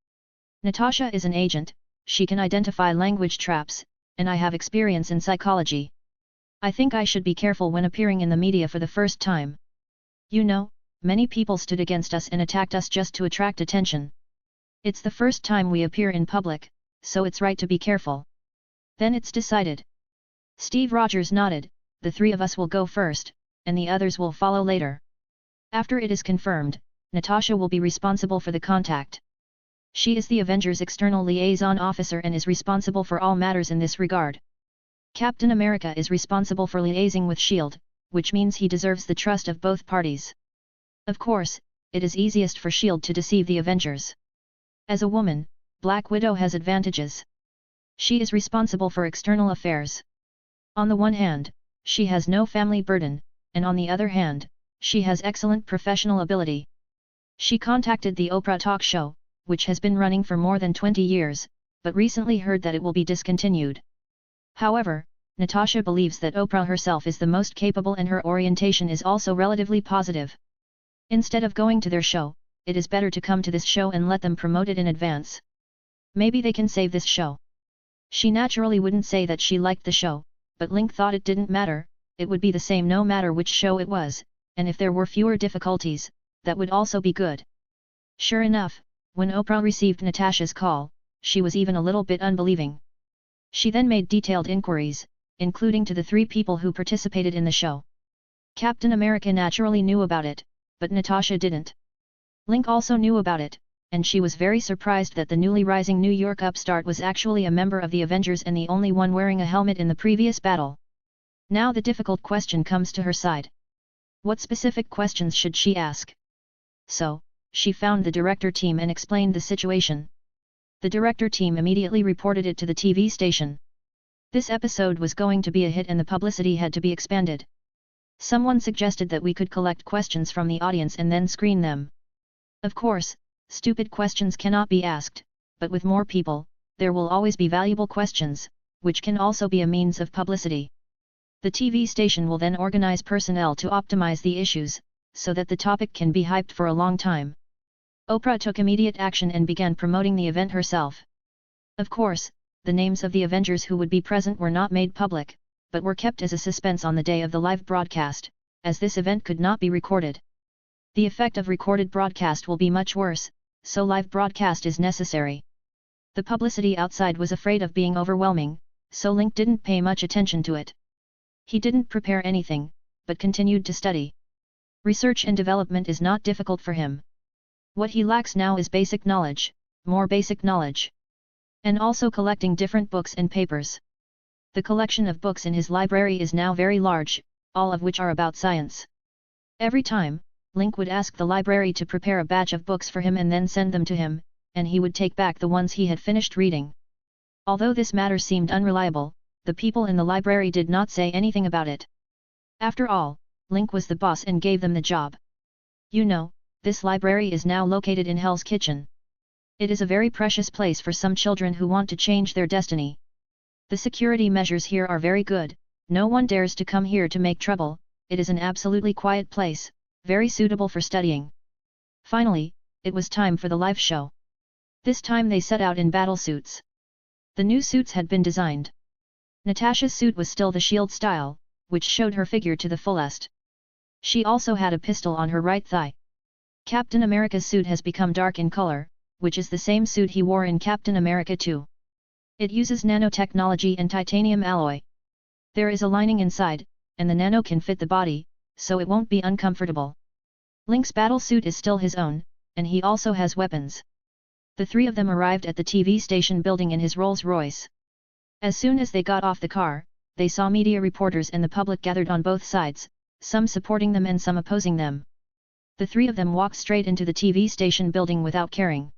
Natasha is an agent, she can identify language traps, and I have experience in psychology. I think I should be careful when appearing in the media for the first time. You know, many people stood against us and attacked us just to attract attention. It's the first time we appear in public, so it's right to be careful." Then it's decided. Steve Rogers nodded, "The three of us will go first, and the others will follow later. After it is confirmed, Natasha will be responsible for the contact. She is the Avengers' external liaison officer and is responsible for all matters in this regard. Captain America is responsible for liaising with S.H.I.E.L.D., which means he deserves the trust of both parties. Of course, it is easiest for S.H.I.E.L.D. to deceive the Avengers. As a woman, Black Widow has advantages. She is responsible for external affairs. On the one hand, she has no family burden, and on the other hand, she has excellent professional ability. She contacted the Oprah talk show, which has been running for more than 20 years, but recently heard that it will be discontinued. However, Natasha believes that Oprah herself is the most capable and her orientation is also relatively positive. Instead of going to their show, it is better to come to this show and let them promote it in advance. Maybe they can save this show. She naturally wouldn't say that she liked the show, but Link thought it didn't matter, it would be the same no matter which show it was, and if there were fewer difficulties, that would also be good. Sure enough, when Oprah received Natasha's call, she was even a little bit unbelieving. She then made detailed inquiries, including to the 3 people who participated in the show. Captain America naturally knew about it, but Natasha didn't. Link also knew about it, and she was very surprised that the newly rising New York upstart was actually a member of the Avengers and the only one wearing a helmet in the previous battle. Now the difficult question comes to her side. What specific questions should she ask? So, she found the director team and explained the situation. The director team immediately reported it to the TV station. This episode was going to be a hit and the publicity had to be expanded. Someone suggested that we could collect questions from the audience and then screen them. Of course, stupid questions cannot be asked, but with more people, there will always be valuable questions, which can also be a means of publicity. The TV station will then organize personnel to optimize the issues, so that the topic can be hyped for a long time. Oprah took immediate action and began promoting the event herself. Of course, the names of the Avengers who would be present were not made public, but were kept as a suspense on the day of the live broadcast, as this event could not be recorded. The effect of recorded broadcast will be much worse, so live broadcast is necessary. The publicity outside was afraid of being overwhelming, so Link didn't pay much attention to it. He didn't prepare anything, but continued to study. Research and development is not difficult for him. What he lacks now is basic knowledge, more basic knowledge. And also collecting different books and papers. The collection of books in his library is now very large, all of which are about science. Every time, Link would ask the library to prepare a batch of books for him and then send them to him, and he would take back the ones he had finished reading. Although this matter seemed unreliable, the people in the library did not say anything about it. After all, Link was the boss and gave them the job. You know, this library is now located in Hell's Kitchen. It is a very precious place for some children who want to change their destiny. The security measures here are very good, no one dares to come here to make trouble, it is an absolutely quiet place, very suitable for studying. Finally, it was time for the live show. This time they set out in battle suits. The new suits had been designed. Natasha's suit was still the shield style, which showed her figure to the fullest. She also had a pistol on her right thigh. Captain America's suit has become dark in color, which is the same suit he wore in Captain America 2. It uses nanotechnology and titanium alloy. There is a lining inside, and the nano can fit the body, so it won't be uncomfortable. Link's battle suit is still his own, and he also has weapons. The 3 of them arrived at the TV station building in his Rolls-Royce. As soon as they got off the car, they saw media reporters and the public gathered on both sides, some supporting them and some opposing them. The 3 of them walked straight into the TV station building without caring.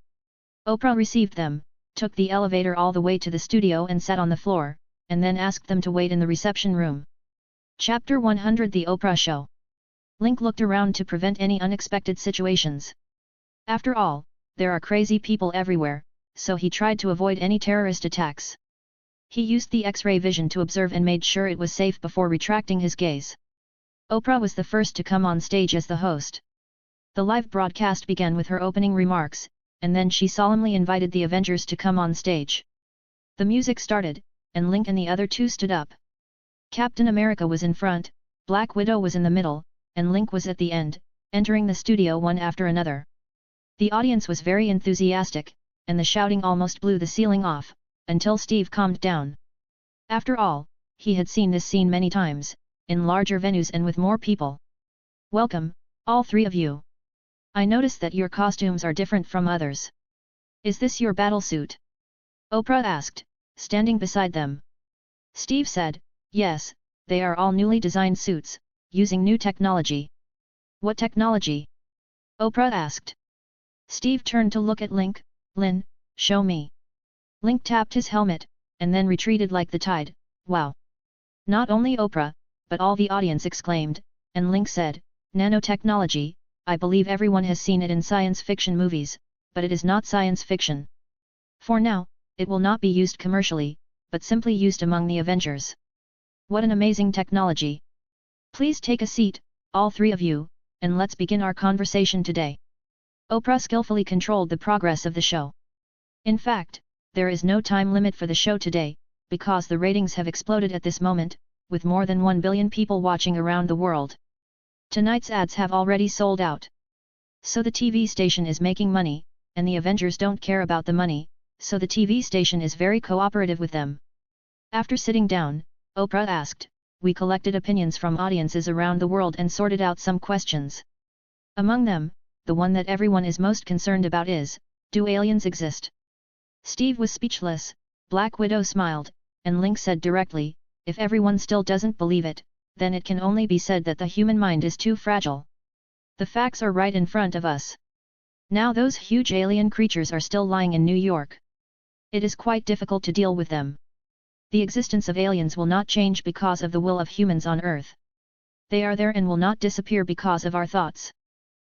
Oprah received them, took the elevator all the way to the studio and sat on the floor, and then asked them to wait in the reception room. Chapter 100 The Oprah Show. Link looked around to prevent any unexpected situations. After all, there are crazy people everywhere, so he tried to avoid any terrorist attacks. He used the X-ray vision to observe and made sure it was safe before retracting his gaze. Oprah was the first to come on stage as the host. The live broadcast began with her opening remarks, and then she solemnly invited the Avengers to come on stage. The music started, and Link and the other 2 stood up. Captain America was in front, Black Widow was in the middle, and Link was at the end, entering the studio one after another. The audience was very enthusiastic, and the shouting almost blew the ceiling off, until Steve calmed down. After all, he had seen this scene many times, in larger venues and with more people. Welcome, all 3 of you. I notice that your costumes are different from others. Is this your battle suit? Oprah asked, standing beside them. Steve said, yes, they are all newly designed suits, using new technology. What technology? Oprah asked. Steve turned to look at Link. Lin, show me. Link tapped his helmet, and then retreated like the tide. Wow! Not only Oprah, but all the audience exclaimed, and Link said, nanotechnology, I believe everyone has seen it in science fiction movies, but it is not science fiction. For now, it will not be used commercially, but simply used among the Avengers. What an amazing technology! Please take a seat, all three of you, and let's begin our conversation today. Oprah skillfully controlled the progress of the show. In fact, there is no time limit for the show today, because the ratings have exploded at this moment, with more than 1 billion people watching around the world. Tonight's ads have already sold out. So the TV station is making money, and the Avengers don't care about the money, so the TV station is very cooperative with them. After sitting down, Oprah asked, "We collected opinions from audiences around the world and sorted out some questions. Among them, the one that everyone is most concerned about is, do aliens exist?" Steve was speechless, Black Widow smiled, and Link said directly, "If everyone still doesn't believe it, then it can only be said that the human mind is too fragile. The facts are right in front of us. Now those huge alien creatures are still lying in New York. It is quite difficult to deal with them. The existence of aliens will not change because of the will of humans on Earth. They are there and will not disappear because of our thoughts.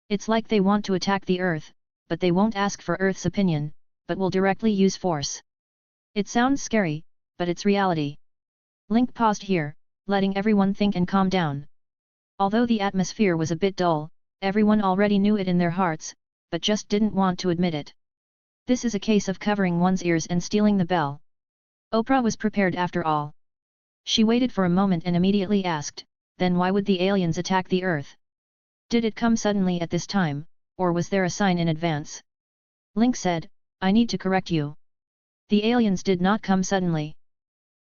It's like they want to attack the Earth, but they won't ask for Earth's opinion, but will directly use force. It sounds scary, but it's reality." Link paused here, letting everyone think and calm down. Although the atmosphere was a bit dull, everyone already knew it in their hearts, but just didn't want to admit it. This is a case of covering one's ears and stealing the bell. Oprah was prepared after all. She waited for a moment and immediately asked, "Then why would the aliens attack the Earth? Did it come suddenly at this time, or was there a sign in advance?" Link said, "I need to correct you. The aliens did not come suddenly.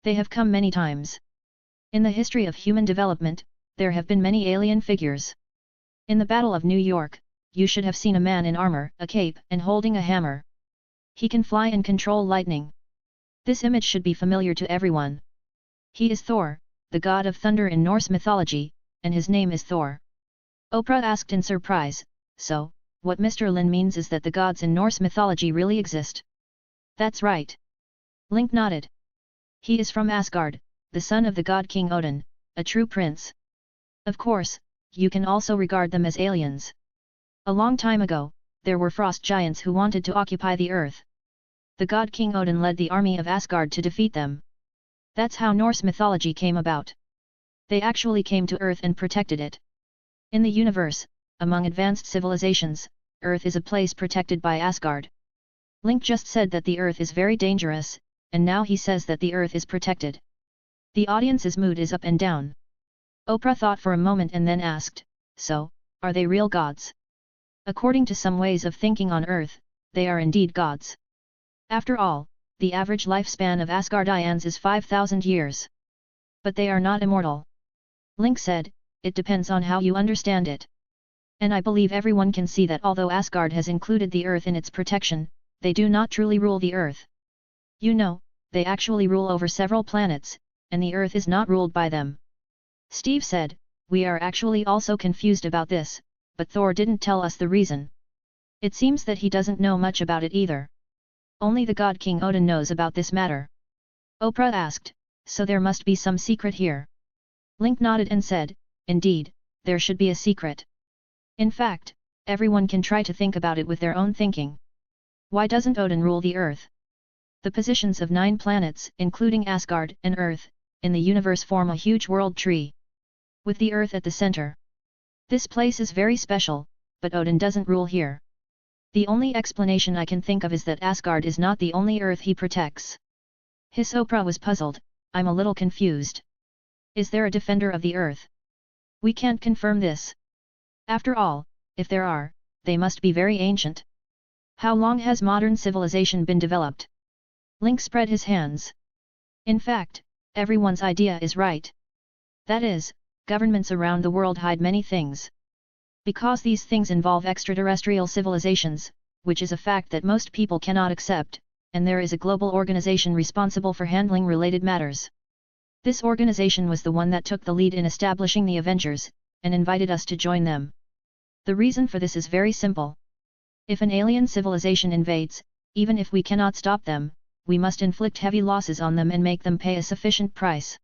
They have come many times. In the history of human development, there have been many alien figures. In the Battle of New York, you should have seen a man in armor, a cape, and holding a hammer. He can fly and control lightning. This image should be familiar to everyone. He is Thor, the god of thunder in Norse mythology, and his name is Thor." Oprah asked in surprise, "So, what Mr. Lin means is that the gods in Norse mythology really exist?" "That's right." Link nodded. "He is from Asgard, the son of the god King Odin, a true prince. Of course, you can also regard them as aliens. A long time ago, there were frost giants who wanted to occupy the earth. The god King Odin led the army of Asgard to defeat them. That's how Norse mythology came about. They actually came to Earth and protected it. In the universe, among advanced civilizations, Earth is a place protected by Asgard. Link just said that the Earth is very dangerous, and now he says that the Earth is protected. The audience's mood is up and down. Oprah thought for a moment and then asked, "So, are they real gods?" "According to some ways of thinking on Earth, they are indeed gods. After all, the average lifespan of Asgardians is 5,000 years. But they are not immortal." Link said, "It depends on how you understand it. And I believe everyone can see that although Asgard has included the Earth in its protection, they do not truly rule the Earth. You know, they actually rule over several planets, and the Earth is not ruled by them." Steve said, "We are actually also confused about this, but Thor didn't tell us the reason. It seems that he doesn't know much about it either. Only the god King Odin knows about this matter." Oprah asked, "So there must be some secret here?" Link nodded and said, "Indeed, there should be a secret. In fact, everyone can try to think about it with their own thinking. Why doesn't Odin rule the Earth? The positions of 9 planets, including Asgard and Earth, in the universe form a huge world tree, with the Earth at the center. This place is very special, but Odin doesn't rule here. The only explanation I can think of is that Asgard is not the only Earth he protects." His Oprah was puzzled, "I'm a little confused. Is there a defender of the Earth? We can't confirm this. After all, if there are, they must be very ancient. How long has modern civilization been developed?" Link spread his hands. "In fact, everyone's idea is right. That is, governments around the world hide many things. Because these things involve extraterrestrial civilizations, which is a fact that most people cannot accept, and there is a global organization responsible for handling related matters. This organization was the one that took the lead in establishing the Avengers, and invited us to join them. The reason for this is very simple. If an alien civilization invades, even if we cannot stop them, we must inflict heavy losses on them and make them pay a sufficient price."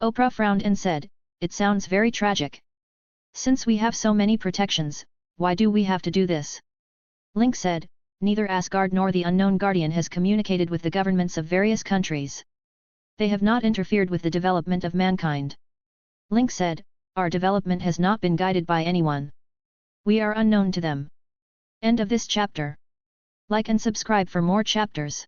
Oprah frowned and said, "It sounds very tragic. Since we have so many protections, why do we have to do this?" Link said, "Neither Asgard nor the Unknown Guardian has communicated with the governments of various countries. They have not interfered with the development of mankind. Link said, our development has not been guided by anyone. We are unknown to them. End of this chapter. Like and subscribe for more chapters.